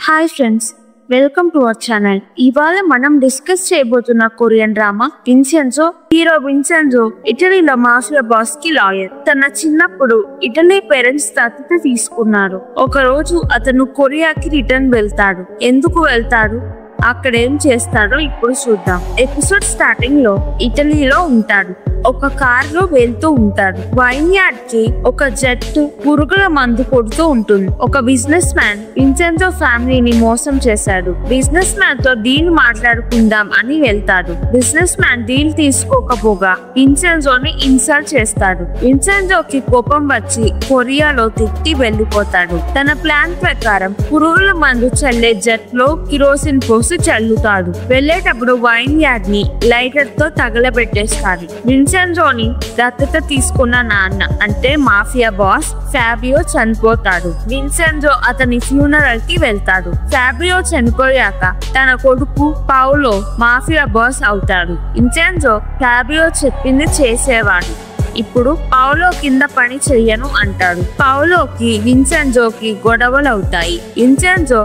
Hi friends, welcome to our channel. ఇవాళ మనం discuss చేయబోతున్న Korean drama Vincenzo. Hero Vincenzo ఇటలీలో మాఫియా బాస్ కి లాయర్. తన చిన్నప్పుడు ఇటలీ పేరెంట్స్ దత్తత తీసుకున్నారు. ఒక రోజు అతను కొరియాకి రిటర్న్ వెళ్తాడు. ఎందుకు వెళ్తాడు, అక్కడ ఏం చేస్తాడో ఇప్పుడు చూద్దాం. ఎపిసోడ్ స్టార్టింగ్ లో ఇటలీలో ఉంటాడు. ఒక కార్ లో వెళ్తూ ఉంటాడు. వైన్ యార్డ్ కి ఒక జట్టు పురుగుల మందు కొడుతూ ఉంటుంది. ఒక బిజినెస్ మ్యాన్ విన్సెన్జో ఫ్యామిలీని మోసం చేశాడు. బిజినెస్ మ్యాన్ తో డీల్ మాట్లాడుకుందాం అని వెళ్తాడు. బిజినెస్ మ్యాన్ డీల్ తీసుకోకపోగా విన్సెన్జోని ఇన్సల్ట్ చేస్తాడు. విన్సెన్జోకి కోపం వచ్చి కొరియాలో తిట్టి వెళ్లిపోతాడు. తన ప్లాన్ ప్రకారం పురుగుల మందు చల్లే జట్ లో కిరోసిన్ పోసి చల్లుతాడు. వెళ్లేటప్పుడు వైన్ యార్డ్ ని లైటర్ తో తగలబెట్టేస్తాడు. విన్సెన్జోని దత్తత తీసుకున్న నాన్న అంటే మాఫియా బాస్ ఫాబియో చనిపోతాడు. విన్సెన్జో అతని ఫ్యూనరల్ కి వెళ్తాడు. ఫాబియో చనిపోయాక తన కొడుకు పౌలో మాఫియా బాస్ అవుతాడు. విన్సెన్జో ఫాబియో చెప్పింది చేసేవాడు. ఇప్పుడు పౌలో కింద పని చెయ్యను అంటాడు. పౌలోకి విన్సెన్జోకి గొడవలు అవుతాయి. విన్సెన్జో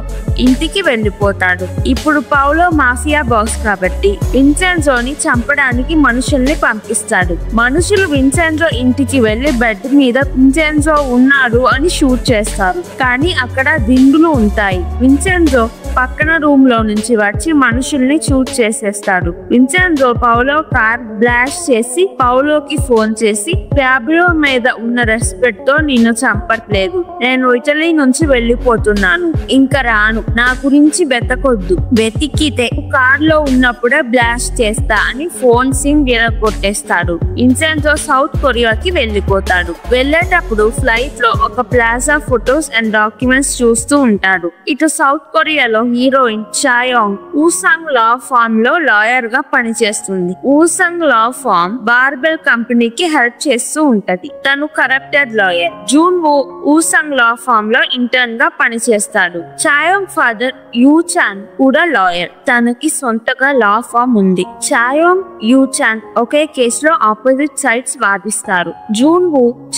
ఇంటికి వెళ్లిపోతాడు. ఇప్పుడు పౌలో మాఫియా బాస్ కాబట్టి విన్సెన్జోని చంపడానికి మనుషుల్ని పంపిస్తాడు. మనుషులు విన్సెన్జో ఇంటికి వెళ్లి బెడ్ మీద విన్సెన్జో ఉన్నాడు అని షూట్ చేస్తారు. కానీ అక్కడ దిండులు ఉంటాయి. విన్సెన్జో పక్కన రూమ్ లో నుంచి వచ్చి మనుషుల్ని షూట్ చేసేస్తాడు. విన్సెన్జో పౌలో కార్ బ్లాస్ట్ చేసి పౌలోకి ఫోన్ చేసి ఫాబియో మీద ఉన్న రెస్పెక్ట్ తో నిన్ను చంపట్లేదు, నేను ఇటలీ నుంచి వెళ్లిపోతున్నాను, ఇంకా రాను, నా గురించి వెతకొద్దు, వెతికితే కార్ లో ఉన్నప్పుడే బ్లాస్ట్ చేస్తా అని ఫోన్ సిమ్ విరగొట్టేస్తాడు. విన్సెన్జో సౌత్ కొరియాకి వెళ్లిపోతాడు. వెళ్లేటప్పుడు ఫ్లైట్ లో ఒక ప్లాజా ఫొటోస్ అండ్ డాక్యుమెంట్స్ చూస్తూ ఉంటాడు. ఇటు సౌత్ కొరియాలో హీరోయిన్ చాయోంగ్ ఊసాంగ్ లా ఫార్మ్ లో లాయర్ గా పనిచేస్తుంది. ఊసాంగ్ లా ఫార్మ్ బార్బెల్ కంపెనీకి హెల్ప్ చేస్తూ ఉంటది. తను కరప్టెడ్ లాయర్. జూన్ ఊసాంగ్ లా ఫార్మ్ లో ఇంటర్న్ గా పనిచేస్తాడు. చాయోంగ్ ఫాదర్ యూ చాన్ కూడా లాయర్. తనకి సొంతగా లా ఫార్మ్ ఉంది. చాయోంగ్ యూ చాన్ ఒకే కేసులో ఆపోజిట్ సైడ్స్ వాదిస్తారు. జూన్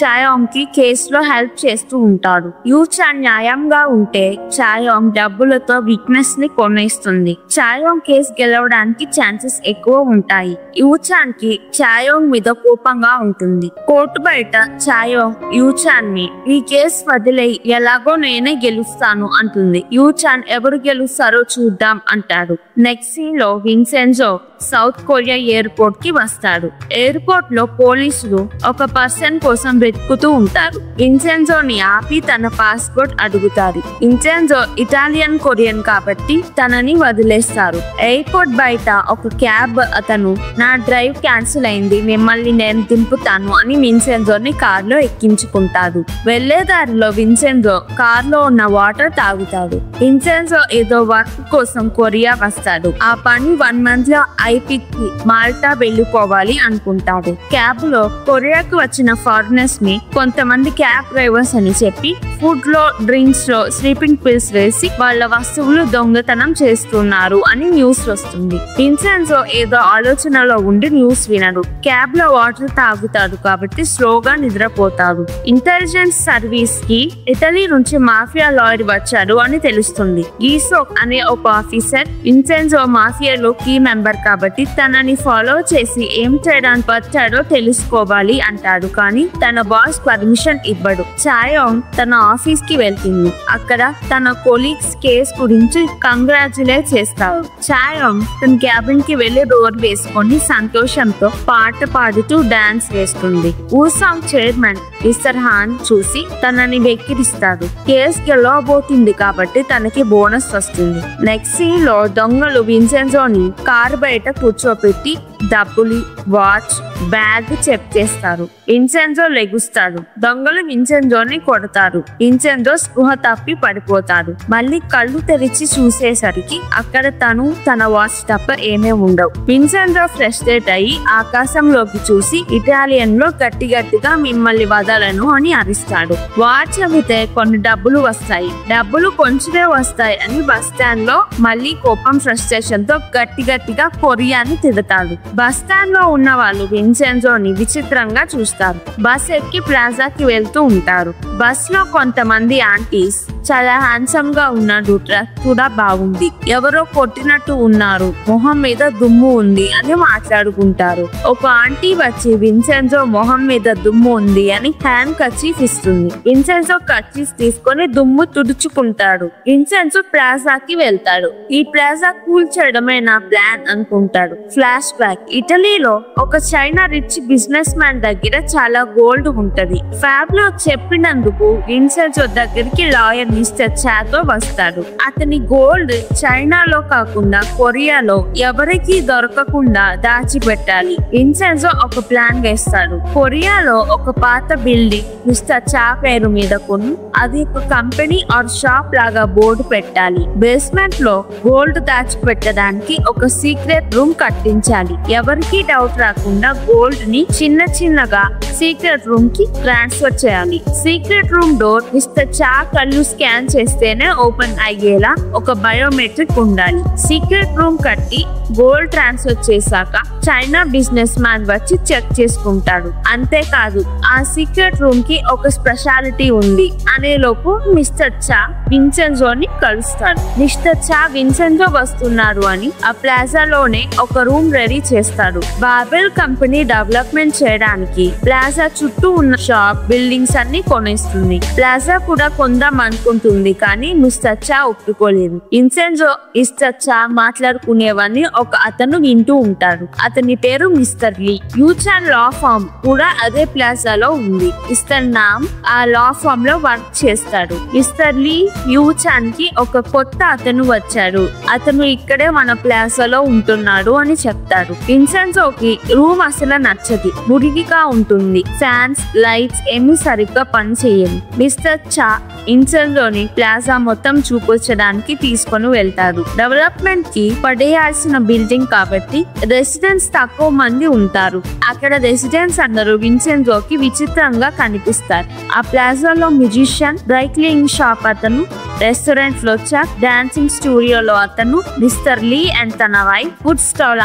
చాయోంగ్ కి కేసులో హెల్ప్ చేస్తూ ఉంటాడు. యూ చాన్ న్యాయంగా ఉంటే చాయోంగ్ డబ్బులతో వీక్నెస్ ని కొనేస్తుంది. చాయోంగ్ కేసు గెలవడానికి ఛాన్సెస్ ఎక్కువ ఉంటాయి. యూ చాన్ కి చాయోంగ్ మీద కోపంగా ఉంటుంది. కోర్టు బయట చాయోంగ్ యూ చాన్ ని ఈ కేసు వదిలేయి, ఎలాగో నేనే గెలుస్తాను అంటుంది. యూ చాన్ ఎవరు గెలుస్తారో చూద్దాం అంటాడు. నెక్స్ట్ సీన్ లో విన్సెన్జో సౌత్ కొరియా ఎయిర్పోర్ట్ కి వస్తాడు. ఎయిర్పోర్ట్ లో పోలీసులు ఒక పర్సన్ కోసం వెతుకుతూ ఉంటారు. విన్సెన్జోని ఆపి తన పాస్పోర్ట్ అడుగుతారు. విన్సెన్జో ఇటాలియన్ కొరియన్ కాబట్టి తనని వదిలేస్తారు. ఎయిర్పోర్ట్ బయట ఒక క్యాబ్ అతను నా డ్రైవ్ క్యాన్సిల్ అయింది, మిమ్మల్ని నేను దింపుతాను అని విన్సెన్జోని కార్ లో ఎక్కించుకుంటాడు. వెళ్లే దారిలో విన్సెన్జో కార్ లో ఉన్న వాటర్ తాగుతాడు. విన్సెన్జో ఏదో వర్క్ కోసం కొరియా వస్తాడు. ఆ పని 1 month లో ఐపీకి మాల్టా వెళ్లిపోవాలి అనుకుంటాడు. క్యాబ్ లో కొరియాకు వచ్చిన ఫారినర్స్ ని కొంతమంది క్యాబ్ డ్రైవర్స్ అని చెప్పి ఫుడ్ లో డ్రింక్స్ లో స్లీపింగ్ పిల్స్ వేసి వాళ్ళ వస్తువులు దొంగతనం చేస్తున్నారు అని న్యూస్ వస్తుంది. విన్సెన్జో ఏదో ఆలోచనలో ఉండి న్యూస్ వినడు. క్యాబ్ లో వాటర్ తాగుతాడు కాబట్టి స్లోగా నిద్రపోతాడు. ఇంటెలిజెన్స్ సర్వీస్ కి ఇటలీ నుంచి మాఫియా లాయర్ వచ్చాడు అని తెలుస్తుంది. గీసోక్ అనే ఒక ఆఫీసర్ విన్సెన్జో మాఫియాలో కీ మెంబర్ కాబట్టి తనని ఫాలో చేసి ఏం చేయడానికి వచ్చాడో తెలుసుకోవాలి అంటాడు. కానీ తన బాస్ పర్మిషన్ ఇవ్వడు. చాయోంగ్ తన ఆఫీస్ కి వెళ్తుంది. అక్కడ తన కొలీగ్స్ కేస్ గురించి కంగ్రాచులేట్ చేస్తాడు. చాయోంగ్ తన క్యాబిన్ కి వెళ్లి డోర్ వేసుకొని సంతోషంతో పాట పాడుతూ డాన్స్ వేస్తుంది. ఊసాంగ్ చైర్మన్ మిస్టర్ హాన్ చూసి తనని వెక్కిరిస్తాడు. కేసు గెలవబోతుంది కాబట్టి తనకి బోనస్ వస్తుంది. నెక్స్ట్ సీన్ లో దొంగలు విన్సెన్జోని కార్ బయట కూర్చోపెట్టి డబ్బులు, వాచ్, బ్యాగ్ చెక్ చేస్తారు. విన్సెన్జో లెగుస్తాడు. దొంగలు విన్సెన్జోని కొడతారు. విన్సెన్జో స్పృహ తప్పి పడిపోతాడు. మళ్ళీ కళ్ళు తెరిచి చూసేసరికి అక్కడ తను తన వాచ్ తప్ప ఏమీ ఉండవు. విన్సెన్జో ఫ్రస్ట్రేట్ అయ్యి ఆకాశంలోకి చూసి ఇటాలియన్ లో గట్టిగా మిమ్మల్ని వదలను అని అరిస్తాడు. వాచ్ అవితే కొన్ని డబ్బులు వస్తాయి. డబ్బులు కొంచెమే వస్తాయి అని బస్ స్టాండ్ లో మళ్ళీ కోపం ఫ్రస్ట్రేషన్ తో గట్టిగా కొరియాని తిడతాడు. బస్ స్టాండ్ లో ఉన్న వాళ్ళు విన్సెన్జోని విచిత్రంగా చూస్తారు. బస్ ఎక్కి ప్లాజాకి వెళ్తూ ఉంటారు. బస్ లో కొంతమంది ఆంటీస్ చాలా హ్యాండ్సమ్ గా ఉన్నాడు, డ్రెస్ కూడా బాగుంది, ఎవరో కొట్టినట్టు ఉన్నారు, మొహం మీద దుమ్ము ఉంది అని మాట్లాడుకుంటారు. ఒక ఆంటీ వచ్చి విన్సెన్జో మొహం మీద దుమ్ము ఉంది అని హ్యాండ్ కర్చీఫ్ ఇస్తుంది. విన్సెన్జో కర్చీఫ్ తీసుకొని దుమ్ము తుడుచుకుంటాడు. విన్సెన్జో ప్లాజాకి వెళ్తాడు. ఈ ప్లాజా కూల్చడమే నా ప్లాన్ అనుకుంటాడు. ఫ్లాష్ బ్యాక్, ఇటలీలో ఒక చైనా రిచ్ బిజినెస్ మ్యాన్ దగ్గర చాలా గోల్డ్ ఉంటది. ఫ్యాబ్ లో చెప్పినందుకు విన్సెన్జో దగ్గరికి లాయర్ మిస్టర్ చాతో వస్తాడు. అతని గోల్డ్ చైనాలో కాకుండా కొరియాలో ఎవరికి దొరకకుండా దాచిపెట్టాలి. విన్సెన్జో ఒక ప్లాన్ వేస్తాడు. కొరియాలో ఒక పాత బిల్డింగ్ మిస్టర్ చా పేరు మీద కొని అది ఒక కంపెనీ ఆర్ షాప్ లాగా బోర్డు పెట్టాలి. బేస్మెంట్ లో గోల్డ్ దాచిపెట్టడానికి ఒక సీక్రెట్ రూమ్ కట్టించాలి. ఎవరికి డౌట్ రాకుండా గోల్డ్ ని చిన్న చిన్నగా సీక్రెట్ రూమ్ కి ట్రాన్స్ఫర్ చేయాలి. సీక్రెట్ రూమ్ డోర్ మిస్టర్ చా కళ్ళు స్కాన్ చేస్తేనే ఓపెన్ అయ్యేలా ఒక బయోమెట్రిక్ ఉండాలి. సీక్రెట్ రూమ్ కట్టి గోల్డ్ ట్రాన్స్ఫర్ చేశాక చైనా బిజినెస్ మ్యాన్ వచ్చి చెక్ చేసుకుంటాడు. అంతేకాదు ఆ సీక్రెట్ రూమ్ కి ఒక స్పెషాలిటీ ఉంది అనేలోపు మిస్టర్ చా విన్సెన్జోని కలుస్తాడు. మిస్టర్ చా విన్సెన్జో వస్తున్నారు అని ఆ ప్లాజాలోనే ఒక రూమ్ రెడీ చేస్తాడు. బాబెల్ కంపెనీ డెవలప్మెంట్ చేయడానికి ప్లాజా చుట్టూ ఉన్న షాప్ బిల్డింగ్స్ అన్ని కొనేస్తుంది. ప్లాజా కూడా కొందాం అనుకుంటుంది కానీ మిస్టర్ చా ఒప్పుకోలేదు. విన్సెన్జో మిస్టర్ చా మాట్లాడుకునేవన్నీ ఒక అతను వింటూ ఉంటాడు. అతని పేరు మిస్టర్ లీ. యూచాన్ లా ఫార్మ్ కూడా అదే ప్లాజాలో ఉంది. మిస్టర్ నామ్ ఆ లా ఫార్మ్ లో వర్క్ చేస్తాడు. మిస్టర్ లీ యూచాన్ కి ఒక కొత్త అతను వచ్చాడు, అతను ఇక్కడే మన ప్లాజాలో ఉంటున్నాడు అని చెప్తాడు. విన్సెన్జోకి రూమ్ అసలు నచ్చది, మురికిగా ఉంటుంది. ఫ్యాన్స్ లైట్స్ ఏమీ సరిగ్గా పని చేయదు. మిస్టర్ చా విన్సెన్జోని ప్లాజా మొత్తం చూపించడానికి తీసుకొని వెళ్తారు. డెవలప్మెంట్ కి పడేయాల్సిన బిల్డింగ్ కాబట్టి రెసిడెంట్స్ తక్కువ మంది ఉంటారు. అక్కడ రెసిడెంట్స్ అందరూ విన్సెన్జోకి విచిత్రంగా కనిపిస్తారు. ఆ ప్లాజాలో మ్యూజిషియన్, డ్రై క్లీనింగ్ షాప్ అతను, రెస్టారెంట్ లో చెఫ్, డాన్సింగ్ స్టూడియోలో అతను, మిస్టర్ లీ అండ్ తన వైఫ్, ఫుడ్ స్టాల్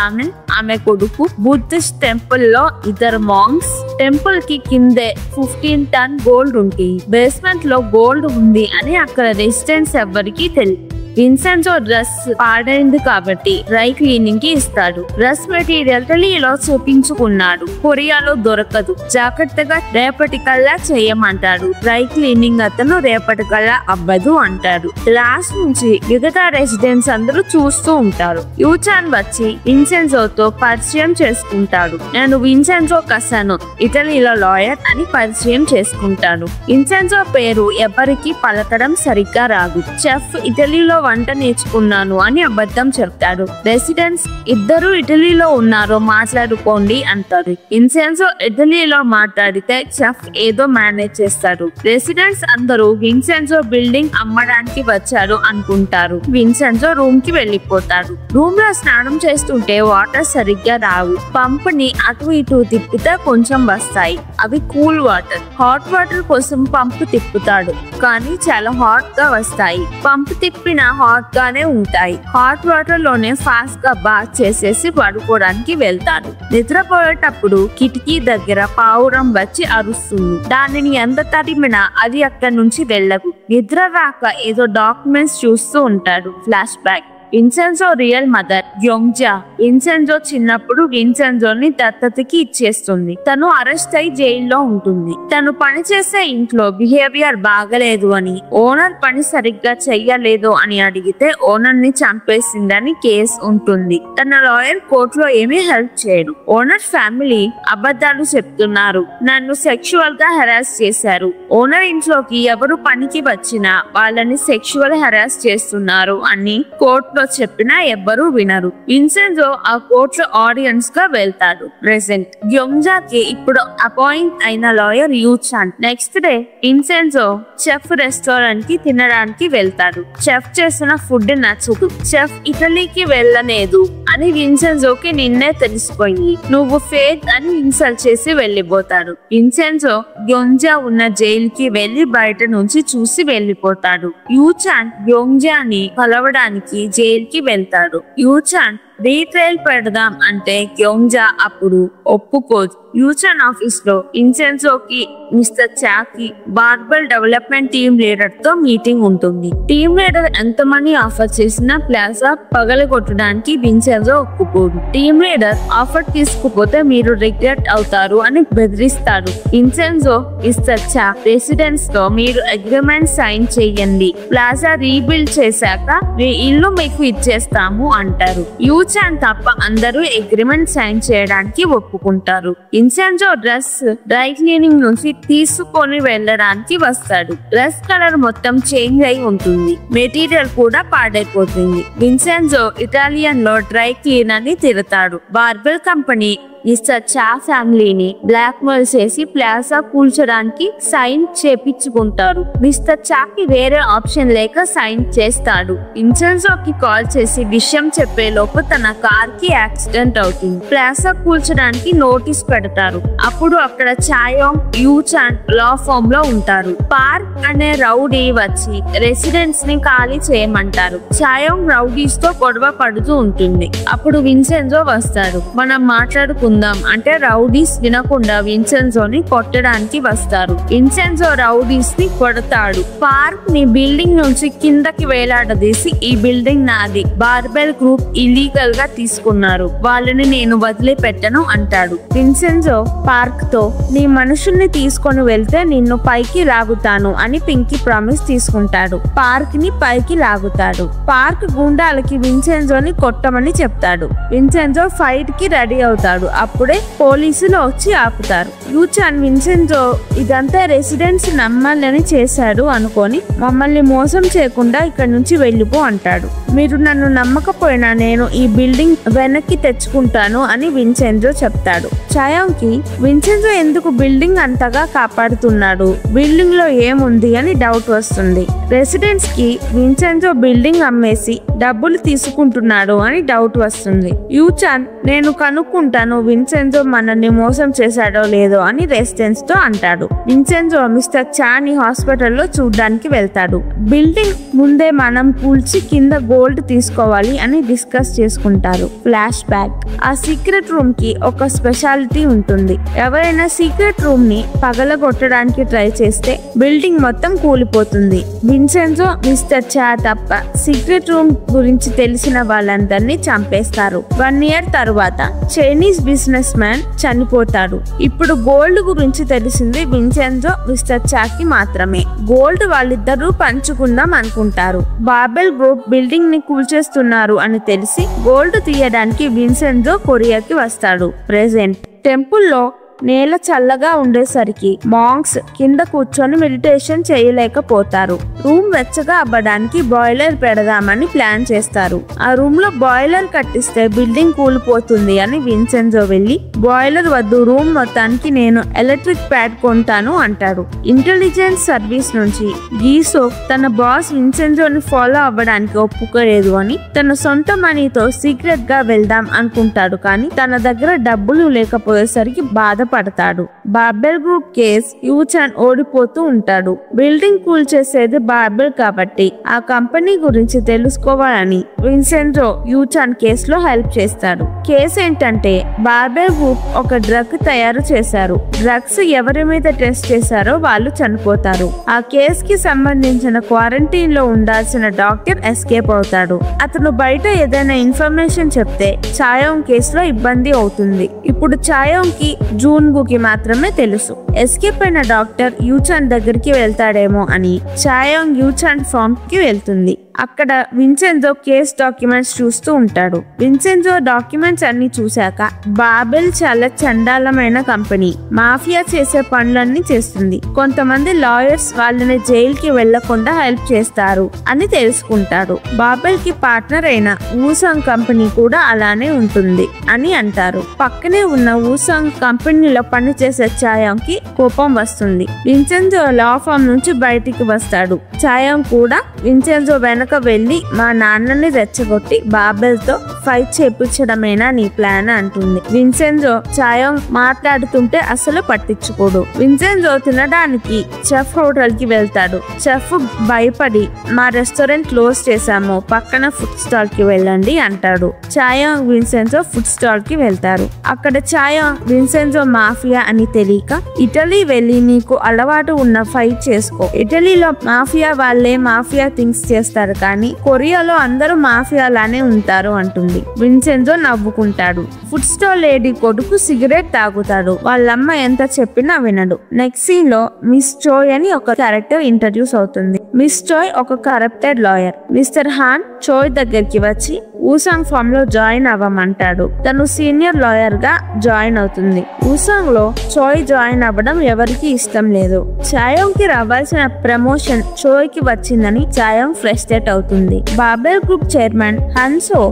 ఆమె కొడుకు, బుద్ధిస్ట్ టెంపుల్ లో ఇద్దరు మాంగ్స్. టెంపుల్ కి కిందే 15 టన్ గోల్డ్ ఉంటుంది. బేస్మెంట్ లో గోల్డ్ ఉంది అని అక్కడ రెసిడెంట్స్ ఎవ్వరికి తెలియదు. విన్సెన్జో డ్రెస్ పాడైంది కాబట్టి డ్రై క్లీనింగ్ కి ఇస్తాడు. డ్రెస్ మెటీరియల్ ఇటలీలో చూపించుకున్నాడు, కొరియాలో దొరకదు, జాగ్రత్తగా రేపటికల్లా చేయమంటాడు. డ్రై క్లీనింగ్ అతను రేపటికల్లా అవ్వదు అంటాడు. లాస్ట్ నుంచి మిగతా రెసిడెంట్స్ అందరూ చూస్తూ ఉంటారు. యూచాన్ వచ్చి విన్సెన్జోతో పరిచయం చేసుకుంటాడు. నేను విన్సెన్జో కసానో, ఇటలీలో లాయర్ అని పరిచయం చేసుకుంటాడు. విన్సెన్జో పేరు ఎవరికి పలకడం సరిగ్గా రాదు. చెఫ్, ఇటలీలో వంట నేర్చుకున్నాను అని అబద్ధం చెప్తాడు. రెసిడెంట్స్ ఇద్దరు ఇటలీలో ఉన్నారో మాట్లాడుకోండి అంటారు. విన్సెన్జో ఇటలీలో మాట్లాడితే చెఫ్ ఏదో మేనేజ్ చేస్తాడు. రెసిడెంట్స్ అందరూ విన్సెన్జో బిల్డింగ్ అమ్మడానికి వచ్చాడు అనుకుంటారు. విన్సెన్జో రూమ్ కి వెళ్లిపోతాడు. రూమ్ లో స్నానం చేస్తుంటే వాటర్ సరిగ్గా రావు. పంప్ ని అటు ఇటు తిప్పితే కొంచెం వస్తాయి, అవి కూల్ వాటర్. హాట్ వాటర్ కోసం పంప్ తిప్పుతాడు కానీ చాలా హాట్ గా వస్తాయి. పంప్ తిప్పిన హాట్ గానే ఉంటాయి. హాట్ వాటర్ లోనే ఫాస్ట్ గా బాత్ చేసేసి పడుకోవడానికి వెళ్తాడు. నిద్రపోయేటప్పుడు కిటికీ దగ్గర పావురం వచ్చి అరుస్తుంది. దానిని ఎంత తరిమినా అది అక్కడి నుంచి వెళ్ళదు. నిద్ర రాక ఏదో డాక్యుమెంట్స్ చూస్తూ ఉంటాడు. Flash back, Vincenzo real mother Yongja Vincenzo చిన్నప్పుడు విన్సెన్జోని దత్తతకి ఇచ్చేస్తుంది. తను అరెస్ట్ అయి జైల్లో ఉంటుంది. తను పనిచేసే ఇంట్లో బిహేవియర్ బాగలేదు అని, ఓనర్ పని సరిగ్గా చెయ్యలేదు అని అడిగితే ఓనర్ ని చంపేసిందని కేసు ఉంటుంది. తన లాయర్ కోర్టులో ఏమీ హెల్ప్ చేయడు. ఓనర్ ఫ్యామిలీ అబద్ధాలు చెప్తున్నారు, నన్ను సెక్షువల్ గా హెరాస్ చేశారు. ఓనర్ ఇంట్లోకి ఎవరు పనికి వచ్చినా వాళ్ళని సెక్షువల్ హెరాస్ చేస్తున్నారు అని కోర్టులో చెప్పినా ఎవ్వరూ వినరు. విన్సెన్జో ఆ కోర్టులో ఆడియన్స్ గా వెళ్తాడు. ప్రెసెంట్ యోంగ్జాకి ఇప్పుడు అపాయింట్ అయిన lawyer Yuchan. Next day Vincenzo chef restaurant కి తినడానికి వెళ్తాడు. చెఫ్ చేసిన ఫుడ్ నచ్చదు. చెఫ్ ఇటలీకి వెళ్ళలేదు అని విన్సెన్జోకి నిన్నే తెలిసిపోయింది. నువ్వు ఫేక్ అని ఇన్సల్ట్ చేసి వెళ్ళిపోతాడు. విన్సెన్జో యోంగ్జా ఉన్న జైలు కి వెళ్లి బయట నుంచి చూసి వెళ్ళిపోతాడు. యూచాన్ యోంగ్జాని కలవడానికి జైలు కి వెళ్తాడు. యూచాన్ రీట్రైల్ పెడదాం అంటే గ్యోంజా అప్పుడు ఒప్పుకోదు. యూచాన్ ఆఫీస్ లో విన్సెన్జోకి మిస్టర్ చాకి బార్బెల్ డెవలప్మెంట్ టీమ్ లీడర్ తో మీటింగ్ ఉంటుంది. టీమ్ లీడర్ ఎంత మనీ ఆఫర్ చేసినా ప్లాజా పగలగొట్టడానికి విన్సెన్జో ఒప్పుకోదు. టీమ్ లీడర్ ఆఫర్ తీసుకుపోతే మీరు రిగ్రెట్ అవుతారు అని బెదిరిస్తాడు. విన్సెన్జో మిస్టర్ చా రెసిడెన్స్ తో మీరు అగ్రిమెంట్ సైన్ చేయండి, ప్లాజా రీబిల్డ్ చేశాక మీ ఇల్లు మీకు ఇచ్చేస్తాము అంటారు. యూచాన్ తప్ప అందరూ అగ్రిమెంట్ సైన్ చేయడానికి ఒప్పుకుంటారు. విన్సెన్జో డ్రెస్ డ్రై క్లీనింగ్ నుంచి తీసుకొని వెళ్ళడానికి వస్తాడు. డ్రెస్ కలర్ మొత్తం చేంజ్ అయి ఉంటుంది, మెటీరియల్ కూడా పాడైపోతుంది. విన్సెన్జో ఇటాలియన్ లో డ్రై క్లీనర్ ని తిడతాడు. బార్బెల్ కంపెనీ మిస్టర్ చా ఫ్యామిలీని బ్లాక్ మెయిల్ చేసి ప్లాజా కూల్చడానికి సైన్ చేపించుకుంటారు. మిస్టర్ చాకి వేరే ఆప్షన్ లేక సైన్ చేస్తాడు. విన్సెన్జోకి కాల్ చేసి విషయం చెప్పేలోపు తన కార్ కి యాక్సిడెంట్ అవుతుంది. ప్లాజా కూల్చడానికి నోటీస్ పెడతారు. అప్పుడు అక్కడ చాయోంగ్, యూచాన్ లా ఫామ్ లో ఉంటారు. పార్క్ అనే రౌడీ వచ్చి రెసిడెన్స్ ని ఖాళీ చేయమంటారు. చాయోంగ్ రౌడీస్ తో గొడవ పడుతూ ఉంటుంది. అప్పుడు విన్సెన్జో వస్తాడు. మనం మాట్లాడుకుందాం అంటే రౌడీస్ వినకుండా విన్సెన్జోని కొట్టడానికి వస్తారు. విన్సెన్జో రౌడీస్ ని కొడతాడు. పార్క్ ని బిల్డింగ్ నుంచి కిందకి వేలాడదీసి ఈ బిల్డింగ్ నాది, బార్బెల్ గ్రూప్ ఇల్లీగల్ గా తీసుకున్నారు, వాళ్ళని నేను వదిలిపెట్టను అంటాడు. విన్సెన్జో పార్క్ తో నీ మనుషుల్ని తీసుకొని వెళ్తే నిన్ను పైకి లాగుతాను అని పింకీ ప్రామిస్ తీసుకుంటాడు. పార్క్ ని పైకి లాగుతాడు. పార్క్ గుండాలకి విన్సెన్జోని కొట్టమని చెప్తాడు. విన్సెన్జో ఫైట్ కి రెడీ అవుతాడు. అప్పుడే పోలీసులు వచ్చి ఆపుతారు. యూచాన్ విన్సెన్జో ఇదంతా రెసిడెంట్స్ నమ్మాలని చేశాడు అనుకొని మమ్మల్ని మోసం చేయకుండా ఇక్కడ నుంచి వెళ్ళిపో అంటాడు. మీరు నన్ను నమ్మకపోయినా నేను ఈ బిల్డింగ్ వెనక్కి తెచ్చుకుంటాను అని విన్సెన్జో చెప్తాడు. చాయోంగ్ కి విన్సెన్జో ఎందుకు బిల్డింగ్ అంతగా కాపాడుతున్నాడు, బిల్డింగ్ లో ఏముంది అని డౌట్ వస్తుంది. రెసిడెంట్స్ కి విన్సెన్జో బిల్డింగ్ అమ్మేసి డబ్బులు తీసుకుంటున్నాడు అని డౌట్ వస్తుంది. యూచాన్ నేను కనుక్కుంటాను విన్సెన్జో మనల్ని మోసం చేశాడో లేదో అని రెసిడెంట్స్ తో అంటాడు. విన్సెన్జో మిస్టర్ చాని హాస్పిటల్లో చూడ్డానికి వెళ్తాడు. బిల్డింగ్ ముందే మనం కూల్చి కింద గోల్డ్ తీసుకోవాలి అని డిస్కస్ చేసుకుంటారు. Flash back. ఆ సీక్రెట్ రూమ్ కి ఒక స్పెషాలిటీ ఉంటుంది. ఎవరైనా సీక్రెట్ రూమ్ ని పగలగొట్టడానికి ట్రై చేస్తే బిల్డింగ్ మొత్తం కూలిపోతుంది. విన్సెన్జో మిస్టర్ చా తప్ప సీక్రెట్ రూమ్ గురించి తెలిసిన వాళ్ళందరినీ చంపేస్తారు. 1 year తరువాత చైనీస్ బిజినెస్ మ్యాన్ చనిపోతాడు. ఇప్పుడు గోల్డ్ గురించి తెలిసింది విన్సెన్జో మిస్టర్ చాకి మాత్రమే. గోల్డ్ వాళ్ళిద్దరూ పంచుకుందాం అనుకుంటారు. బార్బెల్ గ్రూప్ బిల్డింగ్ ని కూల్చేస్తున్నారు అని తెలిసి గోల్డ్ తీయడానికి విన్సెన్జో కొరియాకి వస్తాడు. ప్రెజెంట్ టెంపుల్లో నేల చల్లగా ఉండేసరికి మాంక్స్ కింద కూర్చొని మెడిటేషన్ చేయలేకపోతారు. రూమ్ వెచ్చగా అవ్వడానికి బాయిలర్ పెడదామని ప్లాన్ చేస్తారు. ఆ రూమ్ లో బాయిలర్ కట్టిస్తే బిల్డింగ్ కూలిపోతుంది అని విన్సెన్జో వెళ్లి బాయిలర్ వద్దు, రూమ్ మొత్తానికి నేను ఎలక్ట్రిక్ ప్యాడ్ కొంటాను అంటాడు. ఇంటెలిజెన్స్ సర్వీస్ నుంచి గీసో తన బాస్ విన్సెన్జోని ఫాలో అవ్వడానికి ఒప్పుకోలేదు అని తన సొంత మనీతో సీక్రెట్ గా వెళ్దాం అనుకుంటాడు. కానీ తన దగ్గర డబ్బులు లేకపోయేసరికి బాధపడతాడు. బార్బెల్ గ్రూప్ కేస్ యూచాన్ ఓడిపోతూ ఉంటాడు. బిల్డింగ్ కూల్ చేసేది బార్బెల్ కాబట్టి ఆ కంపెనీ గురించి తెలుసుకోవాలని విన్సెన్జో యూచాన్ కేసులో హెల్ప్ చేస్తాడు. కేసు ఏంటంటే బార్బెల్ గ్రూప్ ఒక డ్రగ్ తయారు చేశారు. డ్రగ్స్ ఎవరి మీద టెస్ట్ చేశారో వాళ్ళు చనిపోతారు. ఆ కేస్ కి సంబంధించిన క్వారంటైన్ లో ఉండాల్సిన డాక్టర్ ఎస్కేప్ అవుతాడు. అతను బయట ఏదైనా ఇన్ఫర్మేషన్ చెప్తే చాయోంగ్ కేసులో ఇబ్బంది అవుతుంది. ఇప్పుడు చాయోంగ్ కి జూన్గు కి మాత్రమే తెలుసు. ఎస్కేప్ అయిన డాక్టర్ యూచాన్ దగ్గరికి వెళ్తాడేమో అని చాయోంగ్ యూచాన్ ఫామ్ కి వెళ్తుంది. అక్కడ విన్సెన్జో కేస్ డాక్యుమెంట్స్ చూస్తూ ఉంటాడు. విన్సెన్జో డాక్యుమెంట్స్ అన్ని చూశాక బార్బెల్ చాలా చండాలమైన కంపెనీ, మాఫియా చేసే పనులన్నీ చేస్తుంది, కొంతమంది లాయర్స్ వాళ్ళని జైల్ కి వెళ్లకుండా హెల్ప్ చేస్తారు అని తెలుసుకుంటాడు. బార్బెల్ కి పార్ట్నర్ అయిన వూసాంగ్ కంపెనీ కూడా అలానే ఉంటుంది అని అంటారు. పక్కనే ఉన్న వూసాంగ్ కంపెనీలో పనిచేసే చాయోంగ్ కి కోపం వస్తుంది. విన్సెన్జో లా ఫామ్ నుంచి బయటికి వస్తాడు. చాయోంగ్ కూడా విన్సెన్జో వెనక గనక వెళ్ళి మా నాన్నని రెచ్చగొట్టి బాబెల్తో ఫైట్ చేపించడమేనా నీ ప్లాన్ అంటుంది. విన్సెంజో చాయోంగ్ మాట్లాడుతుంటే అసలు పట్టించుకోడు. విన్సెంజో తినడానికి చెఫ్ హోటల్ కి వెళ్తాడు. చెఫ్ భయపడి మా రెస్టారెంట్ క్లోజ్ చేశాము, పక్కన ఫుడ్ స్టాల్ కి వెళ్ళండి అంటాడు. చాయోంగ్ విన్సెంజో ఫుడ్ స్టాల్ కి వెళ్తారు. అక్కడ చాయోంగ్ విన్సెంజో మాఫియా అని తెలియక ఇటలీ వెళ్ళి నీకు అలవాటు ఉన్న ఫైట్ చేసుకో, ఇటలీలో మాఫియా వాళ్ళే మాఫియా థింగ్స్ చేస్తారు కానీ కొరియాలో అందరూ మాఫియా లానే ఉంటారు అంటుంది. విన్సెంజో నవ్వుకుంటాడు. ఫుడ్ స్టాల్ లేడీ కొడుకు సిగరెట్ తాగుతాడు. వాళ్ళమ్మ ఎంత చెప్పినా వినడు. నెక్స్ట్ సీన్ లో మిస్ చోయ్ అని ఒక క్యారెక్టర్ ఇంట్రడ్యూస్ అవుతుంది. మిస్ చోయ్ ఒక కరప్టెడ్ లాయర్. మిస్టర్ హాన్ చోయ్ దగ్గరికి వచ్చి ఊసాంగ్ ఫామ్ లో జాయిన్ అవ్వమంటాడు. తను సీనియర్ లాయర్ గా జాయిన్ అవుతుంది. ఊసాంగ్ లో చోయ్ జాయిన్ అవ్వడం ఎవరికి ఇష్టం లేదు. చాయోంగ్ కి రావాల్సిన ప్రమోషన్ చోయ్ కి వచ్చిందని చాయోంగ్ ఫ్రస్ట్రేట్ అవుతుంది. బాబెల్ గ్రూప్ చైర్మన్ హన్సో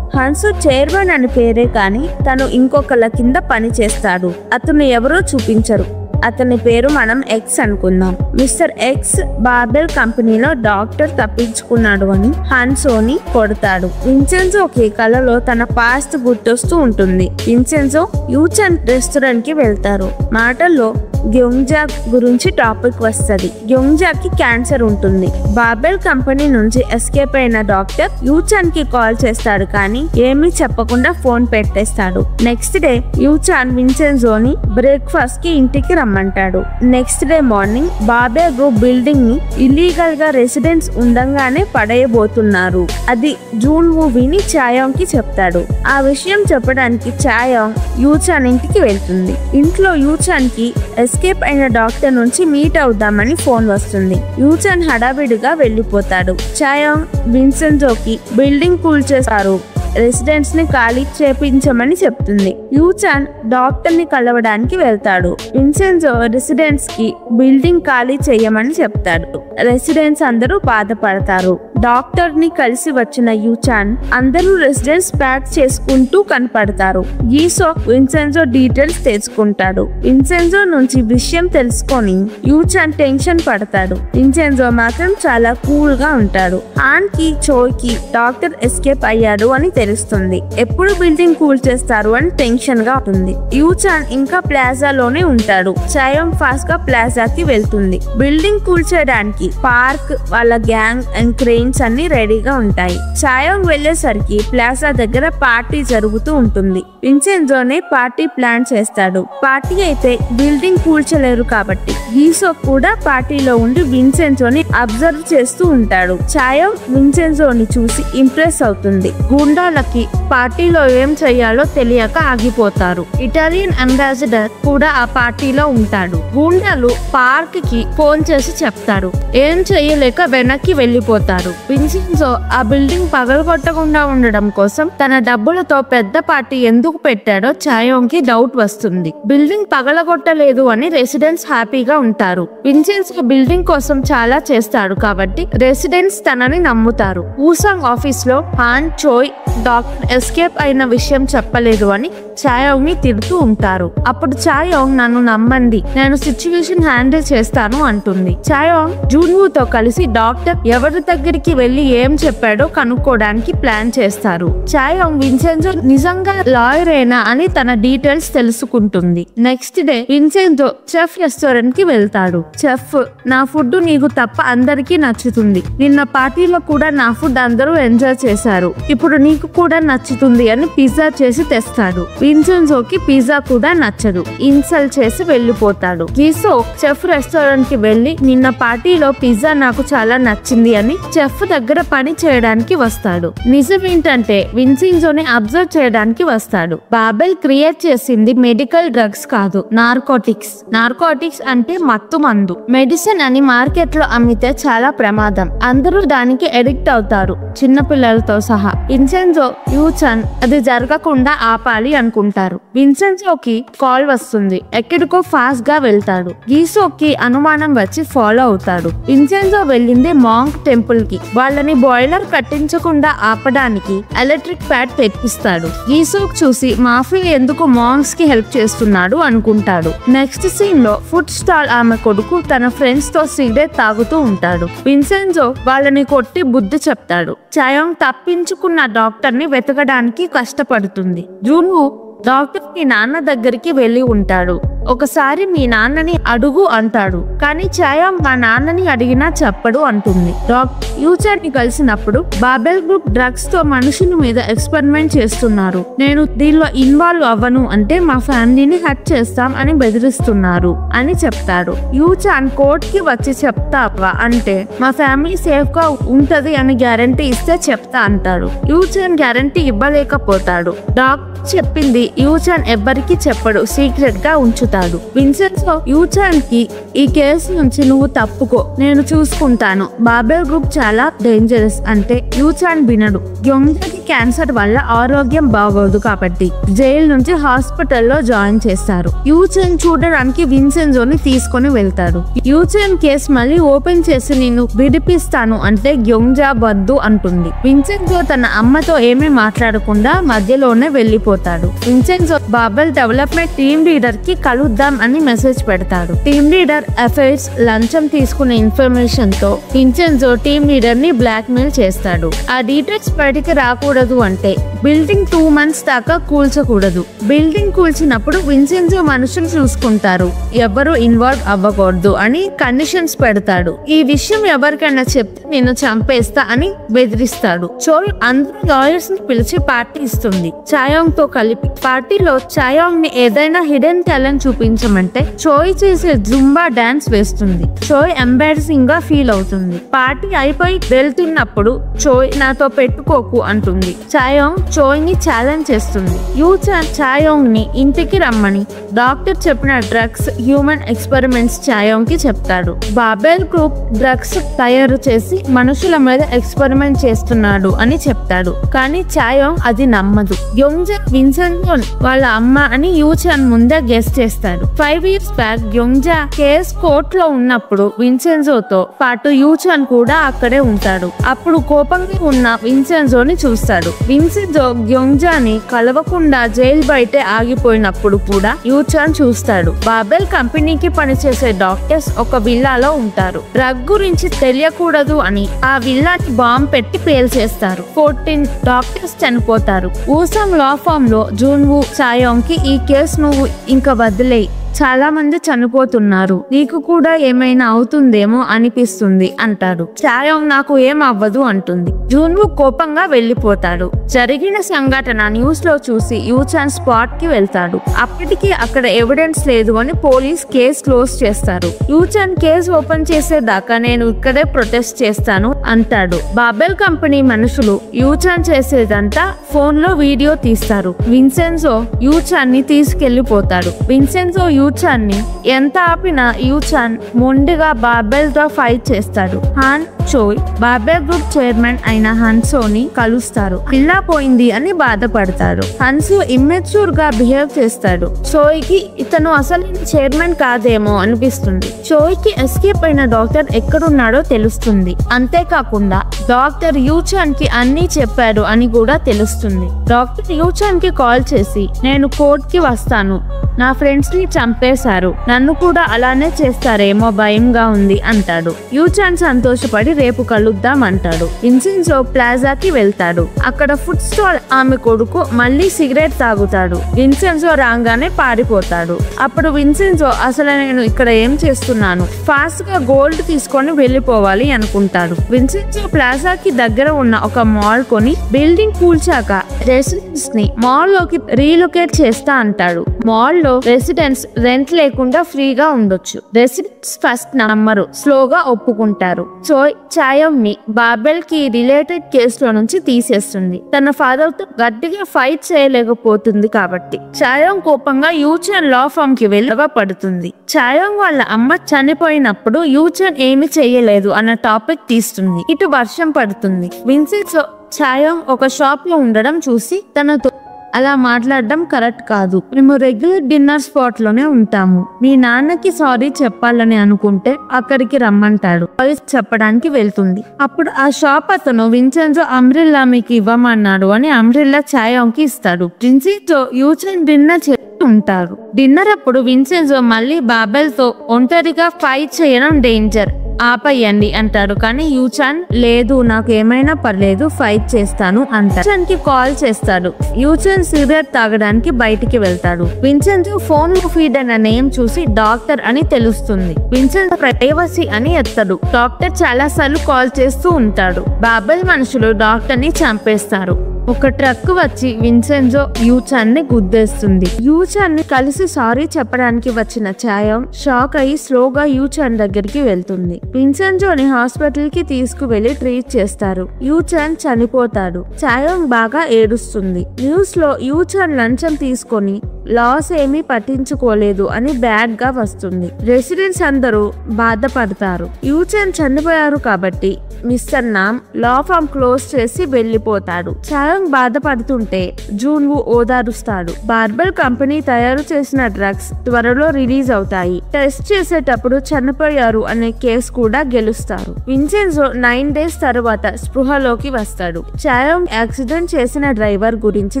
చైర్మన్ అని పేరే కానీ తను ఇంకొకళ్ళ కింద పని చేస్తాడు. అతను ఎవరో చూపించరు. అతని పేరు మనం ఎక్స్ అనుకుందాం. మిస్టర్ ఎక్స్ బాబెల్ కంపెనీలో డాక్టర్ తప్పించుకున్నాడు అని హన్సోని కొడతాడు. విన్సెంజోకి కలలో తన పాస్ట్ గుర్తొస్తూ ఉంటుంది. విన్సెంజో యూచన్ రెస్టారెంట్ కి వెళ్తారు. మాటల్లో గ్యోంగ్జా గురించి టాపిక్ వస్తుంది. గ్యోంగ్జాకి క్యాన్సర్ ఉంటుంది. బాబెల్ కంపెనీ నుంచి ఎస్కేప్ అయిన డాక్టర్ యూచాన్ కి కాల్ చేస్తాడు కానీ ఏమీ చెప్పకుండా ఫోన్ పెట్టేస్తాడు. నెక్స్ట్ డే యూచాన్ విన్సెంజోని బ్రేక్ఫాస్ట్ కి ఇంటికి రమ్మంటాడు. Next day morning Babel group building ని ఇల్లీగల్ గా రెసిడెంట్స్ ఉండంగానే పడేయబోతున్నారు. అది జూన్ మూవీని చాయోంగ్ కి చెప్తాడు. ఆ విషయం చెప్పడానికి చాయోంగ్ యూచాన్ ఇంటికి వెళ్తుంది. ఇంట్లో యూచాన్ కి ఎస్కేప్ అయిన డాక్టర్ నుంచి మీట్ అవుదామని ఫోన్ వస్తుంది. యూచాన్ హడావిడిగా వెళ్లిపోతాడు. చాయోంగ్ విన్సెంజోకి బిల్డింగ్ కూల్చేస్తారు, రెసిడెంట్స్ ని ఖాళీ చేపించమని చెప్తుంది. యూచాన్ డాక్టర్ ని కలవడానికి వెళ్తాడు. విన్సెంజో రెసిడెంట్స్ కి బిల్డింగ్ ఖాళీ చేయమని చెప్తాడు. రెసిడెంట్స్ అందరూ బాధపడతారు. డాక్టర్ ని కలిసి వచ్చిన యూచాన్ అందరూ రెసిడెంట్స్ ప్యాక్ చేసుకుంటూ కనపడతారు. గీసోక్ విన్సెంజో డీటెయిల్స్ తెలుసుకుంటాడు. విన్సెంజో నుంచి విషయం తెలుసుకొని యూచాన్ టెన్షన్ పడతాడు. విన్సెంజో మాత్రం చాలా కూల్ గా ఉంటాడు. హాన్ కి చోయ్ కి డాక్టర్ ఎస్కేప్ అయ్యాడు అని తెలుస్తుంది. ఎప్పుడు బిల్డింగ్ కూల్ చేస్తారు అని టెన్షన్ గా ఉంటుంది. యూచాన్ ఇంకా ప్లాజాలోనే ఉంటాడు. చాయోంగ్ ఫాస్ట్ గా ప్లాజాకి వెళ్తుంది. బిల్డింగ్ కూల్ చేయడానికి పార్క్, వాళ్ళ గ్యాంగ్ అండ్ క్రెయిన్స్ అన్ని రెడీగా ఉంటాయి. చాయోంగ్ వెళ్లేసరికి ప్లాజా దగ్గర పార్టీ జరుగుతూ ఉంటుంది. విన్సెంజోనే పార్టీ ప్లాన్ చేస్తాడు. పార్టీ అయితే బిల్డింగ్ కూల్చలేరు కాబట్టి గీసోక్ కూడా పార్టీలో ఉండి విన్సెంజోని అబ్జర్వ్ చేస్తూ ఉంటాడు. చాయోంగ్ విన్సెంజోని చూసి ఇంప్రెస్ అవుతుంది. గుండాలకి పార్టీలో ఏం చెయ్యాలో తెలియక ఆగిపోతారు. ఇటాలియన్ అంబాసిడర్ కూడా ఆ పార్టీలో ఉంటాడు. గుండాలు పార్క్ కి ఫోన్ చేసి చెప్తారు. ఏం చెయ్యలేక వెనక్కి వెళ్లిపోతారు. విన్సెంజో ఆ బిల్డింగ్ పగలగొట్టకుండా ఉండడం కోసం తన డబ్బులతో పెద్ద పార్టీ ఎందుకు పెట్టాడో చాయోంగ్ కి డౌట్ వస్తుంది. బిల్డింగ్ పగలగొట్టలేదు అని రెసిడెంట్స్ హ్యాపీగా ఉంటారు. విన్సెంజో బిల్డింగ్ కోసం చాలా చేస్తాడు కాబట్టి రెసిడెంట్స్ తనని నమ్ముతారు. ఊసాంగ్ ఆఫీస్ లో హాన్ చోయ్ డాక్టర్ ఎస్కేప్ అయిన విషయం చెప్పలేదు అని చాయోంగ్ ని తిడుతూ ఉంటారు. అప్పుడు చాయోంగ్ నన్ను నమ్మండి, నేను సిచ్యువేషన్ హ్యాండిల్ చేస్తాను అంటుంది. చాయోంగ్ జూన్వూతో కలిసి డాక్టర్ ఎవరి దగ్గరికి వెళ్లి ఏం చెప్పాడో కనుక్కోవడానికి ప్లాన్ చేస్తారు. చాయోంగ్ విన్సెంజో నిజంగా లాయరేనా అని తన డీటెయిల్స్ తెలుసుకుంటుంది. Next day Vincenzo chef restaurant కి వెళ్తాడు. చెఫ్, నా ఫుడ్ నీకు తప్ప అందరికీ నచ్చుతుంది. నిన్న పార్టీలో కూడా నా ఫుడ్ అందరూ ఎంజాయ్ చేశారు. ఇప్పుడు నీకు కూడా నచ్చుతుంది అని పిజ్జా చేసి తెస్తాడు. విన్సెంజోకి పిజ్జా కూడా నచ్చదు. ఇన్సల్ట్ చేసి వెళ్లిపోతాడు. గీసోక్ చెఫ్ రెస్టారెంట్ కి వెళ్లి నిన్న పార్టీలో పిజ్జా నాకు చాలా నచ్చింది అని చెఫ్ దగ్గర పని చేయడానికి వస్తాడు. నిజమేంటంటే విన్సెంజోని అబ్జర్వ్ చేయడానికి వస్తాడు. బాబెల్ క్రియేట్ చేసింది మెడికల్ డ్రగ్స్ కాదు, నార్కోటిక్స్ అంటే మత్తు మందు. మెడిసిన్ అని మార్కెట్ లో అమ్మితే చాలా ప్రమాదం. అందరూ దానికి ఎడిక్ట్ అవుతారు, చిన్న పిల్లలతో సహా. విన్సెంజో విన్సెన్జో యూచాన్ అది జరగకుండా ఆపాలి అనుకుంటారు. విన్సెన్జోకి కాల్ వస్తుంది. ఎక్కడికో ఫాస్ట్ గా వెళ్తాడు. గీసోకి అనుమానం వచ్చి ఫాలో అవుతాడు. విన్సెన్జో వెళ్ళింది మాంక్ టెంపుల్ కి. వాళ్ళని బాయిలర్ కట్టించకుండా ఆపడానికి ఎలక్ట్రిక్ ప్యాడ్ తెప్పిస్తాడు. గీసోక్ చూసి మాఫియా ఎందుకు మాంక్స్ కి హెల్ప్ చేస్తున్నాడు అనుకుంటాడు. నెక్స్ట్ సీన్ లో ఫుడ్ స్టాల్ ఆమె కొడుకు తన ఫ్రెండ్స్ తో సిగరెట్ తాగుతూ ఉంటాడు. విన్సెన్జో వాళ్ళని కొట్టి బుద్ధి చెప్తాడు. చాయోంగ్ తప్పించుకున్న డాక్టర్ ని వెతకడానికి కష్టపడుతుంది. జూన్వూ డాక్టర్ కి నాన్న దగ్గరికి వెళ్లి ఉంటాడు. ఒకసారి మీ నాన్నని అడుగు అంటాడు. కానీ చాయోంగ్ మా నాన్నని అడిగినా చెప్పడు అంటుంది. డాక్టర్ యూచాన్ ని కలిసినప్పుడు బాబెల్ గ్రూప్ డ్రగ్స్ తో మనుషుల మీద ఎక్స్పెరిమెంట్ చేస్తున్నారు. నేను దీనిలో ఇన్వాల్వ్ అవ్వను అంటే మా ఫ్యామిలీని హర్ట్ చేస్తాం అని బెదిరిస్తున్నారు అని చెప్తాడు. యూచాన్ కోర్ట్ కి వచ్చి చెప్తావా అంటే మా ఫ్యామిలీ సేఫ్ గా ఉంటది అని గ్యారంటీ ఇస్తే చెప్తా అంటాడు. యూచాన్ గ్యారంటీ ఇవ్వలేకపోతాడు. డాక్టర్ చెప్పింది యూచాన్ ఎవ్వరికి చెప్పడు, సీక్రెట్ గా ఉంచుతాడు. విన్సెన్జో యూచాన్ కి ఈ కేసు నుంచి నువ్వు తప్పుకో, నేను చూసుకుంటాను, బాబెల్ గ్రూప్ చాలా డేంజరస్ అంటే యూచాన్ వినడు. గ్యోంగ్జాకి క్యాన్సర్ వల్ల ఆరోగ్యం బాగోదు కాబట్టి జైలు నుంచి హాస్పిటల్లో జాయిన్ చేస్తారు. యూచాన్ చూడడానికి విన్సెన్జోని తీసుకొని వెళ్తాడు. యూచాన్ కేసు మళ్ళీ ఓపెన్ చేసి నిన్ను విడిపిస్తాను అంటే గ్యోంగ్జా వద్దు అంటుంది. విన్సెన్జో తన అమ్మతో ఏమీ మాట్లాడకుండా మధ్యలోనే వెళ్లిపోతాడు. Vincenzo Babel development team leader కి కలుద్దాం అని మెసేజ్ పెడతాడు. టీమ్ లీడర్ అఫైర్స్ లంచం తీసుకునే ఇన్ఫర్మేషన్ తో విన్సెన్జో టీమ్ లీడర్ ని బ్లాక్ మెయిల్ చేస్తాడు. ఆ డీటెయిల్స్ బయటికి రాకూడదు అంటే బిల్డింగ్ 2 months దాకా కూల్చకూడదు. బిల్డింగ్ కూల్చినప్పుడు విన్సెన్జో మనుషులు చూసుకుంటారు, ఎవరు ఇన్వాల్వ్ అవ్వకూడదు అని కండిషన్స్ పెడతాడు. ఈ విషయం ఎవరికైనా చెప్తే నిన్ను చంపేస్తా అని బెదిరిస్తాడు. చోయ్ అందరూ లాయర్స్ ని పిలిచి పార్టీ ఇస్తుంది. చాయోంగ్ తో కలిపి పార్టీలో చాయోంగ్ ని ఏదైనా హిడెన్ టాలెంట్ చూపించమంటే చోయ్ చేసే జుంబా డాన్స్ వేస్తుంది. చోయ్ ఎంబారసింగ్ గా ఫీల్ అవుతుంది. పార్టీ అయిపోయి వెళ్తున్నప్పుడు చోయ్ నాతో పెట్టుకోకు అంటుంది. చాయోంగ్ చోయ్ ని ఛాలెంజ్ చేస్తుంది. యూచాన్ చాయోంగ్ ని ఇంటికి రమ్మని డాక్టర్ చెప్పిన డ్రగ్స్ హ్యూమన్ ఎక్స్పెరిమెంట్స్ చాయోంగ్ కి చెప్తాడు. బాబెల్ గ్రూప్ డ్రగ్స్ తయారు చేసి మనుషుల మీద ఎక్స్పెరిమెంట్ చేస్తున్నాడు అని చెప్తాడు. కానీ చాయోంగ్ అది నమ్మదు. గ్యోంగ్జా విన్సెన్జో వాళ్ళ అమ్మ అని యూచాన్ ముందే గెస్ చేస్తాడు. 5 years బ్యాక్ గ్యోంగ్జా కేస్ కోర్ట్ లో ఉన్నప్పుడు విన్సెన్జోతో పాటు యూచాన్ కూడా అక్కడే ఉంటాడు. అప్పుడు కోపంగా ఉన్న విన్సెన్జోని చూస్తాడు. విన్సెన్జో గ్యోంగ్జాని కలవకుండా జైలు బయటే ఆగిపోయినప్పుడు కూడా యూచాన్ చూస్తాడు. బాబెల్ కంపెనీకి పనిచేసే డాక్టర్స్ ఒక విల్లాలో ఉంటారు. డ్రగ్ గురించి తెలియకూడదు అని ఆ విల్లాకి బాంబ్ పెట్టి పేల్చేస్తారు. 14 డాక్టర్స్ చనిపోతారు. ఊసంగ్ లా ఫామ్ లో జూన్వూ చాయోంగ్ కి ఈ కేసు నువ్వు ఇంకా వదిలేయి, చాలా మంది చనిపోతున్నారు, నీకు కూడా ఏమైనా అవుతుందేమో అనిపిస్తుంది అంటాడు. చాయోంగ్ నాకు ఏం అవ్వదు అంటుంది. జూన్వూ కోపంగా వెళ్లిపోతాడు. జరిగిన సంఘటన న్యూస్ లో చూసి యూచాన్ స్పాట్ కి వెళ్తాడు. అప్పటికి అక్కడ ఎవిడెన్స్ లేదు అని పోలీస్ కేసు క్లోజ్ చేస్తారు. యూచాన్ కేసు ఓపెన్ చేసేదాకా నేను ఇక్కడే ప్రొటెస్ట్ చేస్తాను అంటాడు. బాబెల్ కంపెనీ మనుషులు యూచాన్ చేసేదంతా ఫోన్ లో వీడియో తీస్తారు. విన్సెన్జో యూచాన్ ని తీసుకెళ్లిపోతాడు. విన్సెన్జో యూచాన్ ని ఎంత ఆపినా యూచాన్ మొండిగా బాబెల్ తో ఫైట్ చేస్తాడు. హాన్ చోయ్ బాబెల్ గ్రూప్ చైర్మన్ అయిన హన్సోని కలుస్తారు. పిల్లా పోయింది అని బాధపడతాడు. హన్సో ఇమ్మెచ్యూర్ గా బిహేవ్ చేస్తాడు. చోయ్ కి ఇతను అసలు చైర్మన్ కాదేమో అనిపిస్తుంది. చోయ్ కి ఎస్కేప్ అయిన డాక్టర్ ఎక్కడున్నాడో తెలుస్తుంది. అంతేకాకుండా డాక్టర్ యూచాన్ కి అన్ని చెప్పాడు అని కూడా తెలుస్తుంది. డాక్టర్ యూచాన్ కి కాల్ చేసి నేను కోర్ట్ కి వస్తాను, నా ఫ్రెండ్స్ ని చంపేశారు, నన్ను కూడా అలానే చేస్తారేమో భయంగా ఉంది అంటాడు. యూచాన్ సంతోషపడి రేపు కలుద్దాం అంటాడు. విన్సెన్జో ప్లాజాకి వెళ్తాడు. అక్కడ ఫుడ్ స్టాల్ ఆమె కొడుకు మళ్ళీ సిగరెట్ తాగుతాడు. విన్సెన్జో రాగానే పారిపోతాడు. అప్పుడు విన్సెన్జో అసలు నేను ఇక్కడ ఏం చేస్తున్నాను, ఫాస్ట్ గా గోల్డ్ తీసుకొని వెళ్లిపోవాలి అనుకుంటాడు. విన్సెన్జో ప్లాజాకి దగ్గర ఉన్న ఒక మాల్ కొని బిల్డింగ్ కూల్చాక రెసిడెంట్స్ ని మాల్ లోకి రీలొకేట్ చేస్తా అంటాడు. మాల్ లో రెసిడెంట్స్ రెంట్ లేకుండా ఫ్రీగా ఉండొచ్చు. రెసిడెంట్స్ ఫస్ట్ నమ్మరు, స్లోగా ఒప్పుకుంటారు. చోయ్ చాయోంగ్ ని బాబెల్ కి రిలేటెడ్ కేసులో నుంచి తీసేస్తుంది. తన ఫాదర్ తో గట్టిగా ఫైట్ చేయలేకపోతుంది కాబట్టి చాయోంగ్ కోపంగా యూచాన్ లా ఫామ్ కి పడుతుంది. చాయోంగ్ వాళ్ళ అమ్మ చనిపోయినప్పుడు యూచాన్ ఏమి చెయ్యలేదు అన్న టాపిక్ తీస్తుంది. ఇటు వర్షం పడుతుంది. విన్సెన్జో చాయోంగ్ ఒక షాప్ లో ఉండడం చూసి తనతో అలా మాట్లాడడం కరెక్ట్ కాదు. మేము రెగ్యులర్ డిన్నర్ స్పాట్ లోనే ఉంటాము. మీ నాన్నకి సారీ చెప్పాలని అనుకుంటే అక్కడికి రమ్మంటాడు. చెప్పడానికి వెళ్తుంది. అప్పుడు ఆ షాప్ అతను విన్సెంజో అంబ్రెల్లా మీకు ఇవ్వమన్నాడు అని అంబ్రెల్లా చాయోంగ్ కి ఇస్తాడు. విన్సెంజో యూచెన్ డిన్నర్ ఉంటారు. డిన్నర్ అప్పుడు విన్సెంజో మళ్ళీ బాబెల్ తో ఒంటరిగా ఫైట్ చేయడం డేంజర్, ఆపయ్యండి అంటాడు. కానీ యూచాన్ లేదు, నాకు ఏమైనా పర్లేదు, ఫైట్ చేస్తాను అంటాడు. యూచాన్ కి కాల్ చేస్తాడు. యూచాన్ సిగరెట్ తాగడానికి బయటికి వెళ్తాడు. విన్సెంజో ఫోన్ లో ఫీడ్ అయిన నేమ్ చూసి డాక్టర్ అని తెలుస్తుంది. విన్సెంజో ప్రైవసీ అని ఎత్తాడు. డాక్టర్ చాలా సార్లు కాల్ చేస్తూ ఉంటాడు. బాబెల్ మనుషులు డాక్టర్ ని చంపేస్తారు. ఒక ట్రక్ వచ్చి విన్సెంజో యూచాన్ ని గుద్దేస్తుంది. యూచాన్ ని కలిసి సారీ చెప్పడానికి వచ్చిన చాయోంగ్ షాక్ అయి స్లోగా యూచాన్ దగ్గరికి వెళ్తుంది. విన్సెంజోని హాస్పిటల్ కి తీసుకువెళ్లి ట్రీట్ చేస్తారు. యూచాన్ చనిపోతాడు. చాయోంగ్ బాగా ఏడుస్తుంది. న్యూస్ లో యూచాన్ లంచం తీసుకొని లాస్ ఏమీ పట్టించుకోలేదు అని బ్యాడ్ గా వస్తుంది. రెసిడెంట్స్ అందరూ బాధపడతారు. యూచాన్ చనిపోయారు కాబట్టి మిస్టర్ నామ్ లా ఫామ్ క్లోజ్ చేసి వెళ్లిపోతాడు. చాయోంగ్ బాధపడుతుంటే జూన్వు ఓదారుస్తాడు. బార్బెల్ కంపెనీ తయారు చేసిన డ్రగ్స్ త్వరలో రిలీజ్ అవుతాయి. టెస్ట్ చేసేటప్పుడు చనిపోయారు అనే కేసు కూడా గెలుస్తారు. విన్సెంజో 9 days తర్వాత స్పృహలోకి వస్తాడు. చాయోంగ్ యాక్సిడెంట్ చేసిన డ్రైవర్ గురించి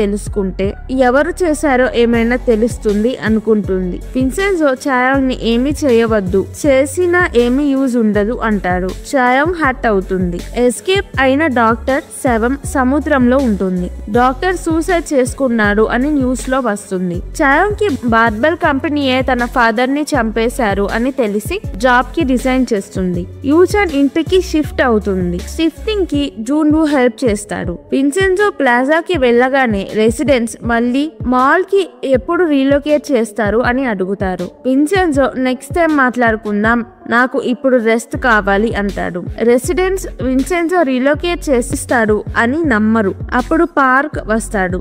తెలుసుకుంటే ఎవరు చేశారో ఏమైనా తెలుస్తుంది అనుకుంటుంది. విన్సెంజో చాయోంగ్ ని ఏమీ చేయవద్దు, చేసినా ఏమీ యూజ్ ఉండదు అంటాడు. చాయోంగ్ హర్ట్ అవుతుంది. ఎస్కేప్ అయిన డాక్టర్ శవం సముద్రంలో ఉంటుంది. డాక్టర్ సూసైడ్ చేసుకున్నాడు అని న్యూస్ లో వస్తుంది. చాయోంగ్ కి బార్బెల్ కంపెనీయే తన ఫాదర్ ని చంపేశారు అని తెలిసి జాబ్ కి రిజైన్ చేస్తుంది. యూచాన్ ఇంటికి షిఫ్ట్ అవుతుంది. షిఫ్టింగ్ కి జూన్వు హెల్ప్ చేస్తాడు. విన్సెంజో ప్లాజాకి వెళ్ళగానే రెసిడెంట్స్ మళ్ళీ మాల్ కి ఎప్పుడు రీలొకేట్ చేస్తారు అని అడుగుతారు. విన్సెంజో నెక్స్ట్ టైం మాట్లాడుకుందాం, నాకు ఇప్పుడు రెస్ట్ కావాలి అంటాడు. రెసిడెంట్స్ విన్సెంజో రీలొకేట్ చేసిస్తాడు అని నమ్మరు. అప్పుడు పార్క్ వస్తాడు.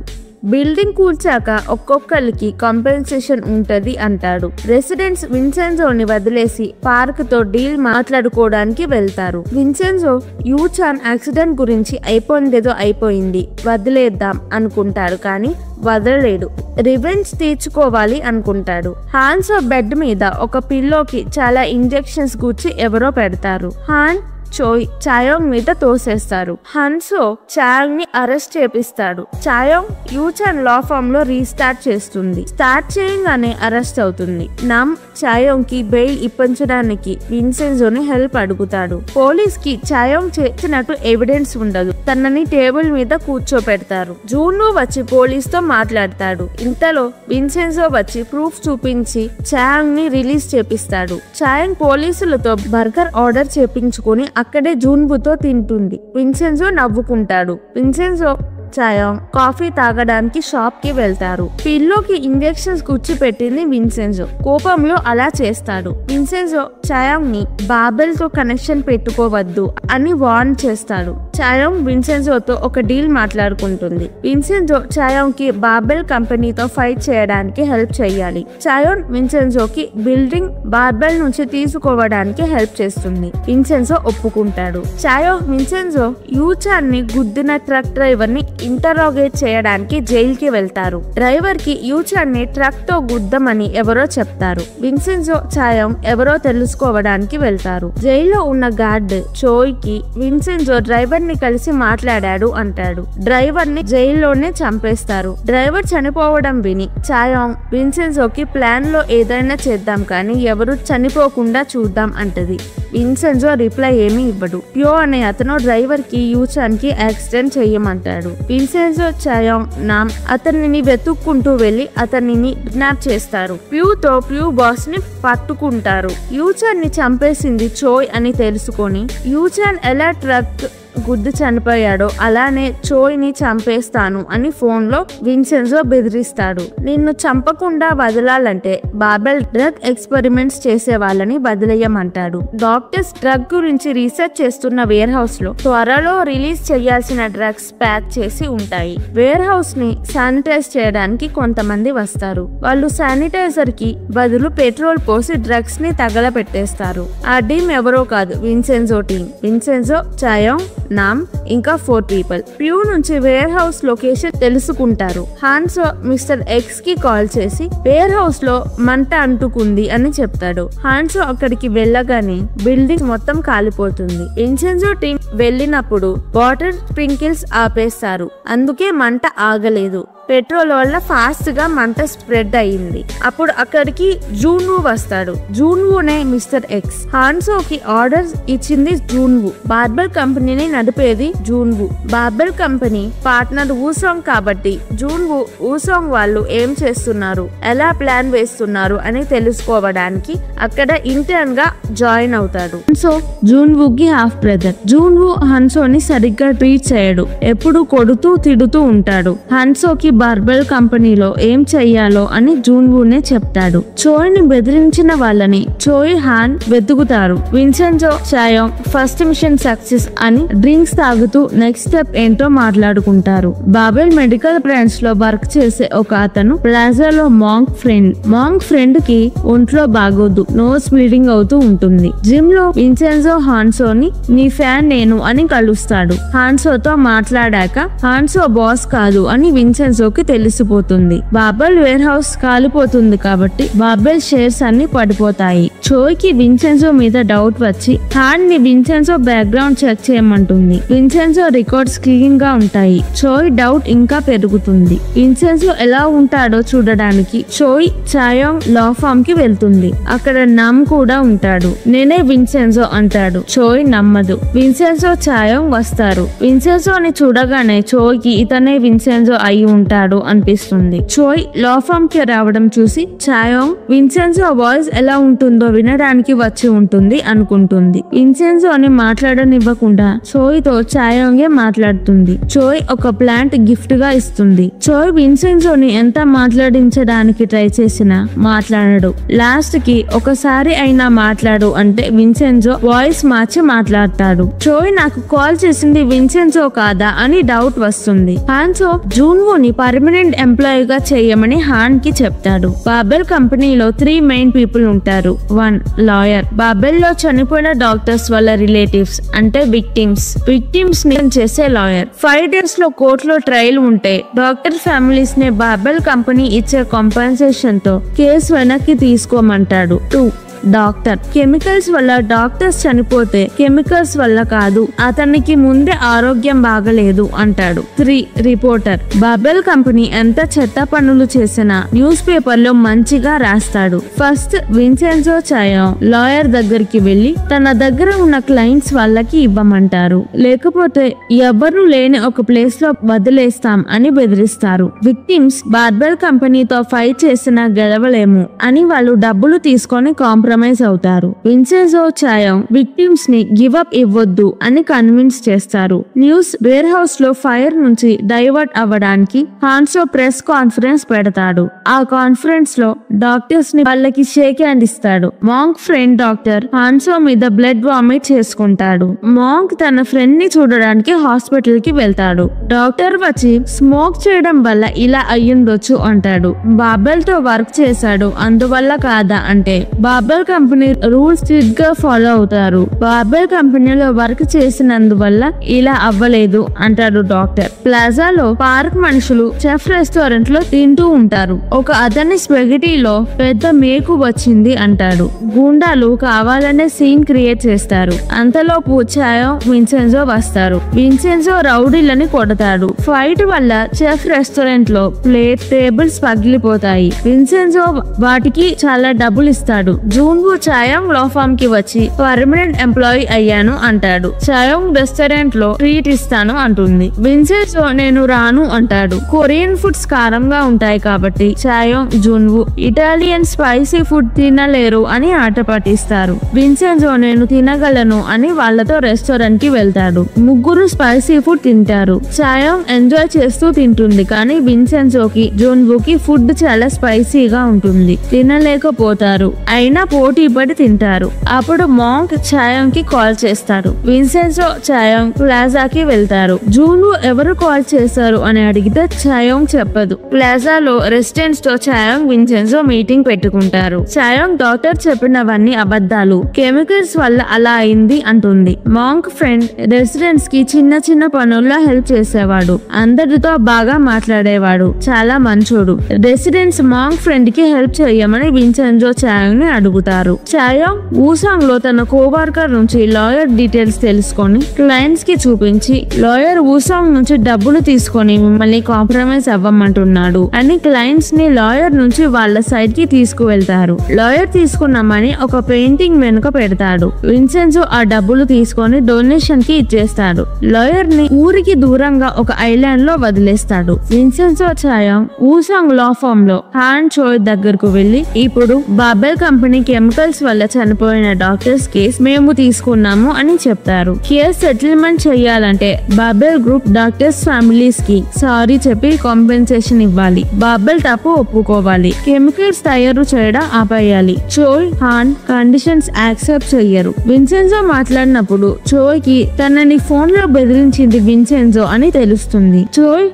బిల్డింగ్ కూల్చాక ఒక్కొక్కరికి కాంపెన్సేషన్ ఉంటది అంటాడు. రెసిడెంట్స్ విన్సెంజోని వదిలేసి పార్క్ తో డీల్ మాట్లాడుకోవడానికి వెళ్తారు. విన్సెంజో యూచాన్ యాక్సిడెంట్ గురించి అయిపోయిందేదో అయిపోయింది, వదిలేద్దాం అనుకుంటాడు. కానీ వదలలేడు. రివెంజ్ తీర్చుకోవాలి అనుకుంటాడు. హాన్సో బెడ్ మీద ఒక పిల్లోకి చాలా ఇంజెక్షన్స్ గుచ్చి ఎవరో పెడతారు. హాన్ చోయ్ చాయోంగ్ మీద తోసేస్తారు. హన్సో చాయోంగ్ ని అరెస్ట్ చేపిస్తాడు. చాయోంగ్ యూచాన్ లా ఫామ్ లో రీస్టార్ట్ చేస్తుంది. స్టార్ట్ చేయగానే అరెస్ట్ అవుతుంది. నమ్ చాయోంగ్ కి బెయిల్ ఇప్పించడానికి విన్సెంజోని హెల్ప్ అడుగుతాడు. పోలీస్ కి చాయోంగ్ చేసినట్టు ఎవిడెన్స్ ఉండదు. తనని టేబుల్ మీద కూర్చోపెడతారు. జూన్వు వచ్చి పోలీస్ తో మాట్లాడతాడు. ఇంతలో విన్సెంజో వచ్చి ప్రూఫ్ చూపించి చాయోంగ్ ని రిలీజ్ చేపిస్తాడు. చాయోంగ్ పోలీసులతో బర్గర్ ఆర్డర్ చేపించుకొని అక్కడే జూన్వుతో తింటుంది. విన్సెంజో నవ్వుకుంటాడు. విన్సెంజో చాయోంగ్ కాఫీ తాగడానికి షాప్ కి వెళ్తారు. పిల్లోకి ఇంజెక్షన్స్ గుచ్చి పెట్టింది విన్సెంజో. కోపంలో అలా చేస్తాడు. విన్సెంజో చాయోంగ్ ని బాబెల్ తో కనెక్షన్ పెట్టుకోవద్దు అని వార్న్ చేస్తాడు. చాయోంగ్ విన్సెంజోతో ఒక డీల్ మాట్లాడుకుంటుంది. విన్సెంజో చాయోంగ్ కి బాబెల్ కంపెనీతో ఫైట్ చేయడానికి హెల్ప్ చేయాలి. చాయోంగ్ విన్సెంజోకి బిల్డింగ్ బార్బెల్ నుంచి తీసుకోవడానికి హెల్ప్ చేస్తుంది. విన్సెంజో ఒప్పుకుంటాడు. చాయోంగ్ విన్సెంజో యూచాన్ ని గుద్దిన ట్రక్ డ్రైవర్ ని ఇంటరోగేట్ చేయడానికి జైల్ కి వెళ్తారు. డ్రైవర్ కి యూచాన్ ని ట్రక్ తో గుద్దమని ఎవరో చెప్తారు. విన్సెంజో చాయోంగ్ ఎవరో తెలుసుకోవడానికి వెళ్తారు. జైల్లో ఉన్న గార్డ్ చోయ్ కి విన్సెంజో డ్రైవర్ ని కలిసి మాట్లాడాడు అంటాడు. డ్రైవర్ ని జైల్లోనే చంపేస్తారు. డ్రైవర్ చనిపోవడం విని చాయోంగ్ విన్సెంజోకి ప్లాన్ లో ఏదైనా చేద్దాం కానీ ఎవరు చనిపోకుండా చూద్దాం అంటది. విన్సెంజో రిప్లై ఏమీ ఇవ్వడు. ప్యో అనే అతను డ్రైవర్ కి యూచాన్ కి యాక్సిడెంట్ చెయ్యమంటాడు. విన్సెంజో చాయోంగ్ నామ్ అతనిని వెతుక్కుంటూ వెళ్లి అతనిని కిడ్నాప్ చేస్తారు. ప్యూతో ప్యూ బాస్ ని పట్టుకుంటారు. యూచాన్ ని చంపేసింది చోయ్ అని తెలుసుకొని యూచాన్ ఎలా ట్రక్ గుద్దు చనిపోయాడో అలానే చోయ్ ని చంపేస్తాను అని ఫోన్ లో విన్సెంజో బెదిరిస్తాడు. నిన్ను చంపకుండా వదలాలంటే బాబెల్ డ్రగ్ ఎక్స్పెరిమెంట్స్ చేసే వాళ్ళని వదిలేయమంటాడు. డాక్టర్స్ డ్రగ్ గురించి రీసెర్చ్ చేస్తున్న వేర్ హౌస్ లో త్వరలో రిలీజ్ చేయాల్సిన డ్రగ్స్ ప్యాక్ చేసి ఉంటాయి. వేర్ హౌస్ ని శానిటైజ్ చేయడానికి కొంతమంది వస్తారు. వాళ్ళు శానిటైజర్ కి బదులు పెట్రోల్ పోసి డ్రగ్స్ ని తగలబెట్టేస్తారు. ఆ టీం ఎవరో కాదు, విన్సెంజో టీం. విన్సెంజో చాయోంగ్ నామ్ ఇంకా 4 పీపుల్. ప్యూ నుంచి వేర్ హౌస్ లొకేషన్ తెలుసుకుంటారు. హాన్సో మిస్టర్ ఎక్స్ కి కాల్ చేసి వేర్ హౌస్ లో మంట అంటుకుంది అని చెప్తాడు. హాన్సో అక్కడికి వెళ్ళగానే బిల్డింగ్ మొత్తం కాలిపోతుంది. విన్సెన్జో టీం వెళ్ళినప్పుడు వాటర్ స్ప్రింకిల్స్ ఆపేస్తారు. అందుకే మంట ఆగలేదు. పెట్రోల్ వల్ల ఫాస్ట్ గా మంట స్ప్రెడ్ అయ్యింది. అప్పుడు అక్కడికి జూన్వు వస్తాడు. జూన్వునే మిస్టర్ ఎక్స్. హాన్సోకి ఆర్డర్స్ ఇచ్చింది జూన్వు. బార్బెల్ కంపెనీని నడిపేది జూన్వు. బార్బెల్ కంపెనీ పార్ట్నర్ ఊసాంగ్ కాబట్టి జూన్వు ఊసాంగ్ వాళ్ళు ఏం చేస్తున్నారు, ఎలా ప్లాన్ వేస్తున్నారు అని తెలుసుకోవడానికి అక్కడ ఇంటర్న్ గా జాయిన్ అవుతాడు. హాన్సో జూన్వుకి హాఫ్ బ్రదర్. జూన్వు హాన్సోని సరిగ్గా ట్రీట్ చేయడు. ఎప్పుడు కొడుతూ తిడుతూ ఉంటాడు. హాన్సోకి బార్బెల్ కంపెనీలో ఏం చెయ్యాలో అని జూన్వునే చెప్తాడు. చోయ్ ని బెదిరించిన వాళ్ళని చోయ్ హాన్ వెతుకుతారు. విన్సెన్జో చాయోంగ్ ఫస్ట్ మిషన్ సక్సెస్ అని డ్రింక్స్ తాగుతూ నెక్స్ట్ స్టెప్ ఏంటో మాట్లాడుకుంటారు. బాబెల్ మెడికల్ బ్రాంచ్ లో వర్క్ చేసే ఒక అతను ప్లాజాలో మాంగ్ ఫ్రెండ్ కి ఒంట్లో బాగోదు, నోస్ బ్లీడింగ్ అవుతూ ఉంటుంది. జిమ్ లో విన్సెన్జో హాన్సోని నీ ఫ్యాన్ నేను అని కలుస్తాడు. హాన్సోతో మాట్లాడాక హాన్సో బాస్ కాదు అని విన్సెన్జోకి తెలిసిపోతుంది. బాబెల్ వేర్ హౌస్ కాలిపోతుంది కాబట్టి బాబెల్ షేర్స్ అన్ని పడిపోతాయి. చోయ్ కి విన్సెన్జో మీద డౌట్ వచ్చి హాన్ ని విన్సెన్జో బ్యాక్గ్రౌండ్ చెక్ చేయమంటుంది. విన్సెన్జో రికార్డ్స్ క్లీన్ గా ఉంటాయి. చోయ్ డౌట్ ఇంకా పెరుగుతుంది. విన్సెన్జో ఎలా ఉంటాడో చూడడానికి చోయ్ చాయోంగ్ లా ఫామ్ కి వెళ్తుంది. అక్కడ నమ్ కూడా ఉంటాడు. నేనే విన్సెన్జో అంటాడు. చోయ్ నమ్మదు. విన్సెన్జో చాయోంగ్ వస్తారు. విన్సెన్జోని చూడగానే చోయ్ కి ఇతనే విన్సెన్జో అయి ఉంటాడు అనిపిస్తుంది. చోయ్ లా ఫామ్ కి రావడం చూసి చాయోంగ్ విన్సెన్జో వాయిస్ ఎలా ఉంటుందో వినడానికి వచ్చి ఉంటుంది అనుకుంటుంది. విన్సెన్జో అని మాట్లాడనివ్వకుండా చోయ్ తో చాయోంగే మాట్లాడుతుంది. చోయ్ ఒక ప్లాంట్ గిఫ్ట్ గా ఇస్తుంది. చోయ్ విన్సెన్జోని ఎంత మాట్లాడించడానికి ట్రై చేసినా మాట్లాడడు. లాస్ట్ కి ఒకసారి అయినా మాట్లాడు అంటే విన్సెన్జో వాయిస్ మార్చి మాట్లాడతాడు. చోయ్ నాకు కాల్ చేసింది విన్సెన్జో కాదా అని డౌట్ వస్తుంది. హాన్సో జూన్వుని పర్మనెంట్ ఎంప్లాయీ గా చేయమని హాన్ కి చెప్తాడు. బాబెల్ కంపెనీలో 3 మెయిన్ పీపుల్ ఉంటారు. 1 లాయర్. బాబెల్ లో చనిపోయిన డాక్టర్స్ వాళ్ళ రిలేటివ్స్ అంటే విక్టిమ్స్ ని చేసే లాయర్. 5 డేస్ లో కోర్టులో ట్రయల్ ఉంటే డాక్టర్ ఫ్యామిలీస్ ని బాబెల్ కంపెనీ ఇచ్చే కాంపెన్సేషన్ తో కేసు వెనక్కి తీసుకోమంటాడు. 2 డాక్టర్. కెమికల్స్ వల్ల డాక్టర్స్ చనిపోతే కెమికల్స్ వల్ల కాదు, అతనికి ముందే ఆరోగ్యం బాగలేదు అంటాడు. 3 రిపోర్టర్. బాబెల్ కంపెనీ ఎంత చెత్త పనులు చేసినా న్యూస్ పేపర్ లో మంచిగా రాస్తాడు. ఫస్ట్ విన్సెన్జో చాయోంగ్ లాయర్ దగ్గరికి వెళ్లి తన దగ్గర ఉన్న క్లయింట్స్ వాళ్ళకి ఇవ్వమంటారు. లేకపోతే ఎవ్వరూ లేని ఒక ప్లేస్ లో వదిలేస్తాం అని బెదిరిస్తారు. విక్టిమ్స్ బార్బెల్ కంపెనీతో ఫైట్ చేసినా గెలవలేము అని వాళ్ళు డబ్బులు తీసుకొని కాంప్రమైజ్ అవుతారు. విన్సెన్జో చాయోంగ్ విక్టిమ్స్ ని గివ్ అప్ ఇవ్వద్దు అని కన్విన్స్ చేస్తారు. న్యూస్ వేర్ హౌస్ లో ఫైర్ నుంచి డైవర్ట్ అవ్వడానికి హాన్సో ప్రెస్ కాన్ఫరెన్స్ పెడతాడు. ఆ కాన్ఫరెన్స్ లో డాక్టర్స్ ని వాళ్ళకి షేక్ హ్యాండ్ ఇస్తాడు. మాంగ్ ఫ్రెండ్ డాక్టర్ హాన్సో మీద బ్లడ్ వామిట్ చేసుకుంటాడు. మాంగ్ తన ఫ్రెండ్ ని చూడడానికి హాస్పిటల్ కి వెళ్తాడు. డాక్టర్ వచ్చి స్మోక్ చేయడం వల్ల ఇలా అయ్యుండొచ్చు అంటాడు. బాబెల్ తో వర్క్ చేశాడు అందువల్ల కాదా అంటే బాబెల్ కంపెనీ రూల్స్ స్ట్రిక్ట్ గా ఫాలో అవుతారు. బార్బెల్ కంపెనీలో వర్క్ చేసినందువల్ల ఇలా అవ్వలేదు అంటాడు డాక్టర్. ప్లాజాలో పార్క్ మనుషులు చెఫ్ రెస్టారెంట్ లో తింటూ ఉంటారు. ఒక అతని స్పెగటీలో పెద్ద మేకు వచ్చింది అంటాడు. గూండాలు కావాలనే సీన్ క్రియేట్ చేస్తారు. అంతలోపు చాయోంగ్ విన్సెన్జో వస్తారు. విన్సెన్జో రౌడీలని కొడతాడు. ఫైట్ వల్ల చెఫ్ రెస్టారెంట్ లో ప్లేట్ టేబుల్స్ పగిలిపోతాయి. విన్సెన్జో వాటికి చాలా డబ్బులు ఇస్తాడు. జూన్వు చాయోంగ్ లా ఫామ్ కి వచ్చి పర్మనెంట్ ఎంప్లాయీ అయ్యాను అంటాడు. చాయోంగ్ రెస్టారెంట్ లో ట్రీట్ ఇస్తాను అంటుంది. విన్సెన్జో నేను రాను అంటాడు. కొరియన్ ఫుడ్స్ కారంగా ఉంటాయి కాబట్టి చాయోంగ్ జూన్వు ఇటాలియన్ స్పైసీ ఫుడ్ తినలేరు అని ఆట పట్టిస్తారు. విన్సెన్జో నేను తినగలను అని వాళ్ళతో రెస్టారెంట్ కి వెళ్తాడు. ముగ్గురు స్పైసీ ఫుడ్ తింటారు. చాయోంగ్ ఎంజాయ్ చేస్తూ తింటుంది, కానీ విన్సెన్జోకి జూన్వూకి ఫుడ్ చాలా స్పైసీగా ఉంటుంది, తినలేకపోతారు. అయినా పోటీ పడి తింటారు. అప్పుడు మాంక్ చాయోంగ్ కి కాల్ చేస్తాడు. విన్సెన్జో చాయోంగ్ ప్లాజాకి వెళ్తారు. జూన్వూ ఎవరు కాల్ చేశారు అని అడిగితే చాయోంగ్ చెప్పదు. ప్లాజాలో రెసిడెంట్స్ తో చాయోంగ్ విన్సెన్జో మీటింగ్ పెట్టుకుంటారు. చాయోంగ్ డాక్టర్ చెప్పినవన్నీ అబద్ధాలు, కెమికల్స్ వల్ల అలా అయింది అంటుంది. మాంక్ ఫ్రెండ్ రెసిడెంట్స్ కి చిన్న చిన్న పనుల్లో హెల్ప్ చేసేవాడు, అందరితో బాగా మాట్లాడేవాడు, చాలా మంచోడు. రెసిడెంట్స్ మాంక్ ఫ్రెండ్ కి హెల్ప్ చేయమని విన్సెన్జో చాయోంగ్ ని అడుగుతారు. చాయోంగ్ ఊసాంగ్ లో తన కోవర్కర్ నుంచి లాయర్ డీటెయిల్స్ తెలుసుకొని క్లయింట్స్ కి చూపించి, లాయర్ ఊసాంగ్ నుంచి డబ్బులు తీసుకొని మిమ్మల్ని కాంప్రమైజ్ అవ్వమంటున్నాడు అని క్లయింట్స్ ని లాయర్ నుంచి వాళ్ళ సైడ్ కి తీసుకువెళ్తారు. లాయర్ తీసుకున్న మనీ ఒక పెయింటింగ్ వెనుక పెడతాడు. విన్సెన్జో ఆ డబ్బులు తీసుకొని డొనేషన్ కి ఇచ్చేస్తాడు. లాయర్ ని ఊరికి దూరంగా ఒక ఐలాండ్ లో వదిలేస్తాడు. విన్సెన్జో చాయోంగ్ ఊసాంగ్ లా ఫామ్ లో హాన్ చోయ్ దగ్గరకు వెళ్లి, ఇప్పుడు బాబెల్ కంపెనీ కెమికల్స్ వల్ల చనిపోయిన డాక్టర్స్ కేస్ మేము తీసుకున్నాము అని చెప్తారు. కేస్ సెటిల్మెంట్ చేయాలంటే బాబెల్ గ్రూప్ డాక్టర్స్ ఫ్యామిలీస్ కి సారీ చెప్పి కాంపెన్సేషన్ ఇవ్వాలి. బాబెల్ తప్పు ఒప్పుకోవాలి. కెమికల్స్ తయారు చేయడం ఆపేయాలి. చోయ్, హాన్ కండిషన్స్ యాక్సెప్ట్ చెయ్యరు. విన్సెన్జో మాట్లాడినప్పుడు చోయ్ కి తనని ఫోన్ లో బెదిరించింది విన్సెన్జో అని తెలుస్తుంది. చోయ్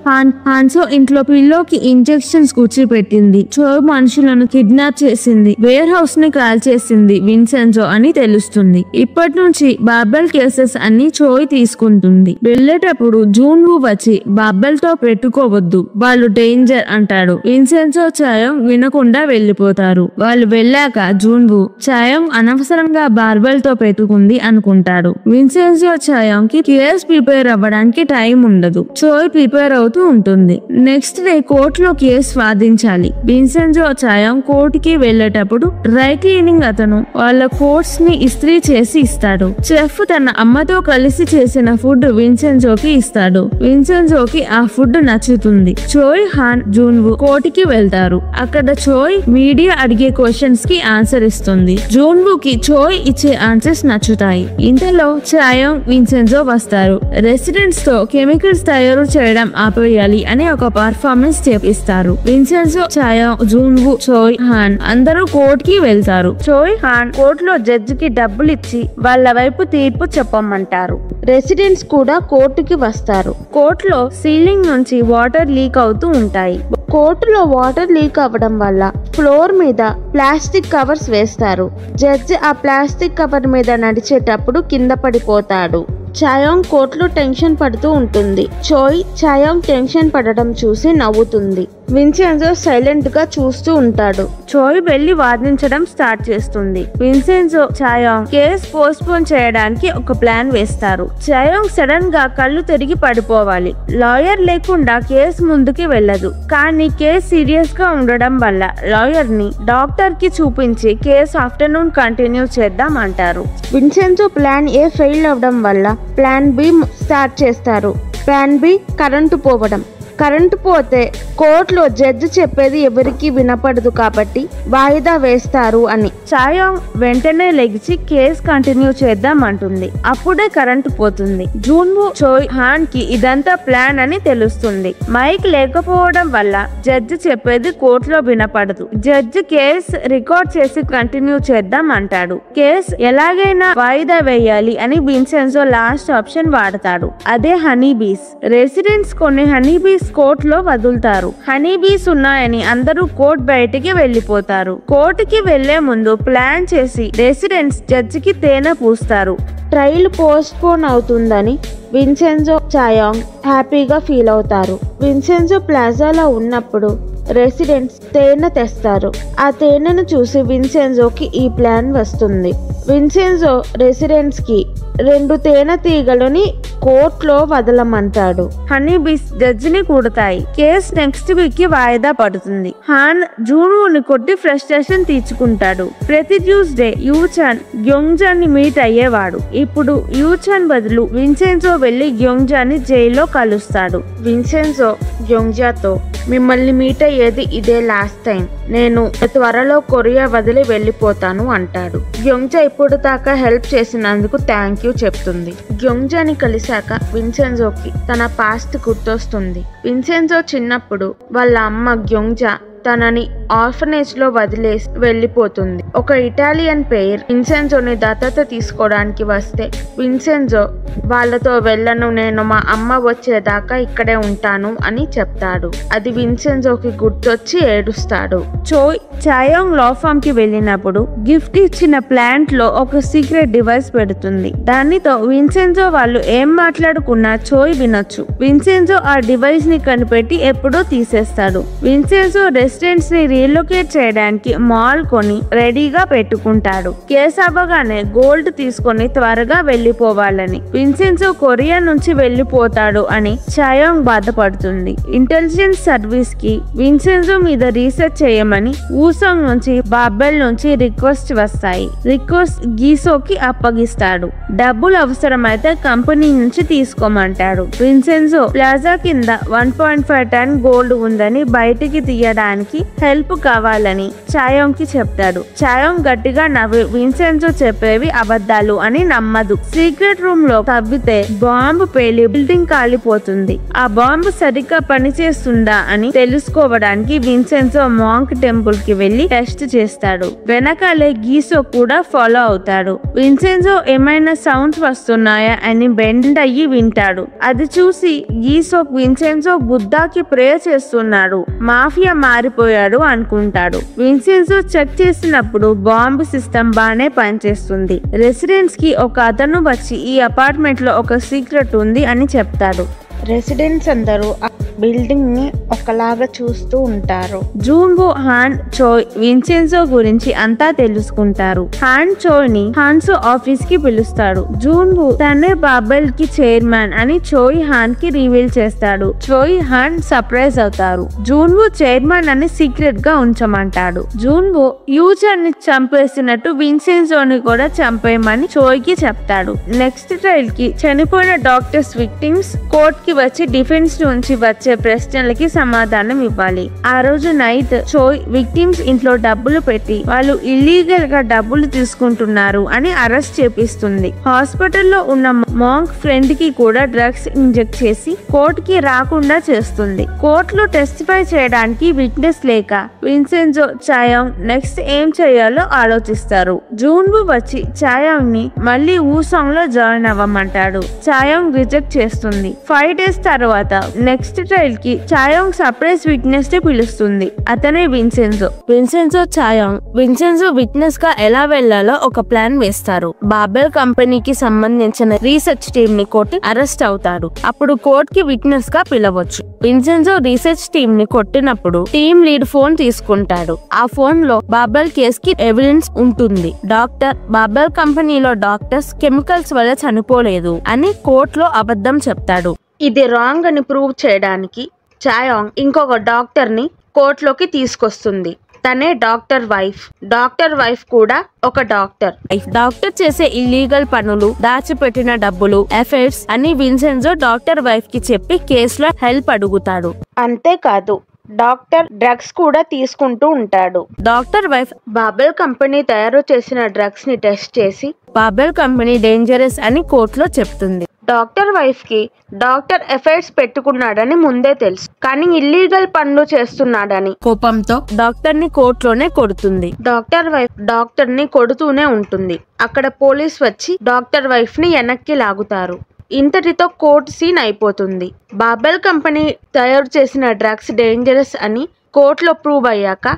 హాన్సో ఇంట్లో పిల్లోకి ఇంజెక్షన్స్ కూర్చిపెట్టింది. చోయ్ మనుషులను కిడ్నాప్ చేసింది, వేర్ హౌస్ ని కాల్ చేసింది విన్సెన్జో అని తెలుస్తుంది. ఇప్పటి నుంచి బాబెల్ కేసెస్ అన్ని చోయ్ తీసుకుంటుంది. వెళ్ళేటప్పుడు జూన్వూ వచ్చి బాబెల్ తో పెట్టుకోవద్దు, వాళ్ళు డేంజర్ అంటాడు. విన్సెన్జో చాయోంగ్ వినకుండా వెళ్లిపోతారు. వాళ్ళు వెళ్ళాక జూన్వూ చాయోంగ్ అనవసరంగా బార్బెల్ తో పెట్టుకుంది అనుకుంటాడు. విన్సెన్జో చాయోంగ్ కి కేస్ ప్రిపేర్ అవ్వడానికి టైం ఉండదు. చోయ్ ప్రిపేర్ అవుతూ ఉంటుంది. నెక్స్ట్ డే కోర్టులో కేసు వాదించాలి. విన్సెన్జో చాయోంగ్ కోర్టుకి వెళ్లేటప్పుడు డ్రై క్లీనింగ్ అతను వాళ్ళ కోట్స్ ని ఇస్త్రీ చేసి ఇస్తాడు. చెఫ్ తన అమ్మతో కలిసి చేసిన ఫుడ్ విన్సెన్జోకి ఇస్తాడు. విన్సెన్జోకి ఆ ఫుడ్ నచ్చుతుంది. చోయ్, హాన్, జూన్వూ కోర్టుకి వెళ్తారు. అక్కడ చోయ్ మీడియా అడిగే క్వశ్చన్స్ కి ఆన్సర్ ఇస్తుంది. జూన్వూకి చోయ్ ఇచ్చే ఆన్సర్స్ నచ్చుతాయి. ఇంతలో చాయోంగ్, విన్సెన్జో వస్తారు. రెసిడెంట్స్ తో కెమికల్స్ తయారు చేయడం ఆపేయాలి అని ఒక పర్ఫార్మెన్స్ చేపిస్తారు. విన్సెన్జో, చాయోంగ్, జూన్వూ, చోయ్, హాన్ అందరూ కోర్టుకి వెళ్తారు. చోయ్, హాన్ కోర్టులో జడ్జికి డబ్బులు ఇచ్చి వాళ్ళ వైపు తీర్పు చెప్పమంటారు. రెసిడెంట్స్ కూడా కోర్టుకి వస్తారు. కోర్టులో సీలింగ్ నుంచి వాటర్ లీక్ అవుతూ ఉంటాయి. కోర్టులో వాటర్ లీక్ అవ్వడం వల్ల ఫ్లోర్ మీద ప్లాస్టిక్ కవర్స్ వేస్తారు. జడ్జి ఆ ప్లాస్టిక్ కవర్ మీద నడిచేటప్పుడు కింద పడిపోతాడు. చాయోంగ్ కోర్టులో టెన్షన్ పడుతూ ఉంటుంది. చోయ్ చాయోంగ్ టెన్షన్ పడడం చూసి నవ్వుతుంది. విన్సెన్జో సైలెంట్ గా చూస్తూ ఉంటాడు. చోయ్ వెళ్లి వాదించడం స్టార్ట్ చేస్తుంది. విన్సెన్జో, చాయోంగ్ కేస్ పోస్ట్ పోన్ చేయడానికి ఒక ప్లాన్ వేస్తారు. చాయోంగ్ సడన్ గా కళ్ళు తిరిగి పడిపోవాలి. లాయర్ లేకుండా కేసు ముందుకి వెళ్ళదు. కానీ కేసు సీరియస్ గా ఉండడం వల్ల లాయర్ ని డాక్టర్ కి చూపించి కేసు ఆఫ్టర్నూన్ కంటిన్యూ చేద్దాం అంటారు. విన్సెన్జో ప్లాన్ ఏ ఫెయిల్ అవడం వల్ల ప్లాన్ బి స్టార్ట్ చేస్తారు. ప్లాన్ బి కరెంటు పోవడం. కరెంటు పోతే కోర్టులో జడ్జి చెప్పేది ఎవరికి వినపడదు కాబట్టి వాయిదా వేస్తారు అని. చాయోంగ్ వెంటనే లెగిచి కేసు కంటిన్యూ చేద్దాం అంటుంది. అప్పుడే కరెంటు పోతుంది. జూన్వూ, చోయ్, హాన్ కి ఇదంతా ప్లాన్ అని తెలుస్తుంది. మైక్ లేకపోవడం వల్ల జడ్జి చెప్పేది కోర్టులో వినపడదు. జడ్జి కేసు రికార్డ్ చేసి కంటిన్యూ చేద్దాం అంటాడు. కేసు ఎలాగైనా వాయిదా వేయాలి అని విన్సెన్జో లాస్ట్ ఆప్షన్ వాడతాడు. అదే హనీ బీస్. రెసిడెంట్స్ కొన్ని హనీ బీస్ కోర్టులో వదులుతారు. హనీ బీస్ ఉన్నాయని అందరూ కోర్టు బయటికి వెళ్లిపోతారు. కోర్టుకి వెళ్లే ముందు ప్లాన్ చేసి రెసిడెంట్స్ జడ్జికి తేనె పూస్తారు. ట్రయల్ పోస్ట్ పోన్ అవుతుందని విన్సెన్జో, చాయోంగ్ హ్యాపీగా ఫీల్ అవుతారు. విన్సెన్జో ప్లాజాలో ఉన్నప్పుడు రెసిడెంట్స్ తేనె తెస్తారు. ఆ తేనెను చూసి విన్సెన్జోకి ఈ ప్లాన్ వస్తుంది. విన్సెన్జో రెసిడెంట్స్ కి 2 తేనె తీగలని కోర్టులో వదలమంటాడు. హనీ బీస్ జడ్జిని కూడతాయి. కేసు నెక్స్ట్ వీక్ కి వాయిదా పడుతుంది. హాన్ జూన్వూని కొట్టి ఫ్రస్ట్రేషన్ తీర్చుకుంటాడు. ప్రతి ట్యూస్డే యూచాన్ గ్యోంగ్జాన్ ని మీట్ అయ్యేవాడు. ఇప్పుడు యూచాన్ బదులు విన్సెన్జో వెళ్లి గ్యోంగ్జాన్ ని జైల్లో కలుస్తాడు. విన్సెన్జో గ్యోంగ్జాతో, మిమ్మల్ని మీట్ అయ్యేది ఇదే లాస్ట్ టైం, నేను త్వరలో కొరియా వదిలి వెళ్లిపోతాను అంటాడు. గ్యోంగ్జా ఇప్పుడు దాకా హెల్ప్ చేసినందుకు థ్యాంక్ యూ చెప్తుంది. గ్యోంగ్జాని కలిసి చూశాక విన్సెన్జోకి తన పాస్ట్ గుర్తొస్తుంది. విన్సెన్జో చిన్నప్పుడు వాళ్ళ అమ్మ గ్యోంజా తనని ఆర్ఫనేజ్ లో వదిలేసి వెళ్ళిపోతుంది. ఒక ఇటాలియన్ పేర్ విన్సెన్జోని దత్తత తీసుకోవడానికి వస్తే విన్సెన్జో వాళ్ళతో వెళ్ళను, నేను మా అమ్మ వచ్చేదాకా ఇక్కడే ఉంటాను అని చెప్తాడు. అది విన్సెన్జోకి గుర్తొచ్చి ఏడుస్తాడు. చోయ్ చాయోంగ్ లా ఫామ్ కి వెళ్ళినప్పుడు గిఫ్ట్ ఇచ్చిన ప్లాంట్ లో ఒక సీక్రెట్ డివైస్ పెడుతుంది. దానితో విన్సెన్జో వాళ్ళు ఏం మాట్లాడుకున్నా చోయ్ వినొచ్చు. విన్సెన్జో ఆ డివైస్ ని కనిపెట్టి ఎప్పుడో తీసేస్తాడు. విన్సెన్జో రెసిడెంట్స్ ని రీలొకేట్ చేయడానికి మాల్ కొని రెడీగా పెట్టుకుంటాడు. కేసు అవ్వగానే గోల్డ్ తీసుకొని త్వరగా వెళ్లిపోవాలని, విన్సెన్జో కొరియా నుంచి వెళ్లిపోతాడు అని చాయోంగ్ బాధపడుతుంది. ఇంటెలిజెన్స్ సర్వీస్ కి విన్సెన్జో మీద రీసెర్చ్ చేయమని ఊసాంగ్ నుంచి బాబెల్ నుంచి రిక్వెస్ట్ వస్తాయి. రిక్వెస్ట్ గీసోకి అప్పగిస్తాడు. డబ్బులు అవసరమైతే కంపెనీ నుంచి తీసుకోమంటాడు. విన్సెన్జో ప్లాజా కింద 1.5 టన్ గోల్డ్ ఉందని బయటికి తీయడానికి హెల్ప్ కావాలని చాయోంగ్ కి చెప్తాడు. చాయోంగ్ గట్టిగా నవ్వి విన్సెన్జో చెప్పేవి అబద్ధాలు అని నమ్మదు. సీక్రెట్ రూమ్ లో తవ్వితే బాంబు పేలి బిల్డింగ్ కాలిపోతుంది. ఆ బాంబు సరిగ్గా పనిచేస్తుందా అని తెలుసుకోవడానికి విన్సెన్జో మాంక్ టెంపుల్ కి వెళ్లి టెస్ట్ చేస్తాడు. వెనకాలే గీసో కూడా ఫాలో అవుతాడు. విన్సెన్జో ఏమైనా సౌండ్స్ వస్తున్నాయా అని బెండ్ అయ్యి వింటాడు. అది చూసి గీసో విన్సెన్జో బుద్ధాకి ప్రే చేస్తున్నాడు, మాఫియా మారిపోయాడు అనుకుంటాడు. విన్సెన్జో చెక్ చేసినప్పుడు బాంబు సిస్టమ్ బానే పనిచేస్తుంది. రెసిడెంట్స్ కి ఒక అతను వచ్చి ఈ అపార్ట్మెంట్ లో ఒక సీక్రెట్ ఉంది అని చెప్తాడు. రెసిడెంట్స్ అందరూ ఆ బిల్డింగ్ ని ఒకలాగా చూస్తూ ఉంటారు. జూన్వో, హాన్, చోయ్ విన్సెన్జో గురించి అంతా తెలుసుకుంటారు. హాన్ చోయ్ ని హాన్సో ఆఫీస్ కి పిలుస్తాడు. జూన్వో తనే బాబెల్ కి చైర్మన్ అని చోయ్ హాన్ కి రివీల్ చేస్తాడు. చోయ్ హాన్ సర్ప్రైజ్ అవుతారు. జూన్వో చైర్మన్ అని సీక్రెట్ గా ఉంచమంటాడు. జూన్వో యూజర్ ని చంపేసినట్టు విన్సెన్జోని కూడా చంపేయమని చోయ్ కి చెప్తాడు. నెక్స్ట్ ట్రయల్ కి చనిపోయిన డాక్టర్స్ విక్టిమ్స్ కోర్ట్ కి వచ్చి డిఫెన్స్ నుంచి వచ్చే ప్రశ్నలకి సమాధానం ఇవ్వాలి. ఆ రోజు నైట్ చోయ్ విక్టిమ్స్ ఇంట్లో డబ్బులు పెట్టి వాళ్ళు ఇల్లీగల్ గా డబ్బులు తీసుకుంటున్నారు అని అరెస్ట్ చేపిస్తుంది. హాస్పిటల్లో ఉన్న మాంక్ ఫ్రెండ్ కి కూడా డ్రగ్స్ ఇంజెక్ట్ చేసి కోర్ట్ కి రాకుండా చేస్తుంది. కోర్టులో టెస్టిఫై చేయడానికి విట్నెస్ లేక విన్సెన్జో చాయోంగ్ నెక్స్ట్ ఏం చేయాలో ఆలోచిస్తారు. జూన్వో వచ్చి చాయోంగ్ ని మళ్ళీ ఊసాంగ్ లో జాయిన్ అవ్వమంటాడు. చాయోంగ్ రిజెక్ట్ చేస్తుంది. 5 days తర్వాత నెక్స్ట్ ట్రయల్ కి చాయోంగ్ సర్ప్రైజ్ విట్నెస్ ని పిలుస్తుంది. అతనే విన్సెన్జో. విన్సెన్జో చాయోంగ్ విన్సెన్జో విట్నెస్ గా ఎలా వెళ్లాలో ఒక ప్లాన్ వేస్తారు. బాబెల్ కంపెనీకి సంబంధించిన రీసెర్చ్ టీమ్ ని కొట్టి అరెస్ట్ అవుతాడు. అప్పుడు కోర్ట్ కి విట్నెస్ గా పిలవచ్చు. విన్సెన్జో రీసెర్చ్ టీమ్ ని కొట్టినప్పుడు టీమ్ లీడ్ ఫోన్ తీసుకుంటాడు. ఆ ఫోన్ లో బాబెల్ కేస్ కి ఎవిడెన్స్ ఉంటుంది. డాక్టర్ బాబెల్ కంపెనీలో డాక్టర్స్ కెమికల్స్ వల్ల చనిపోలేదు అని కోర్టులో అబద్ధం చెప్తాడు. ఇది రాంగ్ అని ప్రూవ్ చేయడానికి చాయోంగ్ ఇంకొక డాక్టర్ ని కోర్టులోకి తీసుకొస్తుంది. తనే డాక్టర్ వైఫ్. డాక్టర్ వైఫ్ కూడా ఒక డాక్టర్. డాక్టర్ చేసే ఇల్లీగల్ పనులు, దాచిపెట్టిన డబ్బులు, అఫైర్స్ అని విన్సెన్జో డాక్టర్ వైఫ్ కి చెప్పి కేసులో హెల్ప్ అడుగుతాడు. అంతేకాదు డాక్టర్ డ్రగ్స్ కూడా తీసుకుంటూ ఉంటాడు. డాక్టర్ వైఫ్ బాబెల్ కంపెనీ తయారు చేసిన డ్రగ్స్ ని టెస్ట్ చేసి బాబెల్ కంపెనీ డేంజరస్ అని కోర్టులో చెప్తుంది. డాక్టర్ వైఫ్ కి డాక్టర్ ఎఫైర్స్ పెట్టుకున్నాడని ముందే తెలుసు, కానీ ఇల్లీగల్ పనులు చేస్తున్నాడని కోపంతో డాక్టర్ ని కోర్టులోనే కొడుతుంది. డాక్టర్ వైఫ్ డాక్టర్ ని కొడుతూనే ఉంటుంది. అక్కడ పోలీస్ వచ్చి డాక్టర్ వైఫ్ ని వెనక్కి లాగుతారు. ఇంతటితో కోర్టు సీన్ అయిపోతుంది. బాబెల్ కంపెనీ తయారు చేసిన డ్రగ్స్ డేంజరస్ అని కోర్టులో ప్రూవ్ అయ్యాక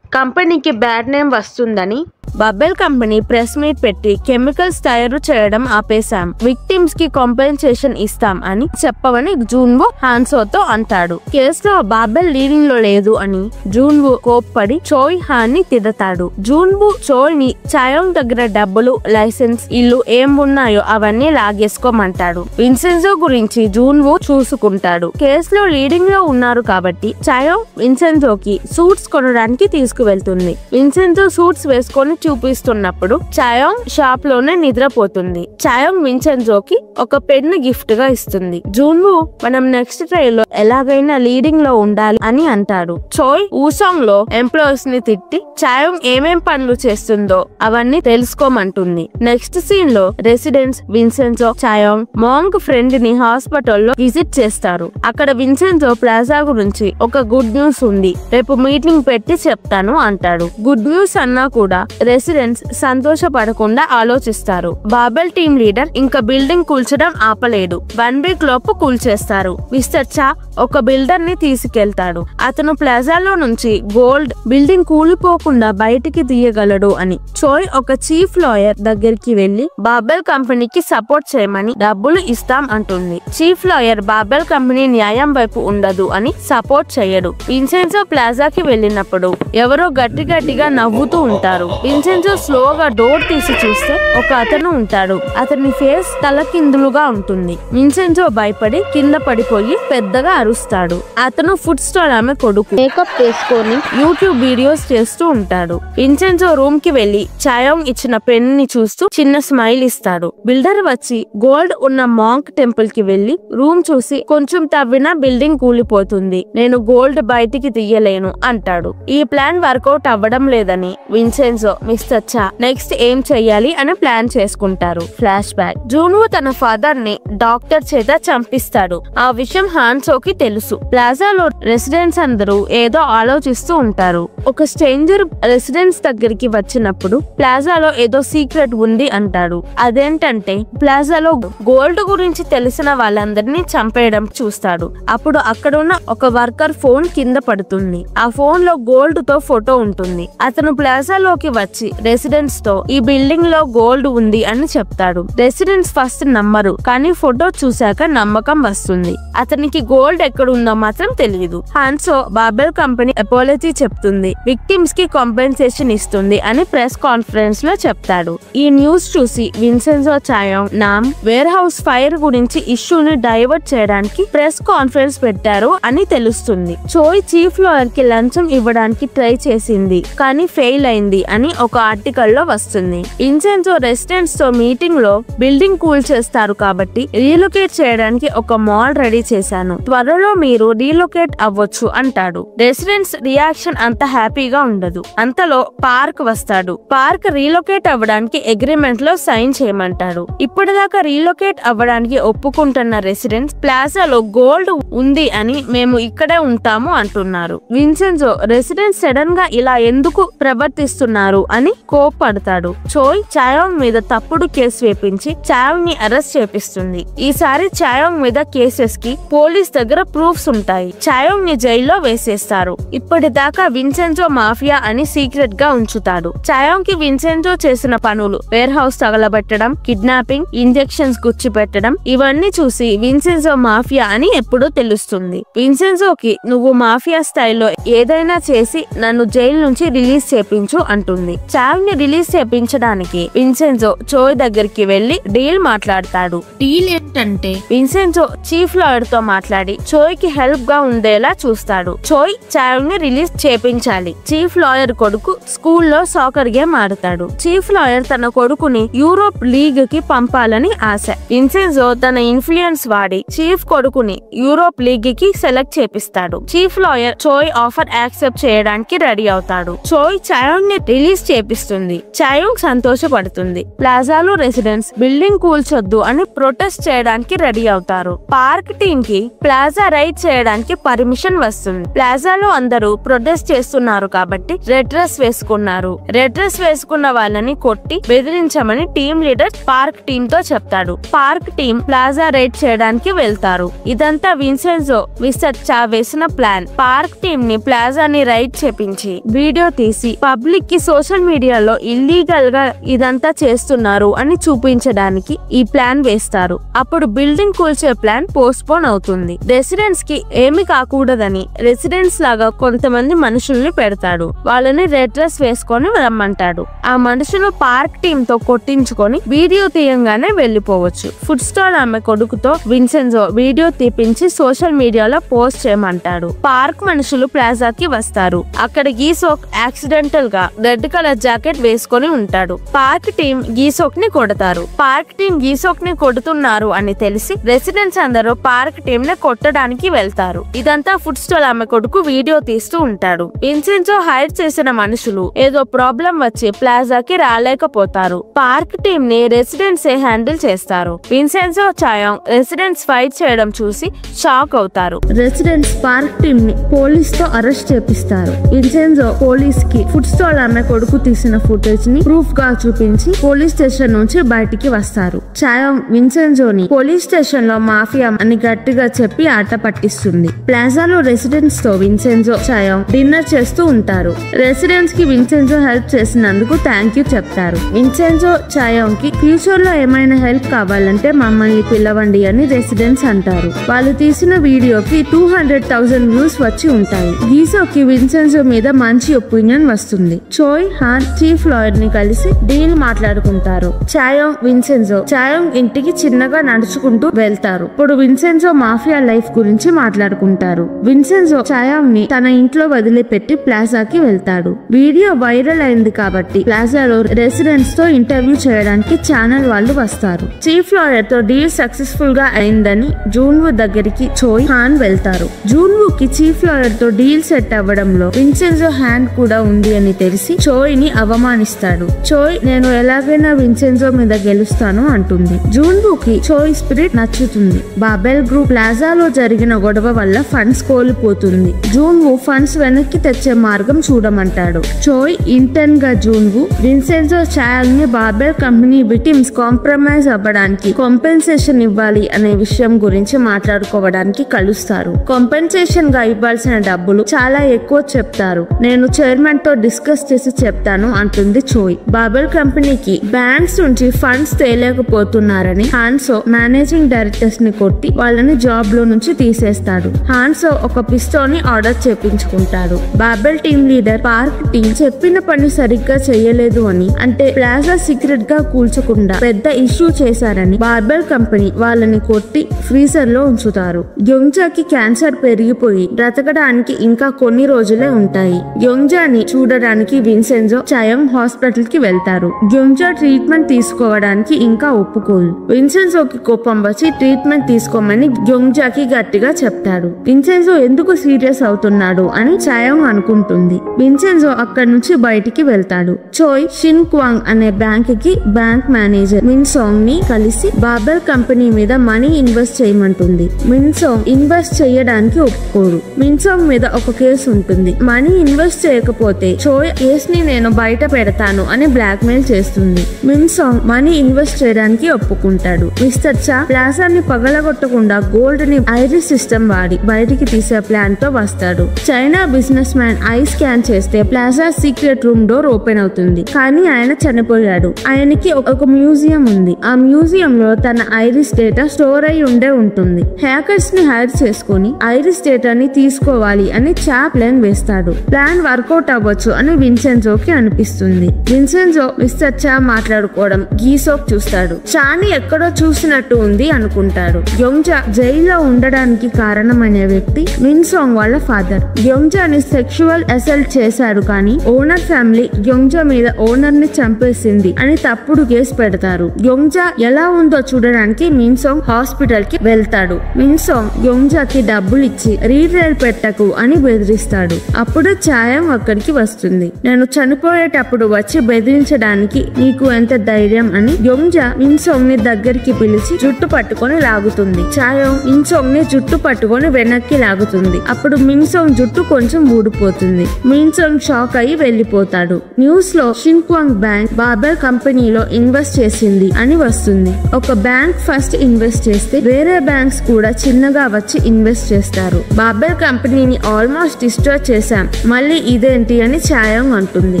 కంపెనీకి బ్యాడ్ నేమ్ వస్తుందని బాబెల్ కంపెనీ ప్రెస్ మీట్ పెట్టి కెమికల్స్ తయారు చేయడం ఆపేశాం, విక్టిమ్స్ కి కాంపెన్సేషన్ ఇస్తాం అని చెప్పవని జూన్వో హాన్సోతో అంటాడు. కేసులో బాబెల్ లీడింగ్ లో లేదు అని జూన్వో కోప్పడి చోయ్ హాన్ ని తిడతాడు. జూన్వో చోయ్ ని చాయోంగ్ దగ్గర డబ్బులు, లైసెన్స్, ఇల్లు ఏం ఉన్నాయో అవన్నీ లాగేసుకోమంటాడు. విన్సెన్జో గురించి జూన్వో చూసుకుంటాడు. కేసులో లీడింగ్ లో ఉన్నారు కాబట్టి చాయోంగ్ విన్సెన్జోకి సూట్స్ కొనడానికి తీసుకువెళ్తుంది. విన్సెన్జో సూట్స్ వేసుకొని చూపిస్తున్నప్పుడు చాయోంగ్ షాప్ లోనే నిద్రపోతుంది. చాయోంగ్ విన్సెన్జోకి ఒక పెన్ గిఫ్ట్ గా ఇస్తుంది. జూన్వూ మనం నెక్స్ట్ ట్రైల్ లో ఎలాగైనా లీడింగ్ లో ఉండాలి అని అంటాడు. చోయ్ ఊసాంగ్ లో ఎంప్లాయీస్ ని తిట్టి చాయోంగ్ ఏమేం పనులు చేస్తుందో అవన్నీ తెలుసుకోమంటుంది. నెక్స్ట్ సీన్ లో రెసిడెంట్స్ విన్సెన్జో చాయోంగ్ మాంగ్ ఫ్రెండ్ ని హాస్పిటల్లో విజిట్ చేస్తారు. అక్కడ విన్సెన్జో ప్లాజా గురించి ఒక గుడ్ న్యూస్ ఉంది, రేపు మీటింగ్ పెట్టి చెప్తాను అంటాడు. గుడ్ న్యూస్ అన్నా కూడా రెసిడెంట్స్ సంతోషపడకుండా ఆలోచిస్తారు. బాబెల్ టీమ్ లీడర్ ఇంకా బిల్డింగ్ కూల్చడం ఆపలేడు. 1 వీక్ లోపు కూల్చేస్తారు. మిస్టర్ చా ఒక బిల్డర్ ని తీసుకెళ్తాడు. అతను ప్లాజాలో నుంచి గోల్డ్ బిల్డింగ్ కూలిపోకుండా బయటికి తీయగలడు అని. చోయ్ ఒక చీఫ్ లాయర్ దగ్గరికి వెళ్లి బాబెల్ కంపెనీకి సపోర్ట్ చేయమని డబ్బులు ఇస్తాం అంటుంది. చీఫ్ లాయర్ బాబెల్ కంపెనీ న్యాయం వైపు ఉండదు అని సపోర్ట్ చేయడు. విన్సెన్జో ప్లాజాకి వెళ్ళినప్పుడు ఎవరో గట్టిగా నవ్వుతూ ఉంటారు. విన్సెన్జో స్లోగా డోర్ తీసి చూస్తే ఒక అతను ఉంటాడు. అతని ఫేస్ తలకిందులుగా ఉంటుంది. విన్సెన్జో భయపడి కింద పడిపోయి పెద్దగా అరుస్తాడు. అతను ఫుడ్ స్టాల్ ఆమె కొడుకు. మేకప్ వేసుకొని యూట్యూబ్ వీడియోస్ చేస్తూ ఉంటాడు. విన్సెన్జో రూమ్ కి వెళ్లి చాయోంగ్ ఇచ్చిన పెన్ ని చూస్తూ చిన్న స్మైల్ ఇస్తాడు. బిల్డర్ వచ్చి గోల్డ్ ఉన్న మాంక్ టెంపుల్ కి వెళ్లి రూమ్ చూసి కొంచెం తవ్వినా బిల్డింగ్ కూలిపోతుంది, నేను గోల్డ్ బయటికి తీయలేను అంటాడు. ఈ ప్లాన్ వర్కౌట్ అవ్వడం లేదని విన్సెన్జో మిస్టర్ చా నెక్స్ట్ ఏం చెయ్యాలి అని ప్లాన్ చేసుకుంటారు. Flash back. జూన్వూ తన ఫాదర్ ని డాక్టర్ చేత చంపిస్తాడు. ఆ విషయం హాన్సోకి తెలుసు. ప్లాజాలో రెసిడెంట్స్ అందరూ ఏదో ఆలోచిస్తూ ఉంటారు. ఒక స్ట్రేంజర్ రెసిడెంట్స్ దగ్గరికి వచ్చినప్పుడు ప్లాజాలో ఏదో సీక్రెట్ ఉంది అంటాడు. అదేంటంటే ప్లాజాలో గోల్డ్ గురించి తెలిసిన వాళ్ళందరినీ చంపేయడం చూస్తాడు. అప్పుడు అక్కడున్న ఒక వర్కర్ ఫోన్ కింద పడుతుంది. ఆ ఫోన్ లో గోల్డ్ తో ఫోటో ఉంటుంది. అతను ప్లాజాలోకి వచ్చి రెసిడెంట్స్ తో ఈ బిల్డింగ్ లో గోల్డ్ ఉంది అని చెప్తాడు. రెసిడెంట్స్ ఫస్ట్ నమ్మరు, కానీ ఫోటో చూశాక నమ్మకం వస్తుంది. అతనికి గోల్డ్ ఎక్కడుందో మాత్రం తెలియదు. హాన్సో బాబెల్ కంపెనీ అపాలజీ చెప్తుంది, విక్టిమ్స్ కి కాంపెన్సేషన్ ఇస్తుంది అని ప్రెస్ కాన్ఫరెన్స్ లో చెప్తాడు. ఈ న్యూస్ చూసి విన్సెన్జో చాయోంగ్ నామ్ వేర్ హౌస్ ఫైర్ గురించి ఇష్యూని డైవర్ట్ చేయడానికి ప్రెస్ కాన్ఫరెన్స్ పెట్టారు అని తెలుస్తుంది. చోయ్ చీఫ్ లాయర్ కి లంచం ఇవ్వడానికి ట్రై చేసింది కానీ ఫెయిల్ అయింది అని ఒక ఆర్టికల్ లో వస్తుంది. విన్సెన్జో రెసిడెంట్స్ తో మీటింగ్ లో బిల్డింగ్ కూల్ చేస్తారు కాబట్టి రీలొకేట్ చేయడానికి ఒక మాల్ రెడీ చేశాను, త్వరలో మీరు రీలొకేట్ అవ్వచ్చు అంటాడు. రెసిడెంట్స్ రియాక్షన్ అంత హ్యాపీగా ఉండదు. అంతలో పార్క్ వస్తాడు. పార్క్ రీలొకేట్ అవ్వడానికి అగ్రిమెంట్ లో సైన్ చేయమంటాడు. ఇప్పటిదాకా రీలొకేట్ అవ్వడానికి ఒప్పుకుంటున్న రెసిడెంట్స్ ప్లాజాలో గోల్డ్ ఉంది అని మేము ఇక్కడే ఉంటాము అంటున్నారు. విన్సెన్జో రెసిడెంట్స్ సడన్ గా ఇలా ఎందుకు ప్రవర్తిస్తున్నారు అని కోప్పడతాడు. చోయ్ చాయోంగ్ మీద తప్పుడు కేసు వేపించి చాయోంగ్ ని అరెస్ట్ చేపిస్తుంది. ఈసారి చాయోంగ్ మీద కేసెస్ కి పోలీస్ దగ్గర ప్రూఫ్స్ ఉంటాయి. చాయోంగ్ ని జైల్లో వేసేస్తారు. ఇప్పటిదాకా విన్సెన్జో మాఫియా అని సీక్రెట్ గా ఉంచుతాడు. చాయోంగ్ కి విన్సెన్జో చేసిన పనులు వేర్ హౌస్ తగలబెట్టడం, కిడ్నాపింగ్, ఇంజెక్షన్స్ గుచ్చి పెట్టడం ఇవన్నీ చూసి విన్సెన్జో మాఫియా అని ఎప్పుడూ తెలుస్తుంది. విన్సెన్జోకి నువ్వు మాఫియా స్టైల్లో ఏదైనా చేసి నన్ను జైలు నుంచి రిలీజ్ చేపించు అంటుంది. చాయోంగ్ ని రిలీజ్ చేపించడానికి విన్సెన్జో చోయ్ దగ్గరికి వెళ్లి డీల్ మాట్లాడతాడు. డీల్ ఏంటంటే విన్సెన్జో చీఫ్ లాయర్ తో మాట్లాడి చోయ్ కి హెల్ప్ గా ఉండేలా చూస్తాడు. చోయ్ చాయోంగ్ ని రిలీజ్ చేపించాలి. చీఫ్ లాయర్ కొడుకు స్కూల్లో సాకర్ గేమ్ ఆడతాడు. చీఫ్ లాయర్ తన కొడుకుని యూరోప్ లీగ్ కి పంపాలని ఆశ. విన్సెన్జో తన ఇన్ఫ్లుయెన్స్ వాడి చీఫ్ కొడుకుని యూరోప్ లీగ్ కి సెలెక్ట్ చేపిస్తాడు. Chief lawyer Choi offer accept చేయడానికి రెడీ అవుతాడు. చోయ్ చాయోంగ్ ని రిలీజ్ చేపిస్తుంది. చాయోంగ్ సంతోషపడుతుంది. ప్లాజాలో రెసిడెంట్స్ బిల్డింగ్ కూల్చొద్దు అని ప్రొటెస్ట్ చేయడానికి రెడీ అవుతారు. పార్క్ టీమ్ కి ప్లాజా రైడ్ చేయడానికి పర్మిషన్ వస్తుంది. ప్లాజాలో అందరూ ప్రొటెస్ట్ చేస్తున్నారు కాబట్టి రెడ్ డ్రెస్ వేసుకున్నారు. రెడ్ డ్రెస్ వేసుకున్న వాళ్ళని కొట్టి బెదిరించమని టీమ్ లీడర్ పార్క్ టీమ్ తో చెప్తాడు. పార్క్ టీమ్ ప్లాజా రైడ్ చేయడానికి వెళ్తారు. ఇదంతా విన్సెన్జో మిస్టర్ చా వేసిన ప్లాన్. పార్క్ టీమ్ ని ప్లాజాని రైడ్ చేపించి వీడియో తీసి పబ్లిక్ కి సోషల్ మీడియాలో ఇల్లీగల్ గా ఇదంతా చేస్తున్నారు అని చూపించడానికి ఈ ప్లాన్ వేస్తారు. అప్పుడు బిల్డింగ్ కూల్చే ప్లాన్ పోస్ట్పోన్ అవుతుంది. రెసిడెంట్స్ కి ఏమి కాకూడదని రెసిడెంట్స్ లాగా కొంతమంది మనుషుల్ని పెడతాడు. వాళ్ళని రెడ్ డ్రెస్ వేసుకొని రమ్మంటాడు. ఆ మనుషులు పార్క్ టీమ్ తో కొట్టించుకొని వీడియో తీయంగానే వెళ్లిపోవచ్చు. ఫుడ్ స్టాల్ ఆమె కొడుకుతో విన్సెన్జో వీడియో తీపించి సోషల్ మీడియాలో పోస్ట్ చేయమంటాడు. పార్క్ మనుషులు ప్లాజాకి వస్తారు. అక్కడ గీసోక్ యాక్సిడెంటల్ గా రెడ్ కలర్ కలర్ జాకెట్ వేసుకొని ఉంటాడు. పార్క్ టీం గీసోక్ ని కొడతారు. పార్క్ టీం గీసోక్ ని కొడుతున్నారు అని తెలిసి రెసిడెంట్స్ అందరూ పార్క్ టీం ని కొట్టడానికి వెళ్తారు. ఇదంతా ఫుడ్ స్టాల్ ఆమె కొడుకు వీడియో తీస్తూ ఉంటాడు. విన్సెన్జో హైర్ చేసిన మనుషులు ఏదో ప్రాబ్లం వచ్చి ప్లాజాకి రాలేకపోతారు. పార్క్ టీం ని రెసిడెంట్స్ హ్యాండిల్ చేస్తారు. విన్సెన్జో చాయాంగ్ రెసిడెంట్స్ ఫైట్ చేయడం చూసి షాక్ అవుతారు. రెసిడెంట్స్ పార్క్ టీం ని పోలీస్ తో అరెస్ట్ చేపిస్తారు. విన్సెన్జో పోలీస్ కి ఫుడ్ స్టాల్ ఆమె కొడుకు తీసిన ఫుటేజ్ ని ప్రూఫ్ గా చూపించి పోలీస్ స్టేషన్ నుంచి బయటికి వస్తారు. చాయాంగ్ విన్సెన్జోని పోలీస్ స్టేషన్ లో మాఫియా అని గట్టిగా చెప్పి ఆట పట్టిస్తుంది. ప్లాజాలో రెసిడెంట్స్ తో విన్సెన్జో చాయాంగ్ డిన్నర్ చేస్తూ ఉంటారు. రెసిడెంట్స్ కి విన్సెన్జో హెల్ప్ చేసినందుకు థ్యాంక్ యూ చెప్తారు. విన్సెన్జో చాయాంగ్ కి ఫ్యూచర్ లో ఏమైనా హెల్ప్ కావాలంటే మమ్మల్ని పిలవండి అని రెసిడెంట్స్ అంటారు. వాళ్ళు తీసిన వీడియోకి 200,000 వ్యూస్ వచ్చి ఉంటాయి. గీసోకి విన్సెన్జో మీద మంచి ఒపీనియన్ వస్తుంది. చోయ్ హాన్ చీఫ్ లాయర్ ని కలిసి డీల్ మాట్లాడుకుంటారు. చాయాంగ్ విన్సెన్జో చాయాంగ్ ఇంటికి చిన్నగా నడుచుకుంటూ వెళ్తారు. ఇప్పుడు విన్సెన్జో మాఫియా లైఫ్ గురించి మాట్లాడుకుంటారు. విన్సెన్జో చాయాంగ్ ని తన ఇంట్లో వదిలిపెట్టి ప్లాజాకి వెళ్తాడు. వీడియో వైరల్ అయింది కాబట్టి ప్లాజాలో రెసిడెంట్స్ తో ఇంటర్వ్యూ చేయడానికి ఛానల్ వాళ్ళు వస్తారు. చీఫ్ లాయర్ తో డీల్ సక్సెస్ఫుల్ గా అయిందని జూన్వు దగ్గరికి చోయ్ హాన్ వెళ్తారు. జూన్వు కి చీఫ్ లాయర్ తో డీల్ సెట్ అవ్వడంలో విన్సెన్జో హ్యాండ్ కూడా ఉంది అని తెలిసి చోయ్ ని అవమానిస్తాడు. చోయ్ నేను ఎలాగైనా విన్సెన్జో మీద గెలుస్తాను అంటుంది. జూన్వు కి చోయ్ స్పిరిట్ నచ్చుతుంది. బాబెల్ గ్రూప్ ప్లాజాలో జరిగిన గొడవ వల్ల ఫండ్స్ కోల్పోతుంది. జూన్వు ఫండ్స్ వెనక్కి తెచ్చే మార్గం చూడమంటాడు. చోయ్ ఇంటర్న్ గా జూన్వు విన్సెన్జో చాయాంగ్ ని బాబెల్ కంపెనీ విక్టిమ్స్ కాంప్రమైజ్ అవ్వడానికి కాంపెన్సేషన్ ఇవ్వాలి అనే విషయం గురించి మాట్లాడుకోవడానికి కలుస్తారు. కాంపెన్సేషన్ గా ఇవ్వాల్సిన డబ్బులు చాలా ఎక్కువ చెప్తారు. నేను చైర్మన్ తో డిస్కస్ చేసి చెప్తాను అంటుంది చోయ్. బాబెల్ కంపెనీకి బ్యాంక్స్ నుంచి ఫండ్స్ తేలేకపోతున్నారని హాన్సో మేనేజింగ్ డైరెక్టర్స్ ని కొట్టి వాళ్ళని జాబ్ లో నుంచి తీసేస్తాడు. హాన్సో ఒక పిస్టోల్ ని ఆర్డర్ చేపించుకుంటాడు. Babel team leader Park team చెప్పిన పని సరిగ్గా చేయలేదు అని అంటే ప్లాజా సీక్రెట్ గా కూల్చకుండా పెద్ద ఇష్యూ చేశారని బాబెల్ కంపెనీ వాళ్ళని కొట్టి ఫ్రీజర్ లో ఉంచుతారు. గ్యోంగ్జాకి క్యాన్సర్ పెరిగిపోయి బ్రతకడానికి ఇంకా కొన్ని రోజులే ఉంటాయి. గ్యోంగ్జాని చూడడానికి విన్సెన్జో చాయాంగ్ హాస్పిటల్ కి వెళ్తారు. గ్యోంగ్జా ట్రీట్మెంట్ తీసుకోవడానికి ఇంకా ఒప్పుకోదు. విన్సెన్జోకి కోపం వచ్చి ట్రీట్మెంట్ తీసుకోమని గ్యోంగ్జాకి గట్టిగా చెప్తాడు. విన్సెన్జో ఎందుకు సీరియస్ అవుతున్నాడు అని చాయాంగ్ అనుకుంటుంది. విన్సెన్జో అక్కడి నుంచి బయటికి వెళ్తాడు. చోయ్ షిన్ క్వాంగ్ అనే బ్యాంక్ కి బ్యాంక్ మేనేజర్ మిన్సాంగ్ ని కలిసి బాబెల్ కంపెనీ మీద మనీ ఇన్వెస్ట్ చేయమంటుంది. మిన్సాంగ్ ఇన్వెస్ట్ చేయడానికి ఒప్పుకోడు. మిన్సాంగ్ మీద ఒక కేసు ఉంటుంది. మనీ ఇన్వెస్ట్ చేయకపోతే చోయ్ కేస్ ని నేను బయట పెడతాను అని బ్లాక్ మెయిల్ చేస్తుంది. మిన్సాంగ్ మనీ ఇన్వెస్ట్ చేయడానికి ఒప్పుకుంటాడు. మిస్టర్ చా ప్లాజాని పగలగొట్టకుండా గోల్డ్ ని ఐరిస్ సిస్టమ్ వాడి బయటికి తీసే ప్లాన్ తో వస్తాడు. China business man eye scan చేస్తే plaza secret room door open అవుతుంది. కానీ ఆయన చనిపోయాడు. ఆయనకి ఒక మ్యూజియం ఉంది. ఆ మ్యూజియం లో తన ఐరిస్ డేటా స్టోర్ అయి ఉంటుంది. హ్యాకర్స్ ని హైర్ చేసుకుని ఐరిస్ డేటాని తీసుకోవాలి అని చా ప్లాన్ వేస్తాడు. ప్లాన్ వర్కౌట్ అవ్వచ్చు అని విన్సెన్జోకి అనిపిస్తుంది. విన్సెన్జో మిస్టర్ చా మాట్లాడుకోవడం గీసోక్ చూస్తాడు. చాని ఎక్కడో చూసినట్టు ఉంది అనుకుంటాడు. గ్యోంగ్జా జైల్లో ఉండడానికి కారణమైన వ్యక్తి మిన్సాంగ్ వాళ్ళ ఫాదర్. గ్యోంగ్జాని సెక్షువల్ అసల్ట్ చేశాడు కానీ ఓనర్ ఫ్యామిలీ గ్యోంగ్జా మీద ఓనర్ ని చంపేసింది అని తప్పుడు కేసు పెడతారు. గ్యోంగ్జా ఎలా ఉందో చూడడానికి మిన్సాంగ్ హాస్పిటల్ కి వెళ్తాడు. మిన్సాంగ్ గ్యోంగ్జాకి డబ్బులు ఇచ్చి రీట్రైల్ పెట్టకు అని బెదిరిస్తాడు. అప్పుడు చాయాంగ్ అక్కడికి వస్తుంది. నేను చనిపోయేటప్పుడు వచ్చి బెదిరించడానికి నీకు ఎంత ధైర్యం అని గ్యోంగ్జా మిన్సాంగ్ ని దగ్గరికి పిలిచి జుట్టు పట్టుకొని లాగుతుంది. చాయాంగ్ మిన్సాంగ్ ని జుట్టు పట్టుకొని వెనక్కి లాగుతుంది. అప్పుడు మిన్సాంగ్ జుట్టు కొంచెం ఊడిపోతుంది. మిన్సాంగ్ షాక్ అయి వెళ్లిపోతాడు. న్యూస్ లో షిన్ క్వాంగ్ బ్యాంక్ బాబెల్ కంపెనీలో ఇన్వెస్ట్ చేసింది అని వస్తుంది. ఒక బ్యాంక్ ఫస్ట్ ఇన్వెస్ట్ చేస్తే వేరే బ్యాంక్స్ కూడా చిన్నగా వచ్చి ఇన్వెస్ట్ చేస్తారు. బాబెల్ కంపెనీని ఆల్మోస్ట్ డిస్ట్రాయ్ చేశాం, మళ్ళీ ఇదేంటి అని చాయాంగ్ అంటుంది.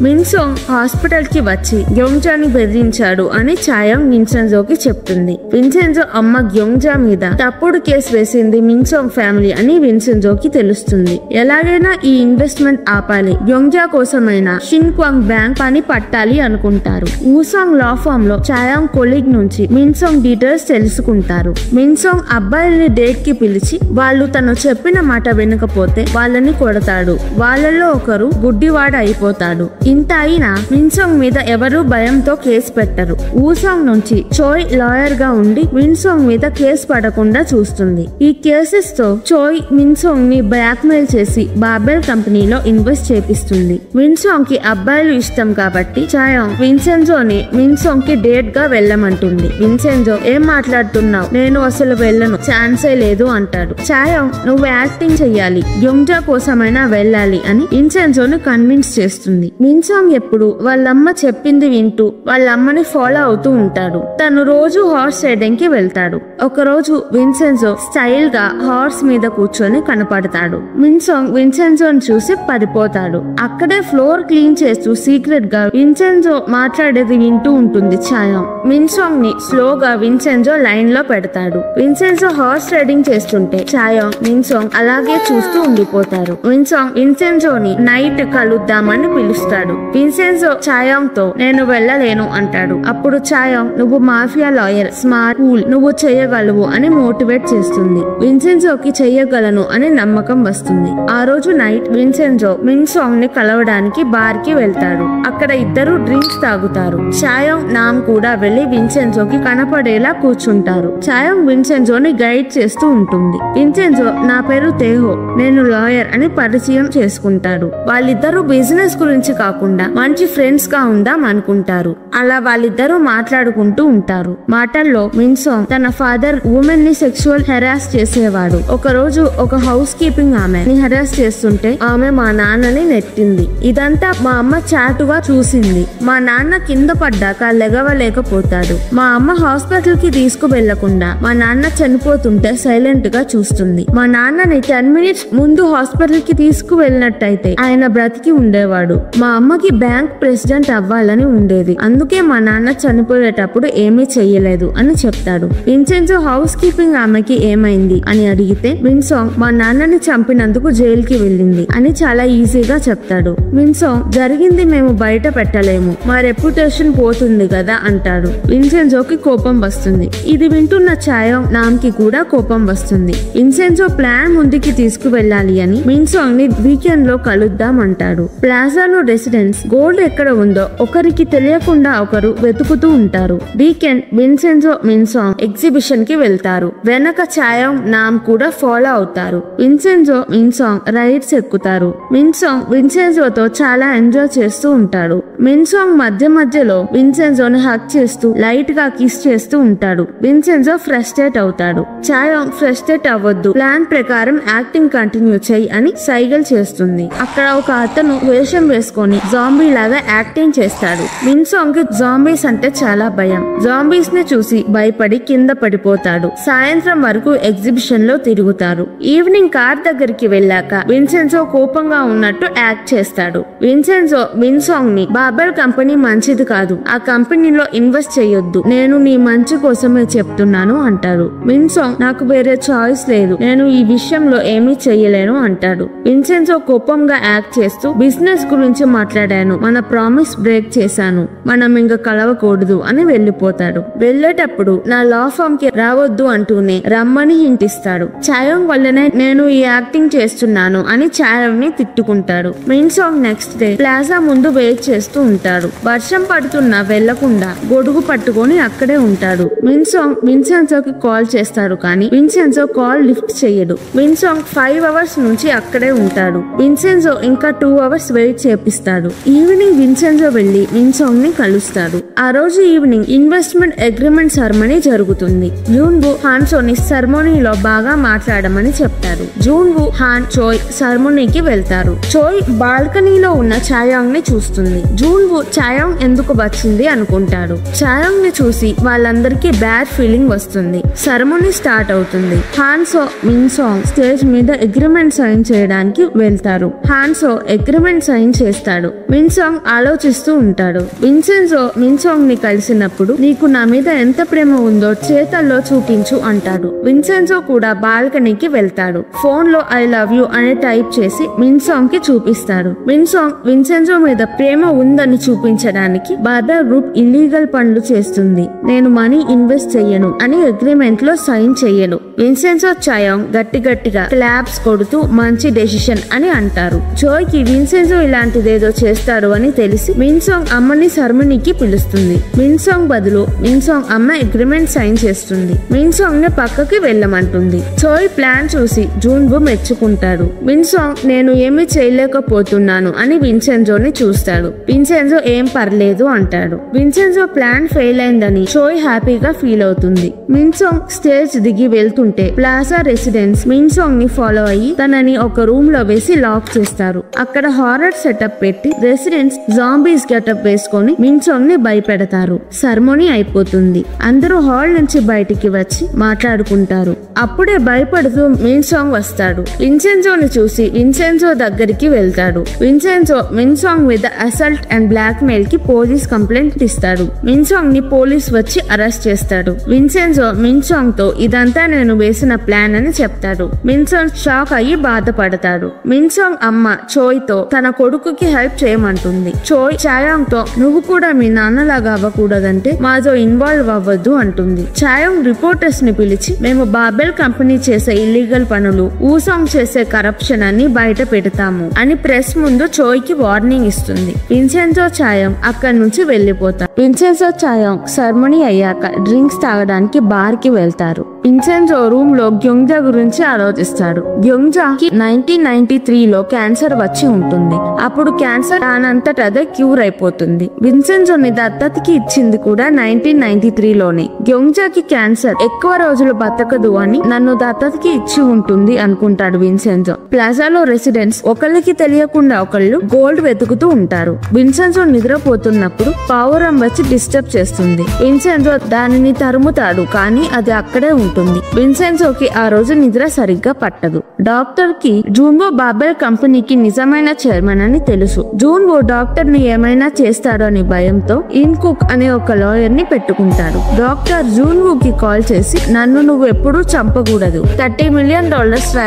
మిన్సాంగ్ హాస్పిటల్ కి వచ్చి గ్యోంగ్జాని బెదిరించాడు అని చాయాంగ్ విన్సెన్జోకి చెప్తుంది. విన్సెన్జో అమ్మ గ్యోంగ్జా మీద తప్పుడు కేసు వేసింది మిన్సాంగ్ ఫ్యామిలీ అని విన్సెన్జోకి తెలుస్తుంది. ఎలాగైనా ఈ ఇన్వెస్ట్మెంట్ ఆపాలి, గ్యోంగ్జా కోసమైనా షిన్ క్వాంగ్ బ్యాంక్ పని పట్టాలి అనుకుంటారు. ఊసాంగ్ లా ఫామ్ లో చాయాంగ్ కొలీగ్ నుంచి మిన్సాంగ్ డీటెయిల్స్ తెలుసుకుంటారు. మిన్సాంగ్ అబ్బాయిల్ని డేట్ కి పిలిచి వాళ్ళు తను చెప్పిన మాట వినకపోతే వాళ్ళని కొడతాడు. వాళ్ళలో ఒకరు గుడ్డివాడ అయిపోతాడు. ఇంత అయినా విన్సాంగ్ మీద ఎవరూ భయంతో కేసు పెట్టరు. ఊసాంగ్ నుంచి చోయ్ లాయర్ గా ఉండి విన్సాంగ్ మీద కేసు పడకుండా చూస్తుంది. ఈ కేసెస్ తో చోయ్ విన్సాంగ్ ని బ్లాక్ మెయిల్ చేసి బాబెల్ కంపెనీలో ఇన్వెస్ట్ చేపిస్తుంది. విన్సాంగ్ కి అబ్బాయిలు ఇష్టం కాబట్టి చాయాంగ్ విన్సెన్జోని విన్సాంగ్ కి డేట్ గా వెళ్ళమంటుంది. విన్సెన్జో ఏం మాట్లాడుతున్నావు, నేను అసలు వెళ్ళను, ఛాన్సే లేదు అంటాడు. చాయాంగ్ నువ్వు యాక్టింగ్ చెయ్యాలి, గ్యుంజా కోసమైనా వెళ్ళాలి అని విన్సెన్జోని కన్విన్స్ చేస్తుంది. విన్సాంగ్ ఎప్పుడు వాళ్ళమ్మ చెప్పింది వింటూ వాళ్ళమ్మని ఫాలో అవుతూ ఉంటాడు. తను రోజు హార్స్ రైడింగ్ కి వెళ్తాడు. ఒక రోజు విన్సెన్జో స్టైల్ గా హార్స్ మీద కూర్చొని కనపడతాడు. విన్సాంగ్ విన్సెన్జోని చూసి పడిపోతాడు. అక్కడే ఫ్లోర్ క్లీన్ చేస్తూ సీక్రెట్ గా విన్సెన్జో మాట్లాడేది వింటూ ఉంటుంది చాయాంగ్. విన్సాంగ్ ని స్లోగా విన్సెన్జో లైన్ లో పెడతాడు. విన్సెన్జో హార్స్ రైడింగ్ చేస్తుంటే చాయాంగ్ విన్సాంగ్ అలాగే చూస్తూ ఉండిపోతారు. విన్సాంగ్ విన్సెన్జోని నైట్ కలుద్దామని పిలుస్తాడు. విన్సెన్జో చాయాంగ్ తో నేను వెళ్ళలేను అంటాడు. అప్పుడు చాయాంగ్ నువ్వు మాఫియా లాయర్, స్మార్ట్, కూల్, నువ్వు చేయగలవు అని మోటివేట్ చేస్తుంది. విన్సెన్జోకి చెయ్యగలను అని నమ్మకం వస్తుంది. ఆ రోజు నైట్ విన్సెన్జో విన్సాంగ్ ని కలవడానికి బార్ కి వెళ్తాడు. అక్కడ ఇద్దరు డ్రింక్స్ తాగుతారు. చాయాంగ్ నామ్ కూడా వెళ్లి విన్సెన్జోకి కనపడేలా కూర్చుంటారు. చాయాంగ్ విన్సెన్జోని గైడ్ చేస్తూ ఉంటుంది. విన్సెన్జో నా పేరు తేహో, నేను లాయర్ అని పరిచయం చేసుకుంటాడు. వాళ్ళిద్దరూ బిజినెస్ గురించి కాకుండా మంచి ఫ్రెండ్స్ గా ఉందాం అనుకుంటారు. అలా వాళ్ళిద్దరూ మాట్లాడుకుంటూ ఉంటారు. మాటల్లో విన్సాంగ్ తన ఫాదర్ ఉమెన్ ని సెక్సువల్ హెరాస్ చేసేవాడు. ఒక రోజు ఒక హౌస్ కీపింగ్ ఆమెని హెరాస్ చేస్తుంటే ఆమె మా నాన్నని నెట్టింది. ఇదంతా మా అమ్మ చాటుగా చూసింది. మా నాన్న కింద పడ్డాక లెగవలేకపోతాడు. మా అమ్మ హాస్పిటల్ కి తీసుకువెళ్లకుండా మా నాన్న చనిపోతుంటే సైలెంట్ గా చూస్తుంది. మా నాన్నని 10 minutes ముందు హాస్పిటల్ కి తీసుకువెళ్ళినట్టయితే ఆయన బ్రతికి ఉండేవాడు. మా అమ్మకి బ్యాంక్ ప్రెసిడెంట్ అవ్వాలని ఉండేది. అందుకే మా నాన్న చనిపోయేటప్పుడు ఏమీ చెయ్యలేదు అని చెప్తాడు. విన్సెన్జో హౌస్ కీపింగ్ ఆమెకి ఏమైంది అని అడిగితే విన్సాంగ్ మా నాన్నని చంపినందుకు జైలుకి వెళ్ళింది అని చాలా ఈజీగా చెప్తాడు. విన్సాంగ్ జరిగింది మేము బయట పెట్టలేము, మా రెప్యుటేషన్ పోతుంది కదా అంటాడు. విన్సెన్జోకి కోపం వస్తుంది. ఇది వింటున్న చాయాంగ్ నామ్ కి కూడా కోపం వస్తుంది. విన్సెన్జో ప్లాన్ ముందుకి తీసుకువెళ్ళాలి అని విన్సాంగ్ ని వీకెండ్ లో కలుద్దాం అంటాడు. ప్లాజాలో రెసిడెన్స్ గోల్డ్ ఎక్కడ ఉందో ఒకరికి తెలియకుండా ఒకరు వెతుకుతూ ఉంటారు. వీకెండ్ విన్సెన్జో విన్సాంగ్ ఎగ్జిబిషన్ కి వెళ్తారు. వెనక చాయాంగ్ నామ్ కూడా ఫాలో అవుతారు. విన్సెన్జో విన్సాంగ్ రైడ్స్ ఎక్కుతారు. విన్సాంగ్ విన్సెన్జోతో చాలా ఎంజాయ్ చేస్తూ ఉంటాడు. విన్సాంగ్ మధ్య మధ్యలో విన్సెన్జోని హక్ చేస్తూ లైట్ గా కిస్ చేస్తూ ఉంటాడు. విన్సెన్జో ఫ్రస్ట్రేట్ అవుతాడు. చాయాంగ్ ఫ్రస్ట్రేట్ అవ్వద్దు, ప్లాన్ ప్రకారం యాక్టింగ్ కంటిన్యూ చేయి అని సైగల్ చేస్తుంది. అక్కడ ఒక అతను వేషం వేసుకొని జాంబీ లాగా యాక్టింగ్ చేస్తాడు. విన్సాంగ్ కి జాంబీస్ అంటే చాలా భయం. జాంబీస్ ని చూసి భయపడి కింద పడిపోతాడు. సాయంత్రం వరకు ఎగ్జిబిషన్ లో తిరుగుతారు. ఈవినింగ్ కార్ దగ్గరికి వెళ్ళాక విన్సెన్జో కోపంగా ఉన్నట్టు యాక్ట్ చేస్తాడు. విన్సెన్జో విన్సాంగ్ ని బాబెల్ కంపెనీ మంచిది కాదు, ఆ కంపెనీలో ఇన్వెస్ట్ చేయొద్దు, నేను నీ మంచి కోసమే చెప్తున్నాను అంటాడు. విన్సాంగ్ నాకు వేరే చాయిస్ లేదు, నేను ఈ విషయంలో ఏమీ చెయ్యలేను అంటాడు. విన్సెన్జో కోపంగా యాక్ట్ చేస్తూ బిజినెస్ గురించి మాట్లాడాను, మన ప్రామిస్ బ్రేక్ చేశాను, మనం ఇంకా కలవకూడదు అని వెళ్లిపోతాడు. వెళ్లేటప్పుడు నా లా ఫామ్ కి రావద్దు అంటూనే రమ్మని హింట్ ఇస్తాడు. చాయాంగ్ వల్లనే నేను ఈ యాక్టింగ్ చేస్తున్నాను అని చాయాంగ్ ని తిట్టుకుంటాడు. విన్సాంగ్ నెక్స్ట్ డే ప్లాజా ముందు వెయిట్ చేస్తూ ఉంటాడు. వర్షం పడుతున్నా వెళ్లకుండా గొడుగు పట్టుకొని అక్కడే ఉంటాడు. విన్సాంగ్ విన్సెన్జోకి కాల్ చేస్తాడు కానీ విన్సెన్జో కాల్ లిఫ్ట్ చేయడు. విన్సాంగ్ 5 hours నుంచి అక్కడే ఉంటాడు. విన్సెన్జో ఇంకా 2 hours వెయిట్ చేపిస్తాడు. ఈవినింగ్ విన్సెన్జో వెళ్లి విన్సాంగ్ ని కలుస్తాడు. ఆ రోజు ఈవినింగ్ ఇన్వెస్ట్మెంట్ అగ్రిమెంట్ సెరమనీ జరుగుతుంది. జూన్ వు హాన్సోని సెరమనీలో బాగా మాట్లాడమని చెప్తారు. జూన్ వు హాన్ చోయ్ సెరమనీకి వెళ్తారు. చోయ్ బాల్కనీలో ఉన్న చాయాంగ్ ని చూస్తుంది. జూన్ వు చాయాంగ్ ఎందుకు వచ్చింది అనుకుంటాడు. చాయాంగ్ ని చూసి వాళ్ళందరికీ బ్యాడ్ ఫీలింగ్ వస్తుంది. సెరమనీ స్టార్ట్ అవుతుంది. హాన్సో విన్సాంగ్ స్టేజ్ మీద అగ్రిమెంట్ సైన్ చేయడానికి వెళ్తారు. హాన్సో అగ్రిమెంట్ సైన్ చేస్తాడు. విన్సాంగ్ ఆలోచిస్తూ ఉంటాడు. విన్సెన్జో విన్సాంగ్ ని కలిసినప్పుడు నీకు నా మీద ఎంత ప్రేమ ఉందో చేతల్లో చూపించు అంటాడు. విన్సెన్జో కూడా బాల్కనీకి వెళ్తాడు. ఫోన్ లో ఐ లవ్ యూ అని టైప్ చేసి విన్సాంగ్ కి చూపిస్తాడు. విన్సాంగ్ విన్సెన్జో మీద ప్రేమ ఉందని చూపించడానికి బార్బర్ గ్రూప్ ఇల్లీగల్ పనులు చేస్తుంది, నేను మనీ ఇన్వెస్ట్ చెయ్యను అని అగ్రిమెంట్ లో సైన్ చెయ్యను. విన్సెన్జో చాయాంగ్ గట్టిగా క్లాప్స్ కొడుతూ మంచి డెసిషన్ అని అంటారు. చోయ్ కి విన్సెన్జో ఇలాంటిదేదో చేస్తాడు అని తెలిసి మిన్సాంగ్ అమ్మని సెరమనీకి పిలుస్తుంది. మిన్సాంగ్ బదులు మిన్సాంగ్ అమ్మ అగ్రిమెంట్ సైన్ చేస్తుంది. మిన్సాంగ్ ని పక్కకి వెళ్ళమంటుంది. చోయ్ ప్లాన్ చూసి జూన్బు మెచ్చుకుంటాడు. మిన్సాంగ్ నేను ఏమీ చేయలేకపోతున్నాను అని విన్సెన్జోని చూస్తాడు. విన్సెన్జో ఏం పర్లేదు అంటాడు. విన్సెన్జో ప్లాన్ ఫెయిల్ అయిందని చోయ్ హ్యాపీగా ఫీల్ అవుతుంది. మిన్సాంగ్ స్టేజ్ దిగి వెళ్తుంటే ప్లాజా రెసిడెంట్స్ మిన్సాంగ్ ని ఫాలో అయ్యి తనని ఒక రూమ్ లో వేసి లాక్ చేస్తారు. అక్కడ హారర్ సెటప్ పెట్టి రెసిడెంట్స్ జాంబీస్ గెటప్ వేసుకొని మిన్సాంగ్ ని భయపెడతారు. సెరమనీ అయిపోతుంది. అందరూ హాల్ నుంచి బయటికి వచ్చి మాట్లాడుకుంటారు. అప్పుడే భయపడుతూ మిన్సాంగ్ వస్తాడు. విన్సెన్జోని చూసి విన్సెన్జో దగ్గరికి వెళ్తాడు. విన్సెన్జో మిన్సాంగ్ మీద అసల్ట్ అండ్ బ్లాక్ మెయిల్ కి పోలీస్ కంప్లైంట్ ఇస్తాడు. మిన్సాంగ్ ని పోలీస్ వచ్చి అరెస్ట్ చేస్తాడు. విన్సెన్జో మిన్సాంగ్ తో ఇదంతా నేను వేసిన ప్లాన్ అని చెప్తాడు. మిన్సాంగ్ షాక్ అయ్యి బాధపడతాడు. మిన్సాంగ్ అమ్మ చోయ్ తో తన కొడుకుకి హెల్ప్ చేయమంటుంది. చోయ్ చాయాంగ్ తో నువ్వు కూడా మీ నాన్నలాగా అవ్వకూడదంటే మాతో ఇన్వాల్వ్ అవ్వద్దు అంటుంది. చాయాంగ్ రిపోర్టర్స్ ని పిలిచి మేము బాబెల్ కంపెనీ చేసే ఇల్లీగల్ పనులు, ఊసాంగ్ చేసే కరప్షన్ అని బయట పెడతాము అని ప్రెస్ ముందు చోయ్ కి వార్నింగ్ ఇస్తుంది. విన్సెన్జో చాయాంగ్ అక్కడి నుంచి వెళ్లిపోతారు. విన్సెన్జో చాయాంగ్ సెరమనీ అయ్యాక డ్రింక్స్ తాగడానికి బార్ కి వెళ్తారు. విన్సెన్జో రూమ్ లో గ్యోంగ్జా గురించి ఆలోచిస్తాడు. గ్యోంగ్జాకి 1993లో క్యాన్సర్ వచ్చి ఉంటుంది. అప్పుడు క్యాన్సర్ దానంతట అదే క్యూర్ అయిపోతుంది. విన్సెన్జోని దత్తతకి ఇచ్చింది కూడా 1993లోనే. గ్యోంగ్జాకి క్యాన్సర్ ఎక్కువ రోజులు బతకదు అని నన్ను దత్తతకి ఇచ్చి ఉంటుంది అనుకుంటాడు విన్సెన్జో. ప్లాజాలో రెసిడెంట్స్ ఒకళ్ళకి తెలియకుండా ఒకళ్ళు గోల్డ్ వెతుకుతూ ఉంటారు. విన్సెన్జో నిద్రపోతున్నప్పుడు పావురం వచ్చి డిస్టర్బ్ చేస్తుంది. విన్సెన్జో దానిని తరుముతాడు, కానీ అది అక్కడే ఉంటుంది. విన్సెన్జోకి ఆ రోజు నిద్ర సరిగ్గా పట్టదు. డాక్టర్ కి జూన్వో బాబెల్ కంపెనీకి నిజమైన చైర్మన్ అని తెలుసు. జూన్వో డాక్టర్ ని ఏమైనా చేస్తాడో అని భయంతో ఇన్ కుక్ అనే ఒక లాయర్ ని పెట్టుకుంటాడు. డాక్టర్ జూన్వో కి కాల్ చేసి నన్ను నువ్వు ఎప్పుడూ చంపకూడదు, $30 మిలియన్ నా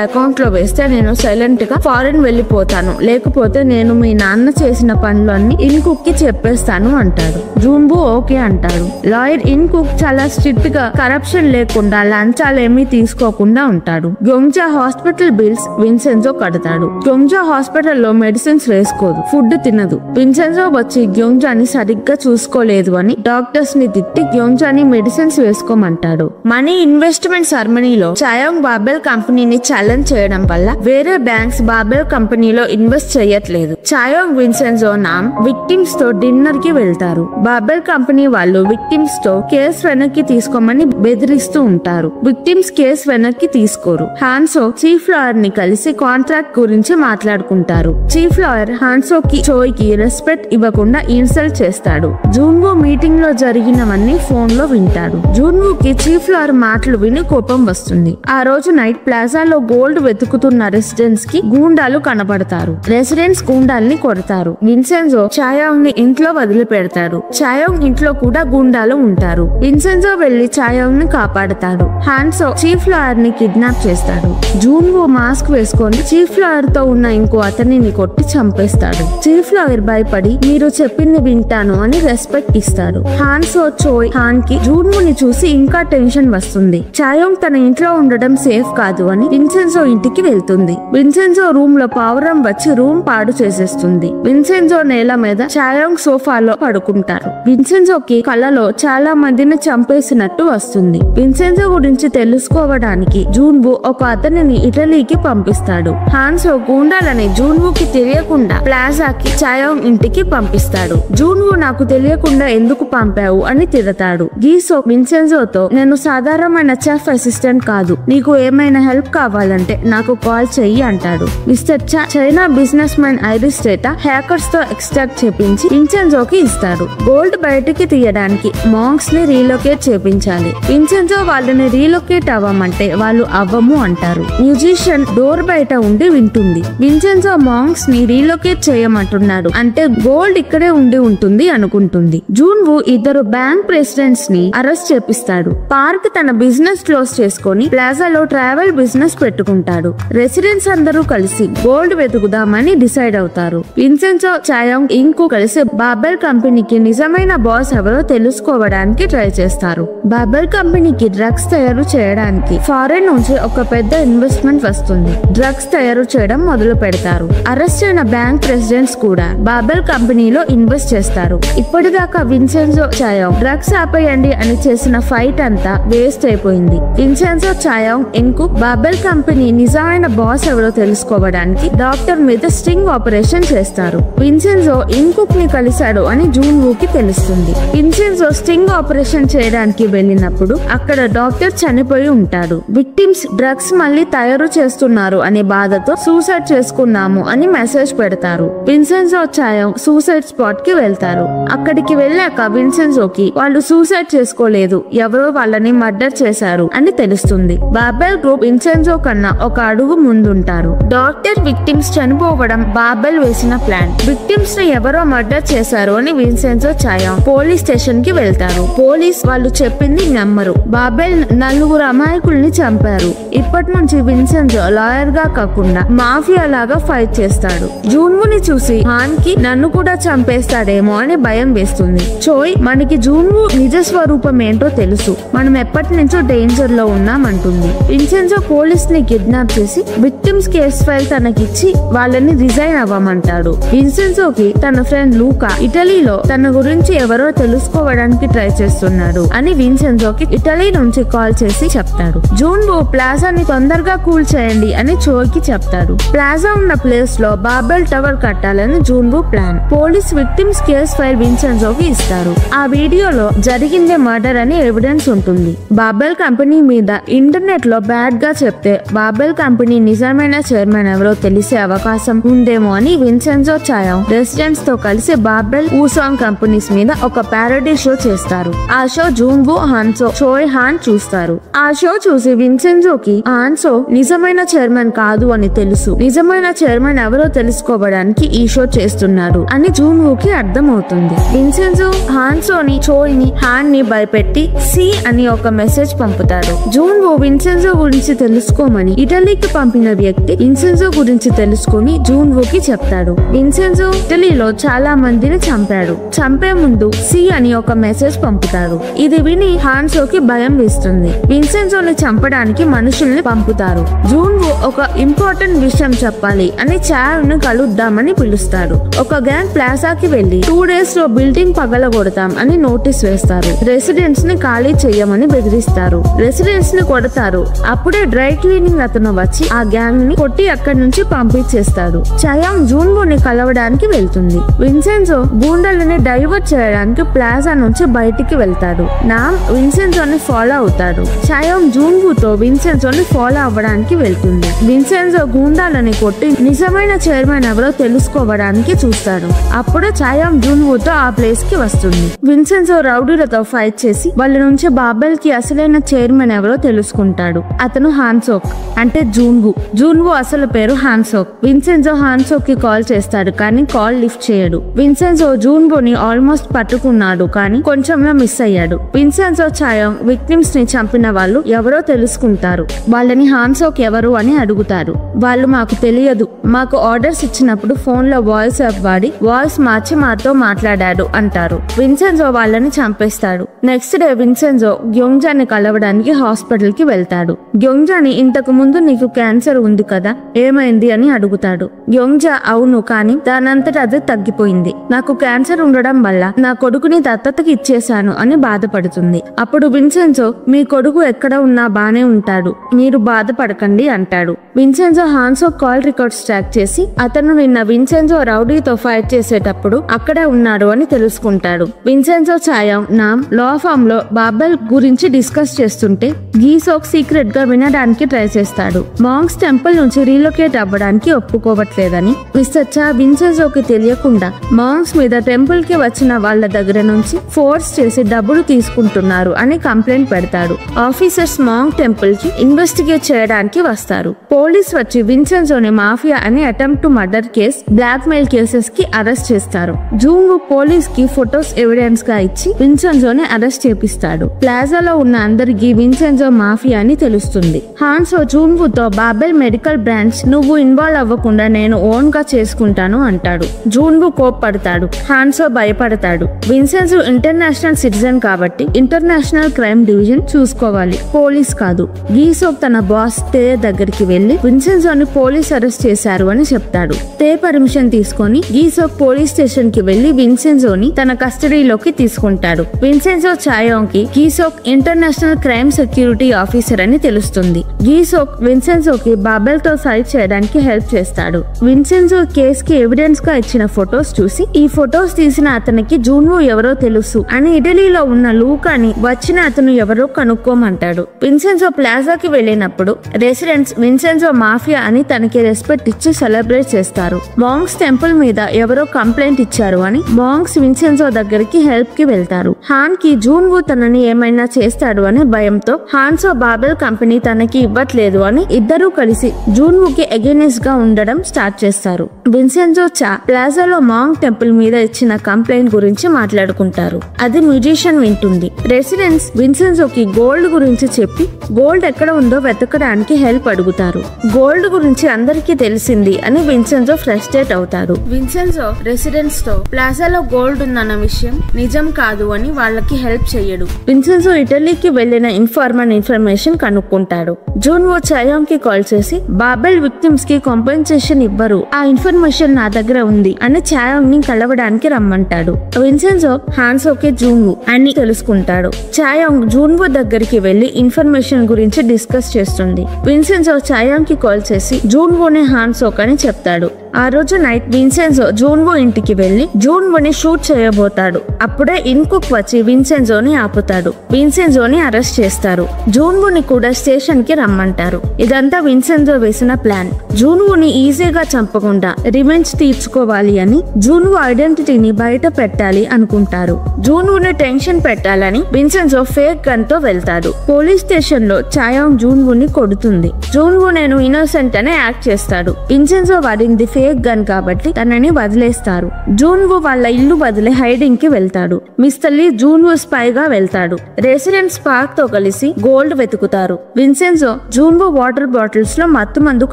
అకౌంట్ లో వేస్తే నేను సైలెంట్ గా ఫారెన్ వెళ్ళిపోతాను, లేకపోతే నేను మీ నాన్న చేసిన పనులు అన్ని ఇన్ కుక్ కి చెప్పేస్తాను అంటాడు. జూన్వో ఓకే అంటాడు. లాయర్ ఇన్ కుక్ చాలా స్ట్రిక్ట్ గా కరప్షన్ లేకుండా లంచాలేమీ తీసుకోకుండా ఉంటాడు. గ్యోంగ్జా హాస్పిటల్ బిల్స్ విన్సెన్జో కడతాడు. గ్యోంగ్జా హాస్పిటల్లో మెడిసిన్స్ వేసుకోదు, ఫుడ్ తినదు. విన్సెన్జో వచ్చి గ్యోంగ్జాని సరిగ్గా చూసుకోలేదు అని డాక్టర్స్ ని తిట్టి గ్యోంగ్జాని మెడిసిన్స్ వేసుకోమంటాడు. మనీ ఇన్వెస్ట్మెంట్ సెరమనీలో చాయాంగ్ బాబెల్ కంపెనీని ఛాలెంజ్ చేయడం వల్ల వేరే బ్యాంక్స్ బాబెల్ కంపెనీలో ఇన్వెస్ట్ చేయట్లేదు. చాయాంగ్ విన్సెన్జో నామ్ విక్టిమ్స్ తో డిన్నర్ కి వెళ్తారు. బాబెల్ కంపెనీ వాళ్ళు విక్టిమ్స్ తో కేసు వెనక్కి తీసుకోమని బెదిరిస్తూ ఉంటారు. విక్టిమ్స్ కేసు వెనక్కి తీసుకోరు. హాన్సో చీఫ్ లాయర్ ని కలిసి కాంట్రాక్ట్ గురించి మాట్లాడుకుంటారు. చీఫ్ లాయర్ హాన్సో కి చోయ్ కి రెస్పెక్ట్ ఇవ్వకుండా ఇన్సల్ట్ చేస్తాడు. జూన్వో మీటింగ్ లో జరిగినవన్నీ ఫోన్ లో వింటాడు. జూన్వో కి చీఫ్ లాయర్ మాటలు విని కోపం వస్తుంది. ఆ రోజు నైట్ ప్లాజాలో గోల్డ్ వెతుకుతున్న రెసిడెంట్స్ కి గూండాలు కనబడతారు. రెసిడెంట్స్ గూండాల్ని కొడతారు. విన్సెన్జో చాయాంగ్ ని ఇంట్లో వదిలిపెడతాడు. చాయాంగ్ ఇంట్లో కూడా గూండాలు ఉంటారు. విన్సెన్జో వెళ్లి చాయాంగ్ ని కాపాడతాడు. హాన్సో చీఫ్ లాయర్ ని కిడ్నాప్ చేస్తాడు. జూన్వో మాస్క్ వేసుకొని చీఫ్ లాయర్ తో ఉన్న ఇంకో అతనిని కొట్టి చంపేస్తాడు. చీఫ్ లాయర్ భయపడి మీరు చెప్పింది వింటాను అని రెస్పెక్ట్ ఇస్తాడు. హాన్సో చోయ్ హాన్ కి జూన్వోని చూసి ఇంకా టెన్షన్ వస్తుంది. చాయాంగ్ తన ఇంట్లో ఉండడం సేఫ్ కాదు అని విన్సెన్జో ఇంటికి వెళ్తుంది. విన్సెన్జో రూమ్ లో పావురం వచ్చి రూమ్ పాడు చేసేస్తుంది. విన్సెన్జో నేల మీద చాయాంగ్ సోఫాలో పడుకుంటారు. విన్సెన్జోకి కలలో చాలా మందిని చంపేసినట్టు వస్తుంది. విన్సెన్జో గురించి తెలుసుకోవడానికి జూన్వో ఒక అతనిని ఇటలీకి పంపిస్తాడు. హాన్సో గూండాలని జూన్వోకి తెలియకుండా ప్లాజాకి చాయాంగ్ ఇంటికి పంపిస్తాడు. జూన్వో నాకు తెలియకుండా ఎందుకు పంపావు అని తిడతాడు. గీసో విన్సెన్జోతో నేను సాధారణమైన చెఫ్ అసిస్టెంట్ కాదు, నీకు ఏమైనా హెల్ప్ కావాలంటే నాకు కాల్ చెయ్యి అంటాడు. Mister China business man iris data hackers తో ఎక్స్ట్రాక్ట్ చేపించి విన్సెన్జోకి ఇస్తాడు. గోల్డ్ బయటికి తీయడానికి మాంక్స్ ని రీలొకేట్ చేపించాలి. విన్సెన్జో వాళ్ళని రీలొకేట్ అవ్వమంటే వాళ్ళు అవ్వము అంటారు. మ్యూజిషియన్ డోర్ బయట ఉండి వింటుంది. విన్సెన్జో మాంక్స్ ని రీలొకేట్ చేయమంటున్నాడు, అంటే గోల్డ్ ఇక్కడే ఉండి ఉంటుంది అనుకుంటుంది. జూన్వో ఇద్దరు బ్యాంక్ ప్రెసిడెంట్స్ ని అరెస్ట్ చేపిస్తాడు. పార్క్ తన బిజినెస్ క్లోజ్ చేసుకొని ప్లాజాలో ట్రావెల్ బిజినెస్ పెట్టుకుంటాడు. రెసిడెంట్స్ అందరూ కలిసి గోల్డ్ వెతుకుదామని డిసైడ్ అవుతారు. విన్సెన్జో చాయాంగ్ ఇంకు కలిసి బాబెల్ కంపెనీకి నిజం నిజమైన బాస్ ఎవరో తెలుసుకోవడానికి ట్రై చేస్తారు. బాబెల్ కంపెనీకి డ్రగ్స్ తయారు చేయడానికి ఫారెన్ నుంచి ఒక పెద్ద ఇన్వెస్ట్మెంట్ వస్తుంది. డ్రగ్స్ తయారు చేయడం మొదలు పెడతారు. అరెస్ట్ అయిన బ్యాంక్ ప్రెసిడెంట్స్ కూడా బాబెల్ కంపెనీలో ఇన్వెస్ట్ చేస్తారు. ఇప్పటిదాకా విన్సెన్జో చాయాంగ్ డ్రగ్స్ ఆపేయండి అని చేసిన ఫైట్ అంతా వేస్ట్ అయిపోయింది. విన్సెన్జో చాయాంగ్ ఇంకు బాబెల్ కంపెనీ నిజమైన బాస్ ఎవరో తెలుసుకోవడానికి డాక్టర్ మీద స్టింగ్ ఆపరేషన్ చేస్తారు. విన్సెన్జో ఇంకుక్ ని కలిశాడు అని జూన్ వూకి తెలుస్తుంది. విన్సెన్జో స్టింగ్ ఆపరేషన్ చేయడానికి వెళ్ళినప్పుడు అక్కడ డాక్టర్ చనిపోయి ఉంటాడు. విక్టిమ్స్ డ్రగ్స్ మళ్ళీ తయారు చేస్తున్నారు అనే బాధతో సూసైడ్ చేసుకున్నాము అని మెసేజ్ పెడతారు. విన్సెన్జో చాయాంగ్ సూసైడ్ స్పాట్ కి వెళ్తారు. అక్కడికి వెళ్ళాక విన్సెన్జోకి వాళ్ళు సూసైడ్ చేసుకోలేదు, ఎవరో వాళ్ళని మర్డర్ చేశారు అని తెలుస్తుంది. బాబెల్ గ్రూప్ విన్సెన్జో కన్నా ఒక అడుగు ముందుంటారు. డాక్టర్ విక్టిమ్స్ చనిపోవడం బాబెల్ వేసిన ప్లాన్. విక్టిమ్స్ ని ఎవరో మర్డర్ చేశారు అని విన్సెన్జో చాయాంగ్ పోలీస్ స్టేషన్ కి వెళ్తారు. పోలీస్ వాళ్ళు చెప్పింది నమ్మరు. బాబెల్ 4 అమాయకుల్ని చంపారు. ఇప్పటి నుంచి విన్సెన్జో లాయర్ గా కాకుండా మాఫియా లాగా ఫైట్ చేస్తాడు. జూన్వుని చూసి హాన్ కి నన్ను కూడా చంపేస్తాడేమో అని భయం వేస్తుంది. చోయ్ మనకి జూన్వు నిజ స్వరూపం ఏంటో తెలుసు, మనం ఎప్పటి నుంచో డేంజర్ లో ఉన్నామంటుంది. విన్సెన్జో పోలీస్ ని కిడ్నాప్ చేసి విక్టిమ్స్ కేస్ ఫైల్ తనకిచ్చి వాళ్ళని రిజైన్ అవ్వమంటాడు. విన్సెన్జోకి తన ఫ్రెండ్ లూకా ఇటలీలో తన గురించి ఎవరో తెలుసుకోవడానికి ట్రై చేస్తున్నాడు అని విన్సెన్జోకి ఇటలీ నుంచి కాల్ చేసి చెప్తాడు. జూన్వు ప్లాజాని తొందరగా కూల్ చేయండి అని చోయ్ కి చెప్తాడు. ప్లాజా ఉన్న ప్లేస్ లో బాబెల్ టవర్ కట్టాలని Junwoo plan. Police victims case file విన్సెన్జోకి ఇస్తారు. ఆ వీడియోలో జరిగిందే మర్డర్ అని ఎవిడెన్స్ ఉంటుంది. బాబెల్ కంపెనీ మీద ఇంటర్నెట్ లో బ్యాడ్ గా చెప్తే బాబెల్ కంపెనీ నిజమైన చైర్మన్ ఎవరో తెలిసే అవకాశం ఉందేమో అని విన్సెన్జో చాయాంగ్ రెసిడెంట్స్ తో కలిసి బాబెల్ ఊసాంగ్ కంపెనీస్ మీద ఒక పారడీ షో చేస్తారు. ఆ షో జూన్వు, హాన్సో, చోయ్, హాన్ చూస్తారు. ఆ షో చూసి విన్సెన్జోకి హాన్సో నిజమైన చైర్మన్ కాదు అని తెలుసు, నిజమైన చైర్మన్ ఎవరో తెలుసుకోవడానికి ఈ షో చేస్తున్నాడు అని జూన్వుకి అర్థమవుతుంది. విన్సెన్జో హాన్సోని, చోయ్ ని, హాన్ ని భయపెట్టి సి అని ఒక మెసేజ్ పంపుతాడు. జూన్వు విన్సెన్జో గురించి తెలుసుకోమని ఇటలీకి పంపిన వ్యక్తి విన్సెన్జో గురించి తెలుసుకుని జూన్వుకి చెప్తాడు. విన్సెన్జో ఇటలీలో చాలా మందిని చంపాడు, చంపే ముందు సి అని ఒక మెసేజ్ పంపుతాడు. ఇది విని హాన్సోకి భయం వేస్తుంది. విన్సెన్జోని చంపడానికి మనుషుల్ని పంపుతారు. జూన్వు ఒక ఇంపార్టెంట్ విషయం చెప్పాలి అని చాయాంగ్ ను కలుద్దామని పిలుస్తాడు. ఒక గ్యాంగ్ ప్లాజాకి వెళ్లి 2 days లో బిల్డింగ్ పగలగొడతాం అని నోటీస్ వేస్తారు. రెసిడెంట్స్ ని ఖాళీ చెయ్యమని బెదిరిస్తారు. రెసిడెంట్స్ ని కొడతారు. అప్పుడే డ్రై క్లీనింగ్ అతను వచ్చి ఆ గ్యాంగ్ ని కొట్టి అక్కడి నుంచి పంపించేస్తాడు. చాయాంగ్ జూన్వుని కలవడానికి వెళ్తుంది. విన్సెన్జో గూండాలని డైవర్ట్ చేయడానికి ప్లాజా నుంచి బయటికి వెళ్తాడు. నామ్ విన్సెన్జోని ఫాలో అవుతాడు. చాయాంగ్ జూన్వుతో విన్సెన్జోని ఫాలో అవ్వడానికి వెళ్తుంది. విన్సెన్జో గూండాలని కొట్టి నిజమైన చైర్మన్ ఎవరో తెలుసుకోవడానికి చూస్తాడు. అప్పుడు చాయాంగ్ జూన్వుతో ఆ ప్లేస్ కి వస్తుంది. విన్సెన్జో రౌడీలతో ఫైట్ చేసి వాళ్ళ నుంచి బాబెల్ కి అసలైన చైర్మన్ ఎవరో తెలుసుకుంటాడు. అతను హాన్సోక్ అంటే జూన్వు. జూన్వు అసలు పేరు హాన్సోక్. విన్సెన్జో హాన్సోక్ కి కాల్ చేస్తాడు కానీ కాల్ లిఫ్ట్ చేయడు. విన్సెన్జో జూన్వుని ఆల్మోస్ట్ పట్టుకున్నాడు కానీ కొంచెంలో మిస్ అయ్యాడు. విన్సెన్జో చాయాంగ్ విక్టిమ్స్ ని చంపిన వాళ్ళు ఎవరో తెలుసుకుంటారు. వాళ్ళని హాన్సోక్ ఎవరు అని అడుగుతారు. వాళ్ళు మాకు తెలియదు, మాకు ఆర్డర్స్ ఇచ్చినప్పుడు ఫోన్ లో వాయిస్ యాప్ వాడి వాయిస్ మార్చి మాతో మాట్లాడాడు అంటారు. విన్సెన్జో వాళ్ళని చంపేస్తాడు. నెక్స్ట్ డే విన్సెన్జో గ్యోంగ్జాని కలవడానికి హాస్పిటల్ కి వెళ్తాడు. గ్యోంగ్జాని ఇంతకు ముందు నీకు క్యాన్సర్ ఉంది కదా, ఏమైంది అని అడుగుతాడు. గ్యోంగ్జా అవును, కానీ దానంతట అదే తగ్గిపోయింది. నాకు క్యాన్సర్ ఉండడం వల్ల నా కొడుకుని దత్తతకి ఇచ్చేశాను అని బాధపడుతుంది. అప్పుడు విన్సెన్జో మీ కొడుకు ఎక్కడ ఉన్నా బానే ఉంటాడు, మీరు బాధపడకండి అంటాడు. విన్సెన్జో హాన్సో కాల్ రికార్డ్స్ ట్రాక్ చేసి అతను నిన్న విన్సెన్జో రౌడీతో ఫైట్ చేసేటప్పుడు అక్కడే ఉన్నాడు అని తెలుసుకుంటాడు. విన్సెన్జో చాయాంగ్ నామ్ లా ఫామ్ లో బాబెల్ గురించి డిస్కస్ చేస్తుంటే గీసోక్ సీక్రెట్ గా వినడానికి ట్రై చేస్తాడు. మాంగ్స్ టెంపుల్ నుంచి రీలొకేట్ అవ్వడానికి ఒప్పుకోవట్లేదని మిస్టర్ చా విన్సెన్జోకి తెలియకుండా మాంగ్స్ మీద టెంపుల్ కి వచ్చిన వాళ్ళ దగ్గర నుంచి ఫోర్స్ చేసి డబ్బులు తీసుకుంటున్నారు అని కంప్లైంట్ పెడతాడు. ఆఫీసర్స్ మాంగ్ టెంపుల్ కి ఇన్వెస్టిగేట్ చేయడానికి వస్తారు. పోలీస్ వచ్చి విన్సెన్జోని మాఫియా అని attempt to murder case, black mail cases కి అరెస్ట్ చేస్తారు. జూన్వు పోలీస్ కి ఫొటోస్ ఎవిడెన్స్ గా ఇచ్చి విన్సెన్జోని అరెస్ట్ చేపిస్తాడు. ప్లాజాలో ఉన్న అందరికి విన్సెన్జో మాఫియా అని తెలుస్తుంది. హాన్సో జూన్వుతో బాబెల్ మెడికల్ బ్రాంచ్ నువ్వు ఇన్వాల్వ్ అవ్వకుండా నేను ఓన్ గా చేసుకుంటాను అంటాడు. జూన్వు కోప్పడతాడు. హాన్సో భయపడతాడు. భయపడతాడు. విన్సెన్జో ఇంటర్నేషనల్ సిటిజన్ కాబట్టి ఇంటర్నేషనల్ క్రైమ్ డివిజన్ చూసుకోవాలి, పోలీస్ కాదు. గీసోక్ తన బాస్ తే దగ్గరికి వెళ్లి విన్సెన్జోని పోలీస్ అరెస్ట్ చేశారు అని చెప్తాడు. తే పర్మిషన్ తీసుకొని గీసోక్ పోలీస్ స్టేషన్ కి వెళ్లి విన్సెన్జోని తన కస్టడీలోకి తీసుకుంటాడు. విన్సెన్జో చాయోంగ్ కి గీసోక్ ఇంటర్నేషనల్ క్రైమ్ సెక్యూరిటీ ఆఫీసర్ అని తెలుస్తుంది. గీసోక్ విన్సెన్జోకి బాబెల్ తో సైడ్ చేయడానికి హెల్ప్ చేస్తాడు. విన్సెన్జో కేస్ కి ఎవిడెన్స్ గా ఇచ్చిన ఫొటోస్ చూసి ఈ ఫొటోస్ తీసిన అతనికి జూన్వో ఎవరో తెలుసు అని ఇటలీలో ఉన్న లూకాని వచ్చిన అతను ఎవరో కనుక్కోమంటాడు. విన్సెన్జో ప్లాజాకి వెళ్ళినప్పుడు రెసిడెంట్స్ విన్సెన్జో మాఫియా అని తనకి రెస్పెక్ట్ ఇచ్చి సెలబ్రేట్ చేస్తారు. మాంగ్స్ టెంపుల్ మీద ఎవరో కంప్లైంట్ ఇచ్చారు అని మాంగ్స్ విన్సెన్జో దగ్గరికి హెల్ప్ కి వెళ్తారు. హాన్ కి జూన్వో తనని ఏమైనా చేస్తాడు అనే భయంతో హాన్సో బాబెల్ కంపెనీ తనకి ఇవ్వట్లేదు అని ఇద్దరూ కలిసి జూన్వోకి అగైనెస్ట్ గా ఉండడం స్టార్ట్ చేస్తారు. విన్సెన్జో చా ప్లాజాలో మాంగ్ టెంపుల్ మీద ఇచ్చిన కంప్లైంట్ గురించి మాట్లాడుకుంటారు. అది మ్యూజిషియన్ వింటుంది. రెసిడెంట్స్ విన్సెన్జోకి గోల్డ్ గురించి చెప్పి గోల్డ్ ఎక్కడ ఉందో వెతకడానికి హెల్ప్ అడుగుతారు. గోల్డ్ గురించి అందరికీ తెలిసింది అని విన్సెన్జో ఫ్రస్ట్రేట్ అవుతాడు. విన్సెన్జో రెసిడెంట్స్ తో ప్లాజాలో గోల్డ్ ఉందన్న విషయం నిజం కాదు అని వాళ్ళకి హెల్ప్ చేయడు. విన్సెన్జో ఇటలీకి వెళ్లిన ఇన్ఫర్మేషన్ కనుక్కుంటాడు. జూన్వో చాయోంగ్ కి కాల్ చేసి బాబెల్ విక్టిమ్స్ కి కాంపెన్సేషన్ ఇవ్వరు, ఆ ఇన్ఫర్మేషన్ నా దగ్గర ఉంది అని చాయోంగ్ ని కలవడానికి రమ్మంటాడు. విన్సెన్జో హాన్సోకి జూన్వో అని తెలుసుకుంటాడు. చాయోంగ్ జూన్వో దగ్గరికి వెళ్లి ఇన్ఫర్మేషన్ గురించి డిస్కస్ చేస్తుంది. విన్సెన్జో చాయోంగ్ కి కాల్ చేసి జూన్వోనే హాన్సోక్ అని చెప్తాడు. ఆ రోజు నైట్ విన్సెన్జో జూన్వో ఇంటికి వెళ్లి జూన్వోని షూట్ చేయబోతాడు. అప్పుడే ఇన్కుక్ వచ్చి విన్సెన్జోని ఆపుతాడు. విన్సెన్జోని అరెస్ట్ చేస్తారు. జూన్వోని కూడా స్టేషన్ కి రమ్మంటారు. ఇదంతా విన్సెన్జో వేసిన ప్లాన్. జూన్వోని ఈజీగా చంపకుండా రివెంజ్ తీర్చుకోవాలి అని జూన్వో ఐడెంటిటీని బయట పెట్టాలి అనుకుంటారు. జూన్వోని టెన్షన్ పెట్టాలని విన్సెన్జో ఫేక్ గన్ తో వెళ్తాడు. పోలీస్ స్టేషన్ లో చాయోంగ్ జూన్వోని కొడుతుంది. జూన్వో నేను ఇన్నోసెంట్ అనే యాక్ట్ చేస్తాడు. విన్సెన్జో వాడింది ఫేక్ గన్ కాబట్టి తనని వదిలేస్తారు. జూన్వో వాళ్ళ ఇల్లు వదిలే హైడింగ్ కి వెళ్తాడు. మిస్టర్ లీ జూన్వో స్పై గా వెళ్తాడు. రెసిడెంట్స్ స్పార్క్ తో కలిసి గోల్డ్ వెతుకుతారు. విన్సెన్జో జూన్వో వాటర్ బాటిల్స్ లో మత్తు మందు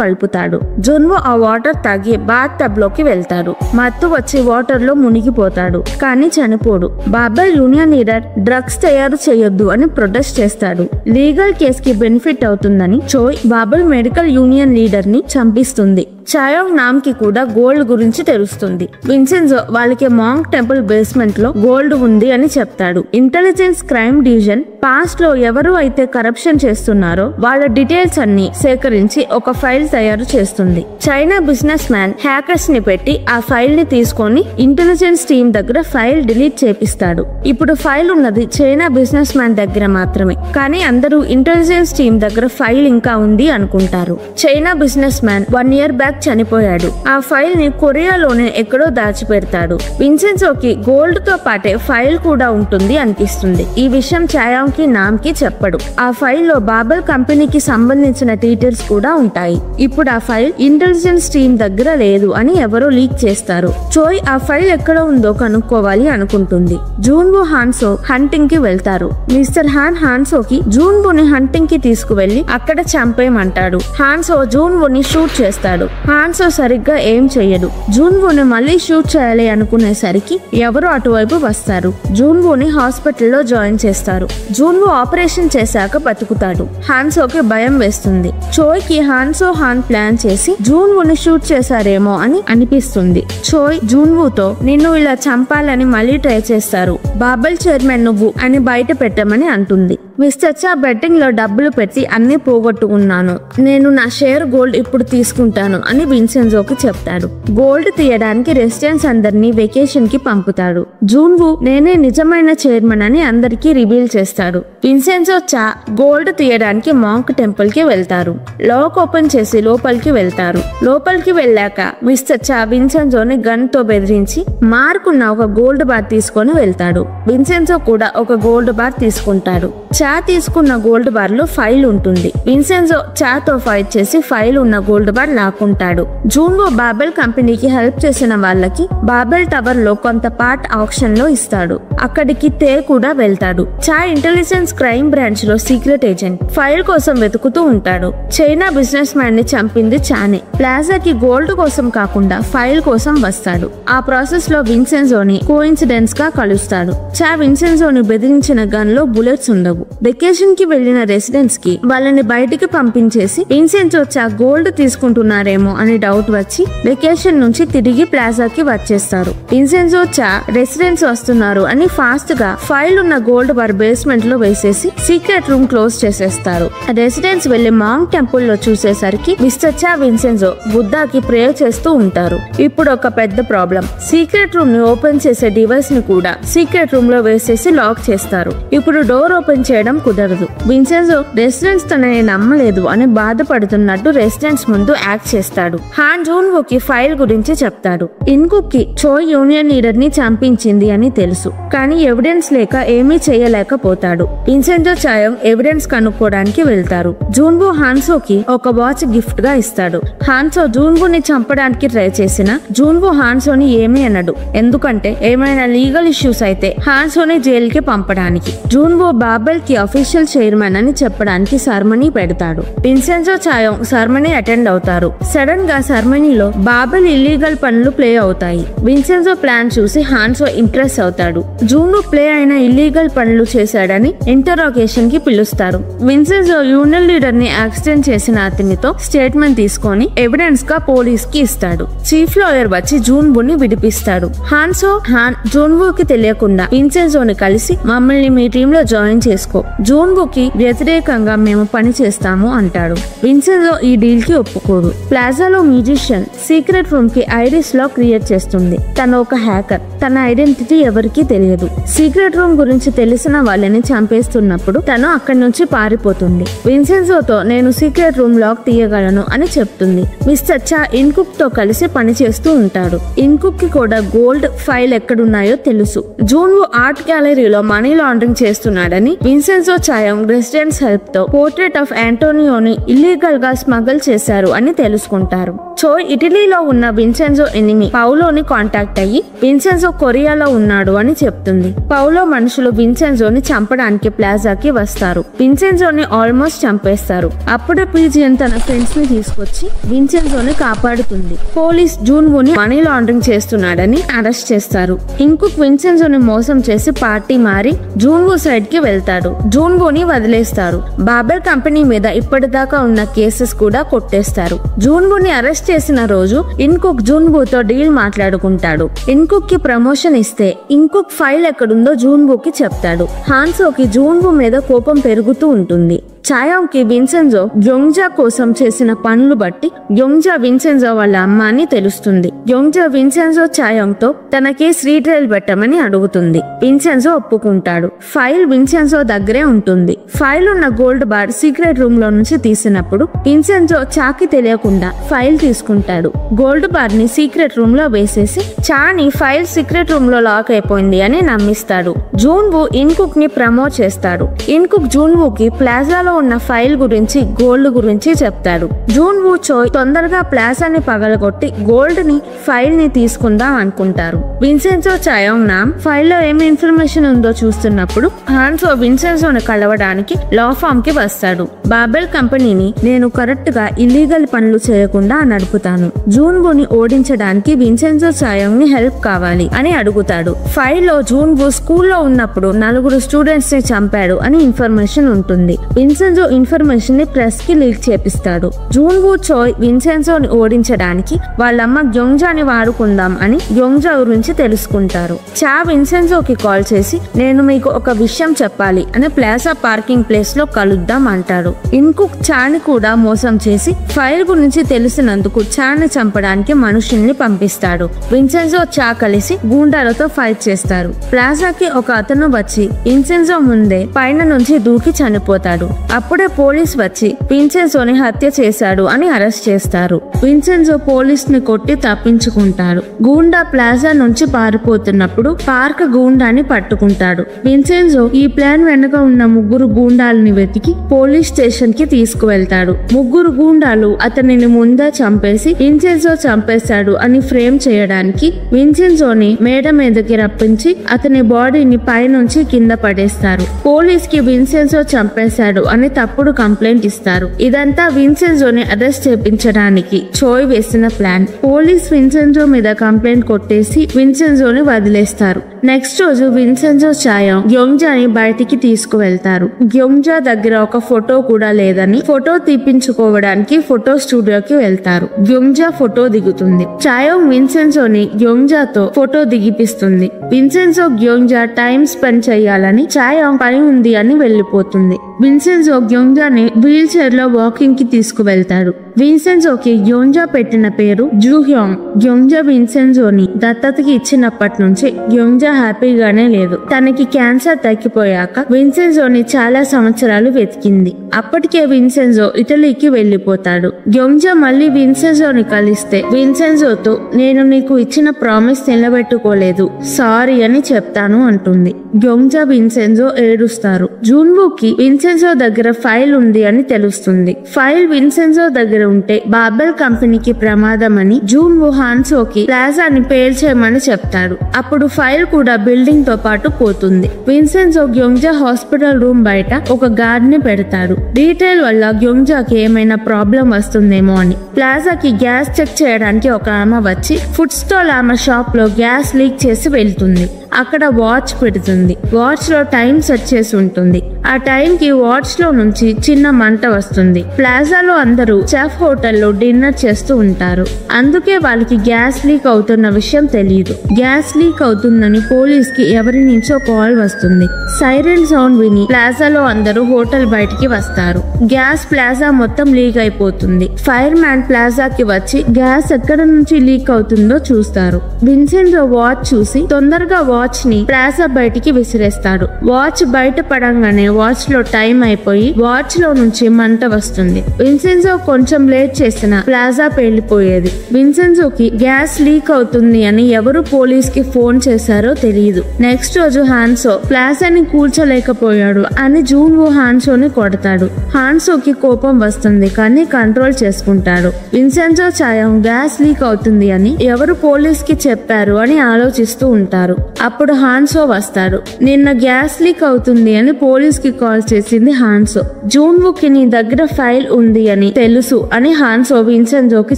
కలుపుతాడు. జూన్వో ఆ వాటర్ తాగి బాత్ టబ్ లోకి వెళ్తాడు. మత్తు వచ్చి వాటర్ లో మునిగిపోతాడు. కానీ చనిపోడు. బాబెల్ యూనియన్ లీడర్ డ్రగ్స్ తయారు చేయొద్దు అని ప్రొటెస్ట్ చేస్తాడు. లీగల్ కేస్ కి బెనిఫిట్ అవుతుందని Choi Babel medical union leader ని చంపిస్తుంది. చాయోంగ్ నామ్ కి కూడా గోల్డ్ గురించి తెలుస్తుంది. విన్సెన్జో వాళ్ళకి మాంగ్ టెంపుల్ బేస్మెంట్ లో గోల్డ్ ఉంది అని చెప్తాడు. ఇంటెలిజెన్స్ క్రైమ్ డివిజన్ పాస్ట్ లో ఎవరు అయితే కరప్షన్ చేస్తున్నారో వాళ్ళ డీటెయిల్స్ అన్ని సేకరించి ఒక ఫైల్ తయారు చేస్తుంది. చైనా బిజినెస్ మ్యాన్ హ్యాకర్స్ ని పెట్టి ఆ ఫైల్ ని తీసుకొని ఇంటెలిజెన్స్ టీమ్ దగ్గర ఫైల్ డిలీట్ చేపిస్తాడు. ఇప్పుడు ఫైల్ ఉన్నది చైనా బిజినెస్ మ్యాన్ దగ్గర మాత్రమే. కానీ అందరూ ఇంటెలిజెన్స్ టీమ్ దగ్గర ఫైల్ ఇంకా ఉంది అనుకుంటారు. China business man 1 year back చనిపోయాడు. ఆ ఫైల్ ని కొరియాలోనే ఎక్కడో దాచిపెడతాడు. విన్సెన్జోకి గోల్డ్ తో పాటే ఫైల్ కూడా ఉంటుంది అనిపిస్తుంది. ఈ విషయం చాయోంగ్ కి నామ్ కి చెప్పడు. ఆ ఫైల్ లో బాబెల్ కంపెనీకి సంబంధించిన డీటెయిల్స్ కూడా ఉంటాయి. ఇప్పుడు ఆ ఫైల్ ఇంటెలిజెన్స్ టీమ్ దగ్గర లేదు అని ఎవరో లీక్ చేస్తారు. చోయ్ ఆ ఫైల్ ఎక్కడ ఉందో కనుక్కోవాలి అనుకుంటుంది. జూన్వో హాన్సో హంటింగ్ కి వెళ్తారు. మిస్టర్ హాన్ హాన్సోకి జూన్వోని హంటింగ్ కి తీసుకువెళ్లి అక్కడ చంపేయమంటాడు. హాన్సో జూన్వోని షూట్ చేస్తాడు. హాన్సో సరిగ్గా ఏం చెయ్యడు. జూన్వోని మళ్ళీ షూట్ చేయాలి అనుకునేసరికి ఎవరో అటువైపు వస్తారు. జూన్వోని హాస్పిటల్లో జాయిన్ చేస్తారు. జూన్వో ఆపరేషన్ చేశాక బతుకుతాడు. హాన్సోకి భయం వేస్తుంది. చోయ్ కి హాన్సో హాన్ ప్లాన్ చేసి జూన్వోని షూట్ చేశారేమో అని అనిపిస్తుంది. చోయ్ జూన్వోతో నిన్ను ఇలా చంపాలని మళ్ళీ ట్రై చేస్తారు. బాబెల్ చైర్మన్ నువ్వు అని బయట పెట్టమని అంటుంది. మిస్టర్ చా బెట్టింగ్ లో డబ్బులు పెట్టి అన్ని పోగొట్టుకున్నాను. నేను నా షేర్ గోల్డ్ ఇప్పుడు తీసుకుంటాను అని విన్సెన్జోకి చెప్తాడు. గోల్డ్ తీయడానికి రెసిడెంట్స్ అందరినీ వెకేషన్ కి పంపుతాడు. జూన్వో నేనే నిజమైన చైర్మన్ అని అందరికీ రివీల్ చేస్తాడు. విన్సెన్జో చా గోల్డ్ తీయడానికి మాంక్ టెంపుల్ కి వెళ్తారు. లాక్ ఓపెన్ చేసి లోపలికి వెళ్తారు. లోపలికి వెళ్ళాక మిస్టర్ చా విన్సెన్జోని గన్ తో బెదిరించి మార్కున్న ఒక గోల్డ్ బార్ తీసుకొని వెళ్తాడు. విన్సెన్జో కూడా ఒక గోల్డ్ బార్ తీసుకుంటాడు. చా చా తీసుకున్న గోల్డ్ బార్ లో ఫైల్ ఉంటుంది. విన్సెన్జో చాతో ఫైట్ చేసి ఫైల్ ఉన్న గోల్డ్ బార్ లాక్కుంటాడు. జూన్వో బాబెల్ కంపెనీకి హెల్ప్ చేసిన వాళ్ళకి బాబెల్ టవర్ లో కొంత పార్ట్ ఆక్షన్ లో ఇస్తాడు. అక్కడికి తే కూడా వెళ్తాడు. చా ఇంటెలిజెన్స్ క్రైమ్ బ్రాంచ్ లో సీక్రెట్ ఏజెంట్. ఫైల్ కోసం వెతుకుతూ ఉంటాడు. చైనా బిజినెస్ మ్యాన్ ని చంపింది చానే. ప్లాజాకి గోల్డ్ కోసం కాకుండా ఫైల్ కోసం వస్తాడు. ఆ ప్రాసెస్ లో విన్సెన్జోని కోఇన్సిడెన్స్ గా కలుస్తాడు. చా విన్సెన్జోని బెదిరించిన గన్ లో బుల్లెట్స్ ఉండవు. వెకేషన్ కి వెళ్లిన రెసిడెంట్స్ కి వాళ్ళని బయటికి పంపించేసి విన్సెన్జో చా గోల్డ్ తీసుకుంటున్నారేమో అని డౌట్ వచ్చి వెకేషన్ నుంచి తిరిగి ప్లాజాకి వచ్చేస్తారు. విన్సెన్జో చా రెసిడెంట్స్ వస్తున్నారు అని ఫాస్ట్ గా ఫైల్ ఉన్న గోల్డ్ బార్ బేస్మెంట్ లో వేసేసి సీక్రెట్ రూమ్ క్లోజ్ చేసేస్తారు. రెసిడెంట్స్ వెళ్లి మాంగ్ టెంపుల్ లో చూసేసరికి మిస్టర్ చా విన్సెన్జో బుద్ధాకి ప్రేయర్ చేస్తూ ఉంటారు. ఇప్పుడు ఒక పెద్ద ప్రాబ్లం. సీక్రెట్ రూమ్ ని ఓపెన్ చేసే డివైస్ ని కూడా సీక్రెట్ రూమ్ లో వేసేసి లాక్ చేస్తారు. ఇప్పుడు డోర్ ఓపెన్ చేయడం కుదరదు. విన్సెన్జో రెసిడెంట్స్ తనని నమ్మలేదు అని బాధపడుతున్నట్టు రెసిడెంట్స్ ముందు యాక్ట్ చేస్తాడు. హాన్ జూన్వో కి ఫైల్ గురించి చెప్తాడు. ఇన్కుక్ కి చోయ్ యూనియన్ లీడర్ ని చంపించింది అని తెలుసు, కానీ ఎవిడెన్స్ లేక ఏమీ చేయలేకపోతాడు. విన్సెన్జో చాయోంగ్ ఎవిడెన్స్ కనుక్కోవడానికి వెళ్తారు. జూన్వో హాన్సోకి ఒక వాచ్ గిఫ్ట్ గా ఇస్తాడు. హాన్సో జూన్వోని చంపడానికి ట్రై చేసిన జూన్వో హాన్సోని ఏమీ అనడు. ఎందుకంటే ఏమైనా లీగల్ ఇష్యూస్ అయితే హాన్సోని జైలుకి పంపడానికి. జూన్వో బాబెల్ కి అఫీషియల్ చైర్మన్ అని చెప్పడానికి సెరమనీ పెడతాడు. విన్సెన్జో చాయోంగ్ సెరమనీ అటెండ్ అవుతారు. సడన్ గా సెరమనీలో బాబెల్ ఇల్లీగల్ పనులు ప్లే అవుతాయి. విన్సెన్జో ప్లాన్ చూసి హాన్సో ఇంప్రెస్ అవుతాడు. జూన్వో ప్లే అయిన ఇల్లీగల్ పనులు చేశాడని ఇంటరోగేషన్ కి పిలుస్తారు. విన్సెన్జో యూనియన్ లీడర్ ని యాక్సిడెంట్ చేసిన అతనితో స్టేట్మెంట్ తీసుకొని ఎవిడెన్స్ గా పోలీస్ కి ఇస్తాడు. చీఫ్ లాయర్ వచ్చి జూన్వోని విడిపిస్తాడు. హాన్సో హాన్ జూన్వోకి తెలియకుండా విన్సెన్జోని కలిసి మమ్మల్ని మీ టీమ్ లో జాయిన్ చేసుకో, జూన్వోకి వ్యతిరేకంగా మేము పని చేస్తాము అంటాడు. విన్సెన్జో ఈ డీల్ కి ఒప్పుకోడు. ప్లాజాలో మ్యూజిషియన్ సీక్రెట్ రూమ్ కి ఐరిస్ లాక్ క్రియేట్ చేస్తుంది. తను ఒక హ్యాకర్. తన ఐడెంటిటీ ఎవరికీ తెలియదు. సీక్రెట్ రూమ్ గురించి తెలిసిన వాళ్ళని చంపేస్తున్నప్పుడు తను అక్కడి నుంచి పారిపోతుంది. విన్సెన్జోతో నేను సీక్రెట్ రూమ్ లాక్ తీయగలను అని చెప్తుంది. మిస్టర్ చా ఇన్కుక్ తో కలిసి పని చేస్తూ ఉంటాడు. ఇన్కుక్ కి కూడా గోల్డ్ ఫైల్ ఎక్కడున్నాయో తెలుసు. జూన్వో ఆర్ట్ గ్యాలరీలో మనీ లాండరింగ్ చేస్తున్నాడని విన్సెన్జో చాయోంగ్ రెసిడెంట్స్ హెల్ప్ తో పోర్ట్రేట్ ఆఫ్ ఆంటోనియోని ఇల్లీగల్ గా స్మగల్ చేశారు అని తెలుసుకుంటారు. చోయ్ ఇటలీలో ఉన్న విన్సెన్జో ఎనిమి పౌలోని కాంటాక్ట్ అయ్యి విన్సెన్జో కొరియాలో ఉన్నాడు అని చెప్తుంది. పౌలో మనుషులు విన్సెన్జోని చంపడానికి ప్లాజాకి వస్తారు. విన్సెన్జోని ఆల్మోస్ట్ చంపేస్తారు. అప్పుడే పీజియన్ తన ఫ్రెండ్స్ ని తీసుకొచ్చి విన్సెన్జోని కాపాడుతుంది. పోలీస్ జూన్వోని మనీ లాండరింగ్ చేస్తున్నాడని అరెస్ట్ చేస్తారు. ఇన్కుక్ విన్సెన్జోని మోసం చేసి పార్టీ మారి జూన్వో సైడ్ కి వెళ్తాడు. జూన్వోని వదిలేస్తారు. బాబెల్ కంపెనీ మీద ఇప్పటిదాకా ఉన్న కేసెస్ కూడా కొట్టేస్తారు. జూన్వోని అరెస్ట్ చేసిన రోజు ఇన్కుక్ జూన్వోతో డీల్ మాట్లాడుకుంటాడు. ఇన్కుక్ కి ప్రమోషన్ ఇస్తే ఇన్కుక్ ఫైల్ ఎక్కడుందో జూన్వోకి చెప్తాడు. హాన్సోకి జూన్వో మీద కోపం పెరుగుతూ ఉంటుంది. చాయోంగ్ కి విన్సెన్జో గ్యోంగ్జా కోసం చేసిన పనులు బట్టి గ్యోంగ్జా విన్సెన్జో వాళ్ళ అమ్మ అని తెలుస్తుంది. గ్యోంగ్జా విన్సెన్జో చాయోంగ్ తో తనకి స్ట్రీట్ ట్రయల్ పెట్టమని అడుగుతుంది. విన్సెన్జో ఒప్పుకుంటాడు. ఫైల్ విన్సెన్జో దగ్గరే ఉంటుంది. ఫైల్ ఉన్న గోల్డ్ బార్ సీక్రెట్ రూమ్ లో నుంచి తీసినప్పుడు విన్సెన్జో చాకి తెలియకుండా ఫైల్ తీసుకుంటాడు. గోల్డ్ బార్ ని సీక్రెట్ రూమ్ లో వేసేసి చాని ఫైల్ సీక్రెట్ రూమ్ లో లాక్ అయిపోయింది అని నమ్మిస్తాడు. జూన్వో ఇన్కుక్ ని ప్రమోట్ చేస్తాడు. ఇన్కుక్ జూన్వోకి ప్లాజాలో ఉన్న ఫైల్ గురించి గోల్డ్ గురించి చెప్తాడు. జూన్వో చోయ్ తొందరగా ప్లాజాని పగలగొట్టి గోల్డ్ ని ఫైల్ ని తీసుకుందాం అనుకుంటారు. విన్సెన్జో చాయోంగ్ నామ్ ఫైల్ లో ఏమి ఇన్ఫర్మేషన్ ఉందో చూస్తున్నప్పుడు హాన్సో విన్సెన్జోని కలవడానికి లా ఫామ్ కి వస్తాడు. బాబెల్ కంపెనీని నేను కరెక్ట్ గా ఇల్లీగల్ పనులు చేయకుండా నడుపుతాను. జూన్వోని ఓడించడానికి విన్సెన్జో చాయోంగ్ ని హెల్ప్ కావాలి అని అడుగుతాడు. ఫైల్ లో జూన్వో స్కూల్లో ఉన్నప్పుడు 4 స్టూడెంట్స్ ని చంపాడు అని ఇన్ఫర్మేషన్ ఉంటుంది. విన్సెన్జో ఇన్ఫర్మేషన్ ని ప్రెస్ కి లీక్ చేపిస్తాడు. జూన్వో చోయ్ విన్సెన్జోని ఓడించడానికి వాళ్ళమ్మ గ్యోంగ్జాని వాడుకుందాం అని గ్యోంగ్జా గురించి తెలుసుకుంటారు. చా విన్సెన్జోకి కాల్ చేసి నేను మీకు ఒక విషయం చెప్పాలి అని ప్లాజా పార్కింగ్ ప్లేస్ లో కలుద్దాం అంటాడు. ఇన్కుక్ చాని కూడా మోసం చేసి ఫైల్ గురించి తెలిసినందుకు చాని చంపడానికి మనుషుల్ని పంపిస్తాడు. విన్సెన్జో చా కలిసి గూండాలతో ఫైట్ చేస్తారు. ప్లాజాకి ఒక అతను వచ్చి విన్సెన్జో ముందే పైన నుంచి దూకి చనిపోతాడు. అప్పుడే పోలీస్ వచ్చి విన్సెన్జోని హత్య చేశాడు అని అరెస్ట్ చేస్తారు. విన్సెన్జో పోలీస్ ని కొట్టి తప్పించుకుంటారు. గూండా ప్లాజా నుంచి పారిపోతున్నప్పుడు పార్క్ గూండాని పట్టుకుంటాడు. విన్సెన్జో ఈ ప్లాన్ వెనుక ఉన్న 3 గూండాలని వెతికి పోలీస్ స్టేషన్ కి తీసుకువెళ్తాడు. 3 గూండాలు అతనిని ముందే చంపేసి విన్సెన్జో చంపేశాడు అని ఫ్రేమ్ చేయడానికి విన్సెన్జోని మేడ మీదకి రప్పించి అతని బాడీని పైనుంచి కింద పడేస్తారు. పోలీస్ కి విన్సెన్జో చంపేశాడు అని తప్పుడు కంప్లైంట్ ఇస్తారు. ఇదంతా విన్సెన్జోని అరెస్ట్ చేపించడానికి చోయ్ వేసిన ప్లాన్. పోలీస్ విన్సెన్జో మీద కంప్లైంట్ కొట్టేసి విన్సెన్జోని వదిలేస్తారు. నెక్స్ట్ రోజు విన్సెన్జో చాయోంగ్ గ్యోంగ్జాని బయటికి తీసుకువెళ్తారు. గ్యోంగ్జా దగ్గర ఒక ఫోటో కూడా లేదని ఫోటో తీపించుకోవడానికి ఫోటో స్టూడియోకి వెళ్తారు. గ్యోంగ్జా ఫోటో దిగుతుంది. చాయోంగ్ విన్సెన్జోని గ్యోంగ్జాతో ఫోటో దిగిపిస్తుంది. విన్సెన్జో గ్యోంగ్జా టైం స్పెండ్ చేయాలని చాయోంగ్ పని ఉంది అని వెళ్లిపోతుంది. విన్సెన్జో గ్యోంగ్జాని వీల్ చైర్ లో వాకింగ్ కి తీసుకువెళ్తాడు. విన్సెన్జోకి గ్యోంగ్జా పెట్టిన పేరు జూహ్యోంగ్. గ్యోంగ్జా విన్సెన్జోని దత్తతకి ఇచ్చినప్పటి నుంచి గ్యోంగ్జా హ్యాపీగానే లేదు. తనకి క్యాన్సర్ తగ్గిపోయాక విన్సెన్జోని చాలా సంవత్సరాలు వెతికింది. అప్పటికే విన్సెన్జో ఇటలీకి వెళ్లిపోతాడు. గ్యోంగ్జా మళ్ళీ విన్సెన్జోని కలిస్తే విన్సెన్జోతో నేను నీకు ఇచ్చిన ప్రామిస్ నిలబెట్టుకోలేదు, సారీ అని చెప్తాను అంటుంది. గ్యోంగ్జా విన్సెన్జో ఏడుస్తారు. జూన్వూకి విన్సెన్జో దగ్గర ఫైల్ ఉంది అని తెలుస్తుంది. ఫైల్ విన్సెన్జో దగ్గర ఉంటే బాబెల్ కంపెనీకి ప్రమాదం అని జూన్వూ హాన్సోకి ప్లాజాని పేల్చేయమని చెప్తాడు. అప్పుడు ఫైల్ కూడా బిల్డింగ్ తో పాటు పోతుంది. విన్సెన్జో గ్యోంగ్జా హాస్పిటల్ రూమ్ బయట ఒక గార్డ్ ని పెడతాడు. డీటెయిల్ వల్ల గ్యోంగ్జాకి ఏమైనా ప్రాబ్లం వస్తుందేమో అని. ప్లాజాకి గ్యాస్ చెక్ చేయడానికి ఒక ఆమె వచ్చి ఫుడ్ స్టాల్ ఆమె షాప్ లో గ్యాస్ లీక్ చేసి వెళ్తుంది. అక్కడ వాచ్ పెడుతుంది. వాచ్ లో టైం సెట్ చేసి ఉంటుంది. ఆ టైం కి వాచ్ లో నుంచి చిన్న మంట వస్తుంది. ప్లాజాలో అందరూ చెఫ్ హోటల్లో డిన్నర్ చేస్తూ ఉంటారు. అందుకే వాళ్ళకి గ్యాస్ లీక్ అవుతున్న విషయం తెలియదు. గ్యాస్ లీక్ అవుతుందని పోలీస్ కి ఎవరి నుంచో కాల్ వస్తుంది. సైరన్ సౌండ్ విని ప్లాజాలో అందరూ హోటల్ బయటికి వస్తారు. గ్యాస్ ప్లాజా మొత్తం లీక్ అయిపోతుంది. ఫైర్ మ్యాన్ ప్లాజాకి వచ్చి గ్యాస్ ఎక్కడ నుంచి లీక్ అవుతుందో చూస్తారు. విన్సెన్జో వాచ్ చూసి తొందరగా వాచ్ ని ప్లాజా బయటికి విసిరేస్తాడు. వాచ్ బయట పడంగానే వాచ్ లో టైం అయిపోయి వాచ్ లో నుంచి మంట వస్తుంది. విన్సెన్జో కొంచెం లేట్ చేసిన ప్లాజా పేలిపోయేది. విన్సెన్జోకి గ్యాస్ లీక్ అవుతుంది అని ఎవరు పోలీస్ కి ఫోన్ చేశారో తెలియదు. నెక్స్ట్ రోజు హాన్సో ప్లాజాని కూల్చలేకపోయాడు అని జూన్వూ హాన్సోని కొడతాడు. హాన్సోకి కోపం వస్తుంది కానీ కంట్రోల్ చేసుకుంటాడు. విన్సెన్జో చాయోంగ్ గ్యాస్ లీక్ అవుతుంది అని ఎవరు పోలీస్ కి చెప్పారు అని ఆలోచిస్తూ ఉంటారు. అప్పుడు హాన్సో వస్తాడు. నిన్న గ్యాస్ లీక్ అవుతుంది అని పోలీస్ కి కాల్ చేసింది హాన్సో. జూన్వూకి నీ దగ్గర ఫైల్ ఉంది అని తెలుసు అని హాన్సో విన్సెన్జోకి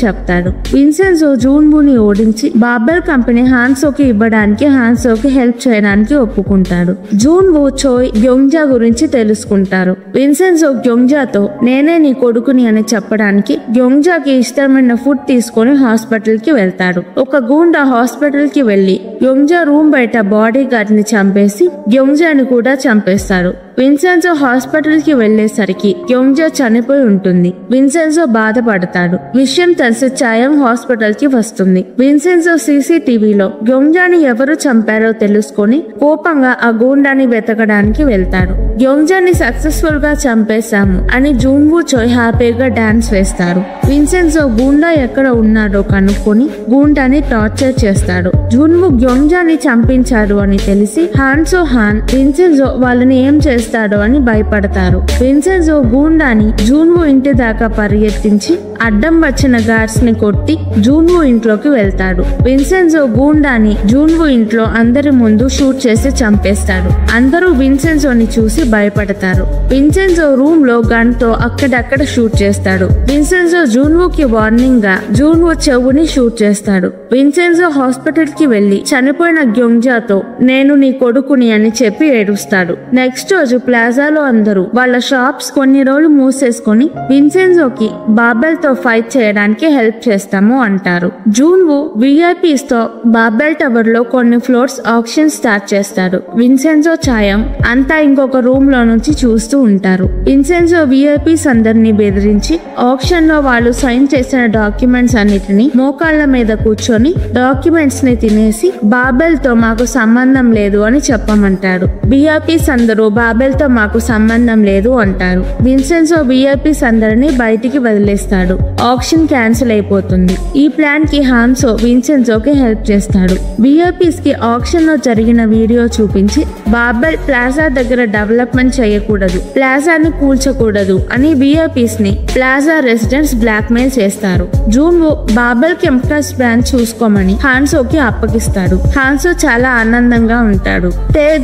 చెప్తాడు. విన్సెన్జో జూన్వూని ఓడించి బాబెల్ కంపెనీ హాన్సోకి ఇవ్వడానికి హాన్సోకి హెల్ప్ చేయడానికి ఒప్పుకుంటాడు. జూన్వూ చోయ్ గ్యోంగ్జా గురించి తెలుసుకుంటారు. విన్సెన్జో గ్యోంగ్జాతో నేనే నీ కొడుకుని అని చెప్పడానికి గ్యోంగ్జాకి ఇష్టమైన ఫుడ్ తీసుకొని హాస్పిటల్ కి వెళ్తాడు. ఒక గూండా హాస్పిటల్ కి వెళ్లి గ్యోంగ్జా రూమ్ బయట బాడీ గార్డ్ ని చంపేసి గ్యోంగ్జాని కూడా చంపేస్తారు. విన్సెన్జో హాస్పిటల్ కి వెళ్లేసరికి గ్యోంగ్జా చనిపోయి ఉంటుంది. విన్సెన్జో బాధపడతాడు. విషయం తెలిసి చాయోంగ్ హాస్పిటల్ కి వస్తుంది. విన్సెన్జో సీసీటీవీలో గ్యోంగ్జాని ఎవరు చంపారో తెలుసుకొని కోపంగా ఆ గూండాని వెతకడానికి వెళ్తాడు. గ్యోంగ్జాని సక్సెస్ఫుల్ గా చంపేశాము అని జూన్వూ చోయ్ హ్యాపీగా డాన్స్ వేస్తారు. విన్సెన్జో గూండా ఎక్కడ ఉన్నాడో కనుక్కొని గూండాని టార్చర్ చేస్తాడు. జూన్వూ గ్యోంగ్జాని చంపించాడు అని తెలిసి హాన్సో హాన్ విన్సెన్జో వాళ్ళని ఏం చేస్తాడో అని భయపడతారు. విన్సెన్జో గూండాని జూన్వూ ఇంటి దాకా పరిగెత్తించి అడ్డం వచ్చిన గార్డ్స్ ని కొట్టి జూన్వూ ఇంట్లోకి వెళ్తాడు. విన్సెన్జో గూండాని జూన్వూ ఇంట్లో అందరి ముందు షూట్ చేసి చంపేస్తాడు. అందరూ విన్సెన్జోని చూసి భయపడతారు. విన్సెన్జో రూమ్ లో గన్ తో అక్కడక్కడ షూట్ చేస్తాడు. విన్సెన్జో జూన్వూకి వార్నింగ్ గా జూన్వూ చెవుని షూట్ చేస్తాడు. విన్సెన్జో హాస్పిటల్ కి వెళ్లి చనిపోయిన గ్యోంగ్జాతో నేను నీ కొడుకుని అని చెప్పి ఏడుస్తాడు. నెక్స్ట్ రోజు ప్లాజాలో అందరూ వాళ్ళ షాప్స్ కొన్ని రోజులు మూసేసుకొని విన్సెన్జోకి బాబెల్ తో ఫైట్ చేయడానికి హెల్ప్ చేస్తాము అంటారు. జూన్వూ విఐపీస్ తో బాబెల్ టవర్ లో కొన్ని ఫ్లోర్స్ ఆక్షన్ స్టార్ట్ చేస్తాడు. విన్సెన్జో చాయోంగ్ అంతా ఇంకొక రూమ్ లో నుంచి చూస్తూ ఉంటారు. విన్సెన్జో విఐపీస్ అందరినీ బెదిరించి ఆక్షన్ లో వాళ్ళు సైన్ చేసిన డాక్యుమెంట్స్ అన్నిటిని మోకాళ్ల మీద కూర్చొని డాక్యుమెంట్స్ ని తినేసి బాబెల్ తో మాకు సంబంధం లేదు అని చెప్పమంటాడు. విఐపీస్ అందరూ బాబెల్ బాబెల్తో మాకు సంబంధం లేదు అంటారు. విన్సెన్జో విఐపీస్ అందరినీ బయటికి వదిలేస్తాడు. ఆక్షన్ క్యాన్సిల్ అయిపోతుంది. ఈ ప్లాన్ కి హాన్సో విన్సెన్జోకి హెల్ప్ చేస్తాడు. విఐపీస్ కి ఆక్షన్ లో జరిగిన వీడియో చూపించి బాబెల్ ప్లాజా దగ్గర డెవలప్మెంట్ చేయకూడదు, ప్లాజాని కూల్చకూడదు అని విఐపీస్ ని ప్లాజా రెసిడెంట్స్ బ్లాక్ మెయిల్ చేస్తారు. జూన్వో బాబెల్ కెమికల్స్ బ్రాంచ్ చూసుకోమని హాన్సోకి అప్పగిస్తాడు. హాన్సో చాలా ఆనందంగా ఉంటాడు.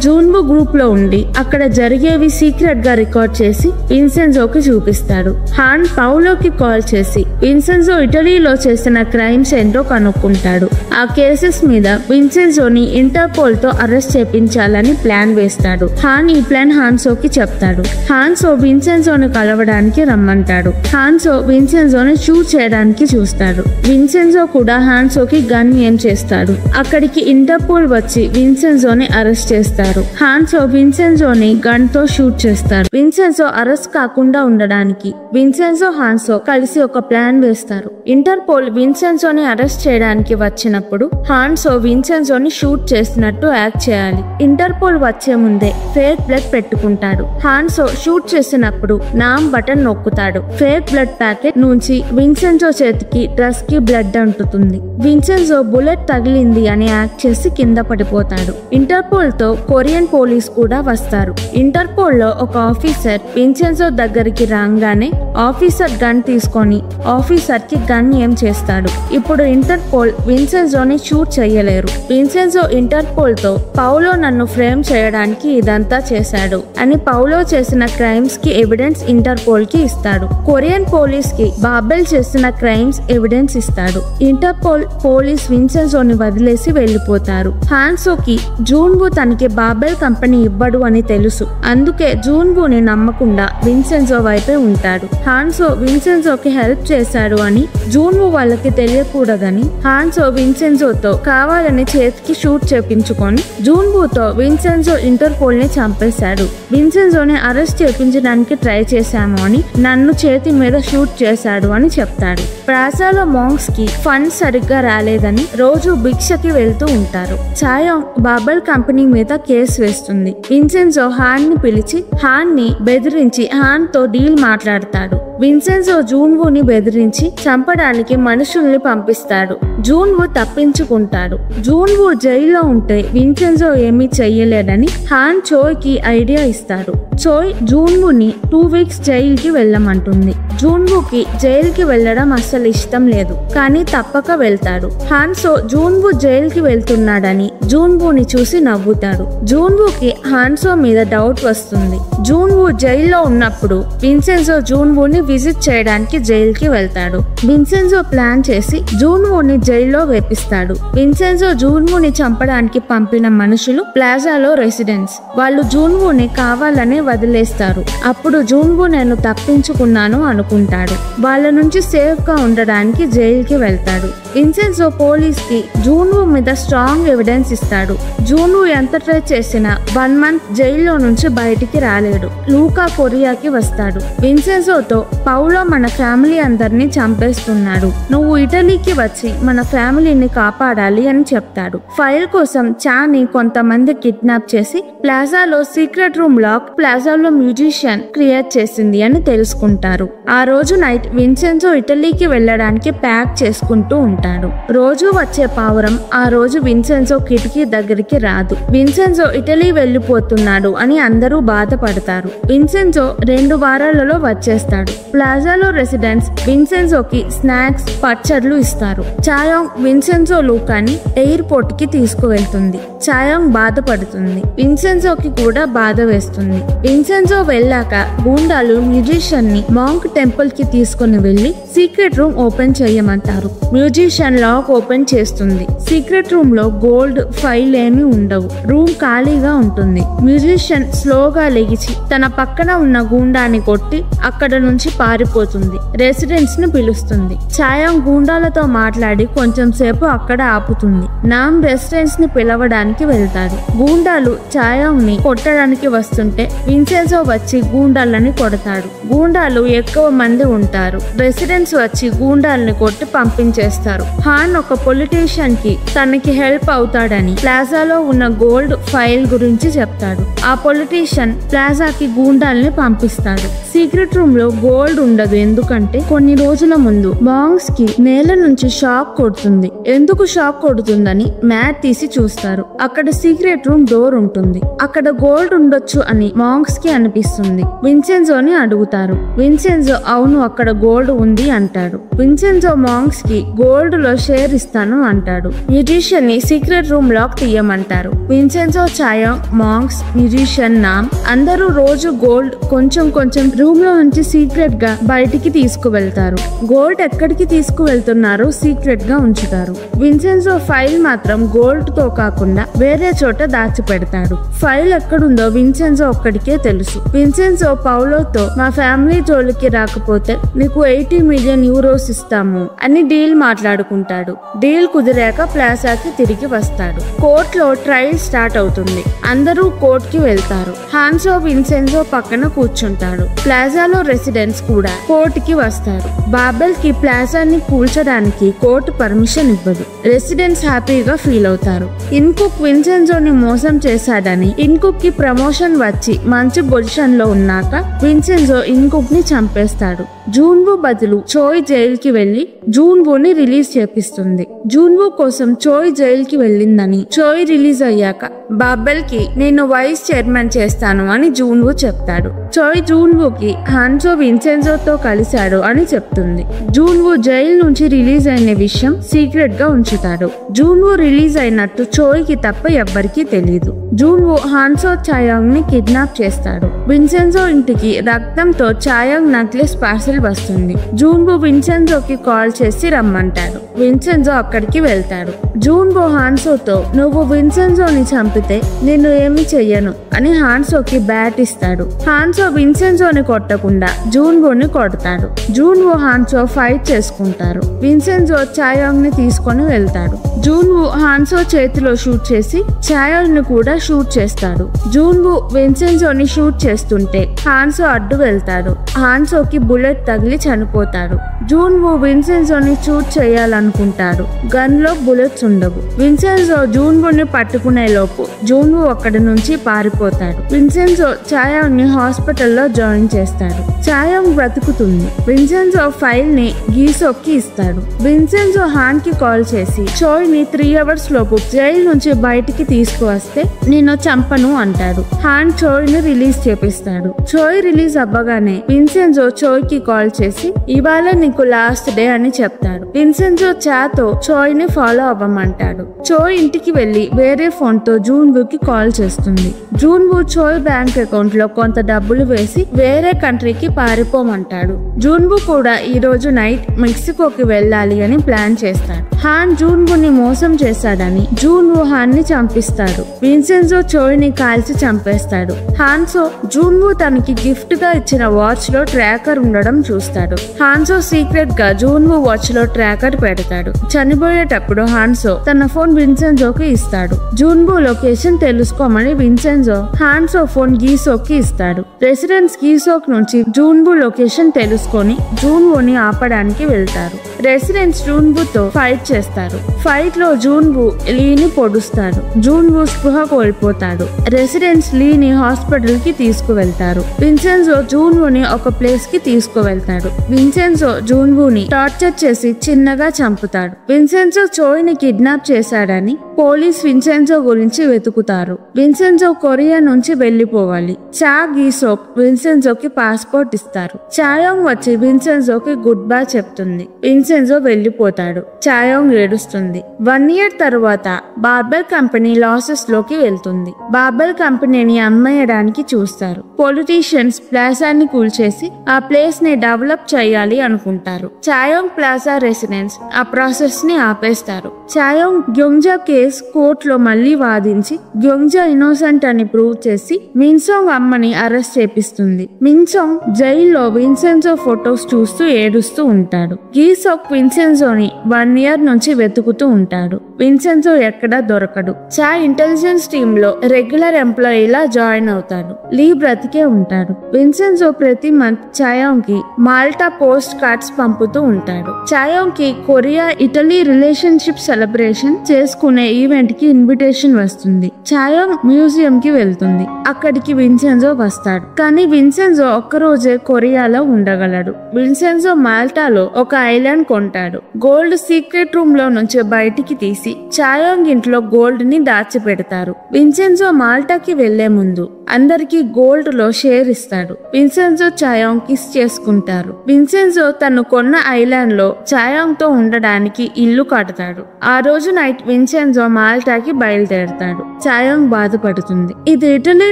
జూన్వో గ్రూప్ లో ఉండి అక్కడ జరిగేవి సీక్రెట్ గా రికార్డ్ చేసి విన్సెన్జోకి చూపిస్తాడు. హాన్ పౌలోకి కాల్ చేసి విన్సెన్జో ఇటలీలో చేసిన క్రైమ్స్ ఏంటో కనుక్కుంటాడు. ఆ కేసెస్ మీద విన్సెన్జోని ఇంటర్పోల్ తో అరెస్ట్ చేపించాలని ప్లాన్ వేస్తాడు. హాన్ ఈ ప్లాన్ హాన్సోకి చెప్తాడు. హాన్సో విన్సెన్జోని కలవడానికి రమ్మంటాడు. హాన్సో విన్సెన్జోని షూట్ చేయడానికి చూస్తాడు. విన్సెన్జో కూడా హాన్సోకి గన్ ఏం చేస్తాడు. అక్కడికి ఇంటర్పోల్ వచ్చి విన్సెన్జోని అరెస్ట్ చేస్తారు. హాన్సో విన్సెన్జోని గన్ తో షూట్ చేస్తాడు. విన్సెన్జో అరెస్ట్ కాకుండా ఉండడానికి విన్సెన్జో హాన్సో కలిసి ఒక ప్లాన్ వేస్తారు. ఇంటర్పోల్ విన్సెన్జోని అరెస్ట్ చేయడానికి వచ్చినప్పుడు హాన్సో విన్సెన్జోని షూట్ చేసినట్టు యాక్ట్ చేయాలి. ఇంటర్పోల్ వచ్చే ముందే ఫేక్ బ్లడ్ పెట్టుకుంటాడు. హాన్సో షూట్ చేసినప్పుడు నామ్ బటన్ నొక్కుతాడు. ఫేక్ బ్లడ్ ప్యాకెట్ నుంచి విన్సెన్జో చేతికి డ్రెస్ కి బ్లడ్ అంటుతుంది. విన్సెన్జో బుల్లెట్ తగిలింది అని యాక్ట్ చేసి కింద పడిపోతాడు. ఇంటర్పోల్ తో కొరియన్ పోలీస్ కూడా వస్తారు. ఇంటర్పోల్ లో ఒక ఆఫీసర్ విన్సెన్జో దగ్గరికి రాగానే ఆఫీసర్ గన్ తీసుకొని ఆఫీసర్ కి గన్ ఏం చేస్తాడు. ఇప్పుడు ఇంటర్పోల్ విన్సెన్జోని షూట్ చేయలేరు. విన్సెన్జో ఇంటర్పోల్ తో పౌలో నన్ను ఫ్రేమ్ చేయడానికి ఇదంతా చేశాడు అని పౌలో చేసిన క్రైమ్స్ కి ఎవిడెన్స్ ఇంటర్పోల్ కి ఇస్తాడు. కొరియన్ పోలీస్ కి బాబెల్ చేసిన క్రైమ్స్ ఎవిడెన్స్ ఇస్తాడు. ఇంటర్పోల్ పోలీస్ విన్సెన్జోని వదిలేసి వెళ్లిపోతారు. హాన్సోకి జూన్వో తనకి బాబెల్ కంపెనీ ఇవ్వడు అని తెలుసు. అందుకే జూన్వోని నమ్మకుండా విన్సెన్జో వైపే ఉంటాడు. హాన్సో విన్సెన్జోకి హెల్ప్ చేశాడు అని జూన్వో వాళ్ళకి తెలియకూడదని హాన్సో విన్సెన్జోతో కావాలని చేతికి షూట్ చేపించుకొని జూన్వోతో విన్సెన్జో ఇంటర్పోల్ ని చంపేశాడు. విన్సెన్జోని అరెస్ట్ చేపించడానికి ట్రై చేశాము అని నన్ను చేతి మీద షూట్ చేశాడు అని చెప్తాడు. ప్లాజాలో మాంక్స్ కి ఫండ్ సరిగ్గా రాలేదని రోజు భిక్షకి వెళ్తూ ఉంటారు. చాయోంగ్ బాబెల్ కంపెనీ మీద కేసు వేస్తుంది. విన్సెన్జో హాన్ ని పిలిచి హాన్ ని బెదిరించి హాన్ తో డీల్ మాట్లాడతాడు. విన్సెన్జో జూన్వోని బెదిరించి చంపడానికి మనుషుల్ని పంపిస్తాడు. జూన్వో తప్పించుకుంటాడు. జూన్వో జైల్లో ఉంటే విన్సెన్జో ఏమీ చెయ్యలేడని హాన్ చోయ్ కి ఐడియా ఇస్తాడు. చోయ్ జూన్వోని 2 వీక్స్ జైల్ కి వెళ్ళమంటుంది. జూన్వోకి జైల్ కి వెళ్లడం అస్సలు ఇష్టం లేదు, కానీ తప్పక వెళ్తాడు. హాన్సో జూన్వో జైల్ కి వెళ్తున్నాడని జూన్వోని చూసి నవ్వుతాడు. జూన్వోకి హాన్సో మీద డౌట్ వస్తుంది. జూన్వో జైల్లో ఉన్నప్పుడు విన్సెన్జో జూన్వోని విజిట్ చేయడానికి జైల్ కి వెళ్తాడు. విన్సెన్జో ప్లాన్ చేసి జూన్వోని జైల్లో వేపిస్తాడు. విన్సెన్జో జూన్వోని చంపడానికి పంపిన మనుషులు ప్లాజాలో రెసిడెంట్స్. వాళ్ళు జూన్వోని కావాలని వదిలేస్తారు. అప్పుడు జూన్వో నేను తప్పించుకున్నాను అనుకుంటాడు. వాళ్ళ నుంచి సేఫ్ గా ఉండడానికి జైల్ కి వెళ్తాడు. విన్సెన్జో పోలీస్ కి జూన్వో మీద స్ట్రాంగ్ ఎవిడెన్స్ ఇస్తాడు. జూన్వో ఎంత ట్రై చేసినా 1 మంత్ జైల్లో నుంచి బయటికి రాలేడు. లూకా కొరియాకి వస్తాడు. విన్సెన్జోతో పౌలో మన ఫ్యామిలీ అందరినీ చంపేస్తున్నాడు, నువ్వు ఇటలీకి వచ్చి మన ఫ్యామిలీని కాపాడాలి అని చెప్తాడు. ఫైల్ కోసం చాని కొంతమంది కిడ్నాప్ చేసి ప్లాజాలో సీక్రెట్ రూమ్ లాక్ ప్లాజాలో మ్యూజిషియన్ క్రియేట్ చేసింది అని తెలుసుకుంటారు. ఆ రోజు నైట్ విన్సెన్జో ఇటలీకి వెళ్ళడానికి ప్యాక్ చేసుకుంటూ ఉంటాడు. రోజు వచ్చే పావురం ఆ రోజు విన్సెన్జో కిటికీ దగ్గరికి రాదు. విన్సెన్జో ఇటలీ వెళ్ళిపోతున్నాడు అని అందరూ బాధపడతారు. విన్సెన్జో 2 వారాలలో వచ్చేస్తాడు. ప్లాజాలో రెసిడెంట్స్ విన్సెన్జోకి స్నాక్స్ పచ్చడ్లు ఇస్తారు. చాయోంగ్ విన్సెన్జో లూకాని ఎయిర్పోర్ట్ కి తీసుకువెళ్తుంది. చాయోంగ్ బాధపడుతుంది. విన్సెన్జోకి కూడా బాధ వేస్తుంది. విన్సెన్జో వెళ్ళాక గూండాలు మ్యూజిషియన్ ని మాంక్ టెంపుల్ కి తీసుకుని వెళ్లి సీక్రెట్ రూమ్ ఓపెన్ చేయమంటారు. మ్యూజిషియన్ లాక్ ఓపెన్ చేస్తుంది. సీక్రెట్ రూమ్ లో గోల్డ్ ఫైల్ ఏమీ ఉండవు. రూమ్ ఖాళీగా ఉంటుంది. మ్యూజిషియన్ స్లోగా లెగిచి తన పక్కన ఉన్న గూండాని కొట్టి అక్కడ నుంచి పారిపోతుంది. రెసిడెంట్స్ ని పిలుస్తుంది. చాయోంగ్ గూండాలతో మాట్లాడి కొంచెం సేపు అక్కడ ఆపుతుంది. నామ్ రెసిడెంట్స్ ని పిలవడానికి ఆపడానికి వెళ్తాడు. గూండాలు చాయాంగ్ ని కొట్టడానికి వస్తుంటే విన్సెన్జో వచ్చి గూండాలని కొడతాడు. గూండాలు ఎక్కువ మంది ఉంటారు. రెసిడెంట్స్ వచ్చి గూండాలని కొట్టి పంపించేస్తారు. హాన్ ఒక పొలిటీషియన్ కి తనకి హెల్ప్ అవుతాడని ప్లాజాలో ఉన్న గోల్డ్ ఫైల్ గురించి చెప్తాడు. ఆ పొలిటీషియన్ ప్లాజాకి గూండాల్ని పంపిస్తాడు. సీక్రెట్ రూమ్ లో గోల్డ్ ఉండదు. ఎందుకంటే కొన్ని రోజుల ముందు మాంగ్స్ కి నేల నుంచి షాక్ కొడుతుంది. ఎందుకు షాక్ కొడుతుందని మ్యాట్ తీసి చూస్తారు. అక్కడ సీక్రెట్ రూమ్ డోర్ ఉంటుంది. అక్కడ గోల్డ్ ఉండొచ్చు అని మాంగ్స్ కి అనిపిస్తుంది. విన్సెన్జోని అడుగుతారు. విన్సెన్జో అవును అక్కడ గోల్డ్ ఉంది అంటాడు. విన్సెన్జో మాంగ్స్ కి గోల్డ్ లో షేర్ ఇస్తాను అంటాడు. మ్యూజిషియన్ ని సీక్రెట్ రూమ్ లాక్ తీయమంటారు. విన్సెన్జో, చాయాంగ్, మాంగ్స్, మ్యూజిషియన్ నామ్ అందరూ రోజు గోల్డ్ కొంచెం కొంచెం రూమ్ లో నుంచి సీక్రెట్ గా బయటికి తీసుకువెళ్తారు. గోల్డ్ ఎక్కడికి తీసుకువెళ్తున్నారో సీక్రెట్ గా ఉంచుతారు. విన్సెన్జో ఫైల్ మాత్రం గోల్డ్ తో కాకుండా వేరే చోట దాచిపెడతాడు. ఫైల్ ఎక్కడుందో విన్సెన్జో ఒక్కడికే తెలుసు. విన్సెన్జో పౌలోతో మా ఫ్యామిలీ జోలికి రాకపోతే నీకు 80 మిలియన్ యూరోస్ ఇస్తాము అని డీల్ మాట్లాడుకుంటాడు. డీల్ కుదిరాక ప్లాజాకి తిరిగి వస్తాడు. కోర్ట్ లో ట్రయల్ స్టార్ట్ అవుతుంది. అందరూ కోర్ట్ కి వెళ్తారు. హాన్సో విన్సెన్జో పక్కన కూర్చుంటాడు. ప్లాజాలో రెసిడెంట్స్ కూడా కోర్ట్ కి వస్తారు. బాబెల్ కి ప్లాజాని కూల్చడానికి కోర్టు పర్మిషన్ ఇవ్వదు. రెసిడెంట్స్ హ్యాపీగా ఫీల్ అవుతారు. ఇన్కుక్ విన్సెన్జోని మోసం చేశాడని ఇన్కుక్ కి ప్రమోషన్ వచ్చి మంచి పొజిషన్ లో ఉన్నాక విన్సెన్జో ఇన్కుక్ ని చంపేస్తాడు. జూన్వూ బదులు చోయ్ జైల్ కి వెళ్లి జూన్వూని రిలీజ్ చేపిస్తుంది. జూన్వూ కోసం చోయ్ జైల్ కి వెళ్ళిందని చోయ్ రిలీజ్ అయ్యాక బాబెల్ కి నేను వైస్ చైర్మన్ చేస్తాను అని జూన్వూ చెప్తాడు. చోయ్ జూన్వూకి హాన్సో విన్సెన్జోతో కలిశాడు అని చెప్తుంది. జూన్వూ జైల్ నుంచి రిలీజ్ అయిన విషయం సీక్రెట్ గా ఉంచుతాడు. జూన్వూ రిలీజ్ అయినట్టు చోయ్ కి తప్ప ఎవ్వరికీ తెలియదు. జూన్వూ హాన్సో చాయాంగ్ ని కిడ్నాప్ చేస్తాడు. విన్సెన్జో ఇంటికి రక్తంతో చాయాంగ్ నెక్లెస్ పార్సెల్ వస్తుంది. జూన్వూ విన్సెన్జోకి కాల్ చేసి రమ్మంటాడు. విన్సెన్జో అక్కడికి వెళ్తాడు. జూన్వూ హాన్సోతో నువ్వు విన్సెన్జోని చంపితే నేను ఏమి చెయ్యను అని హాన్సోకి బ్యాట్ ఇస్తాడు. హాన్సో విన్సెన్జోని కొట్టకుండా జూన్వూని కొడతాడు. జూన్వూ హాన్సో ఫైట్ చేసుకుంటారు. విన్సెన్జో చాయాంగ్ ని తీసుకొని వెళ్తాడు. జూన్వూ హాన్సో చేతిలో షూట్ చేసి చాయాంగ్ ని కూడా షూట్ చేస్తాడు. జూన్వూ విన్సెన్జోని షూట్ చేస్తుంటే హాన్సో అడ్డు వెళ్తాడు. హాన్సోకి బుల్లెట్ తగిలి చనిపోతాడు. జూన్వూ విన్సెన్జోని షూట్ చేయాలనుకుంటాడు. గన్ లో బుల్లెట్స్ ఉండవు. విన్సెన్జో జూన్వూని పట్టుకునే లోపు జూన్వూ అక్కడి నుంచి పారిపోతాడు. విన్సెన్జో చాయాంగ్ ని హాస్పిటల్లో జాయిన్ చేస్తాడు. చాయాంగ్ బ్రతుకుతుంది. విన్సెన్జో ఫైల్ ని గీసోకి ఇస్తాడు. విన్సెన్జో హాన్ కి కాల్ చేసి చోయ్ ని 3 అవర్స్ లోపు జైలు నుంచి బయటికి తీసుకువస్తే నేను చంపను అంటాడు. హాన్ చోయ్ ని రిలీజ్ చేపిస్తాడు. చోయ్ రిలీజ్ అవ్వగానే విన్సెన్జో చోయ్ కి కాల్ చేసి ఇవాళ నీకు లాస్ట్ డే అని చెప్తాడు. విన్సెన్జో చాతో చోయ్ ని ఫాలో అవ్వమంటాడు. చోయ్ ఇంటికి వెళ్లి వేరే ఫోన్ తో జూన్వూ కి కాల్ చేస్తుంది. జూన్వూ చోయ్ బ్యాంక్ అకౌంట్ లో కొంత డబ్బులు వేసి వేరే కంట్రీకి పారిపోమంటాడు. జూన్వూ కూడా ఈ రోజు నైట్ మెక్సికోకి వెళ్ళాలి అని ప్లాన్ చేస్తాడు. హాన్ జూన్వూని మోసం చేశాడని జూన్వూ హాన్ ని చంపిస్తాడు. విన్సెన్జో చోయ్ ని కాల్చి చంపేస్తాడు. హాన్సో జూన్వూ తనకి గిఫ్ట్ గా ఇచ్చిన వాచ్ లో ట్రాకర్ ఉండడం చూస్తాడు. హాన్సో సీక్రెట్ గా జూన్వూ వాచ్ లో ట్రాకర్ పెడతాడు. చనిపోయేటప్పుడు హాన్సో తన ఫోన్ విన్సెన్జోకి ఇస్తాడు. జూన్వూ లొకేషన్ తెలుసుకోమని విన్సెన్జో హాన్సో ఫోన్ గీసోకి ఇస్తాడు. రెసిడెంట్స్ గీసోక్ నుంచి జూన్వూ లొకేషన్ తెలుసుకొని జూన్వూని ఆపడానికి వెళ్తారు. రెసిడెంట్స్ జూన్వూతో ఫైట్ చేస్తారు. ఫైట్ లో జూన్వూ లీని పొడుస్తాడు. జూన్వూ స్పృహ కోల్పోతాడు. రెసిడెంట్స్ లీని హాస్పిటల్ కి తీసుకువెళ్తారు. విన్సెన్జో జూన్వూని ఒక ప్లేస్ కి తీసుకువెళ్తాడు. విన్సెన్జో జూన్వూని టార్చర్ చేసి చిన్నగా చంపుతాడు. విన్సెన్జో చోయ్ ని కిడ్నాప్ చేశాడని పోలీస్ విన్సెన్జో గురించి వెతుకుతారు. విన్సెన్జో కొరియా నుంచి వెళ్లిపోవాలి. చా గీసోక్ విన్సెన్జోకి పాస్పోర్ట్ ఇస్తారు. చాయాంగ్ వచ్చి విన్సెన్జోకి గుడ్ బై చెప్తుంది. విన్సెన్జో వెళ్లిపోతాడు. చాయాంగ్ ఏడుస్తుంది. 1 ఇయర్ తరువాత బాబెల్ కంపెనీ లాసెస్ లోకి వెళ్తుంది. బాబెల్ కంపెనీని అమ్మేయడానికి చూస్తారు. పొలిటీషియన్స్ ప్లాజాని కూల్చేసి ఆ ప్లేస్ ని డెవలప్ చేయాలి అనుకుంటారు. చాయాంగ్ ప్లాజా రెసిడెంట్స్ ఆ ప్రాసెస్ ని ఆపేస్తారు. చాయాంగ్ గ్యోంగ్జా కేస్ కోర్టులో మళ్లీ వాదించి గ్యోంగ్జా ఇన్నోసెంట్ అని ప్రూవ్ చేసి మిన్సోంగ్ అమ్మని అరెస్ట్ చేపిస్తుంది. మిన్సోంగ్ జైల్లో విన్సెన్జో ఫొటోస్ చూస్తూ ఏడుస్తూ ఉంటాడు. గీసోక్ విన్సెన్జోని 1 ఇయర్ నుంచి వెతుకుతూ ఉంటాడు. విన్సెన్జో ఎక్కడా దొరకడు. చాయ్ ఇంటెలిజెన్స్ టీమ్ లో రెగ్యులర్ ఎంప్లాయీలా జాయిన్ అవుతాడు. లీ బ్రతికే ఉంటాడు. విన్సెన్జో ప్రతి మంత్ చాయాంగ్ కి మాల్టా పోస్ట్ కార్డ్స్ పంపుతూ ఉంటాడు. చాయాంగ్ కి కొరియా ఇటలీ రిలేషన్షిప్ సెలబ్రేషన్ చేసుకునే ఈవెంట్ కి ఇన్విటేషన్ వస్తుంది. చాయాంగ్ మ్యూజియం కి వెళ్తుంది. అక్కడికి విన్సెన్జో వస్తాడు. కానీ విన్సెన్జో ఒక్కరోజే కొరియాలో ఉండగలడు. విన్సెన్జో మాల్టాలో ఒక ఐలాండ్ కొంటాడు. గోల్డ్ సీక్రెట్ రూమ్ లో నుంచి బయటికి తీసి చాయాంగ్ ఇంట్లో గోల్డ్ ని దాచిపెడతారు. విన్సెన్జో మాల్టాకి వెళ్లే ముందు అందరికి గోల్డ్ లో షేర్ ఇస్తాడు. విన్సెన్జో చాయాంగ్ కిస్ చేసుకుంటారు. విన్సెన్జో తను కొన్న ఐలాండ్ లో చాయాంగ్ తో ఉండడానికి ఇల్లు కడతాడు. ఆ రోజు నైట్ విన్సెన్జో మాల్టాకి బయలుదేరతాడు. చాయాంగ్ బాధపడుతుంది. ఇది ఇటలీ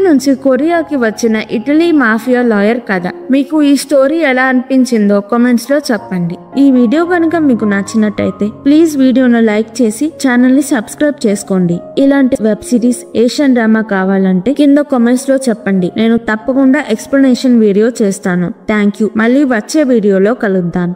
నుంచి కొరియాకి వచ్చిన ఇటలీ మాఫియా లాయర్ కథ. మీకు ఈ స్టోరీ ఎలా అనిపించిందో కామెంట్స్ లో చెప్పండి. ఈ వీడియో కనుక మీకు నచ్చినట్టయితే ప్లీజ్ వీడియోను లైక్ చేసి ఛానల్ ని సబ్స్క్రైబ్ చేసుకోండి. ఇలాంటి వెబ్ సిరీస్ ఏషియన్ డ్రామా కావాలంటే కింద కామెంట్స్ లో చెప్పండి. నేను తప్పకుండా ఎక్స్ప్లెనేషన్ వీడియో చేస్తాను. Thank you. మళ్ళీ వచ్చే వీడియోలో కలుద్దాం.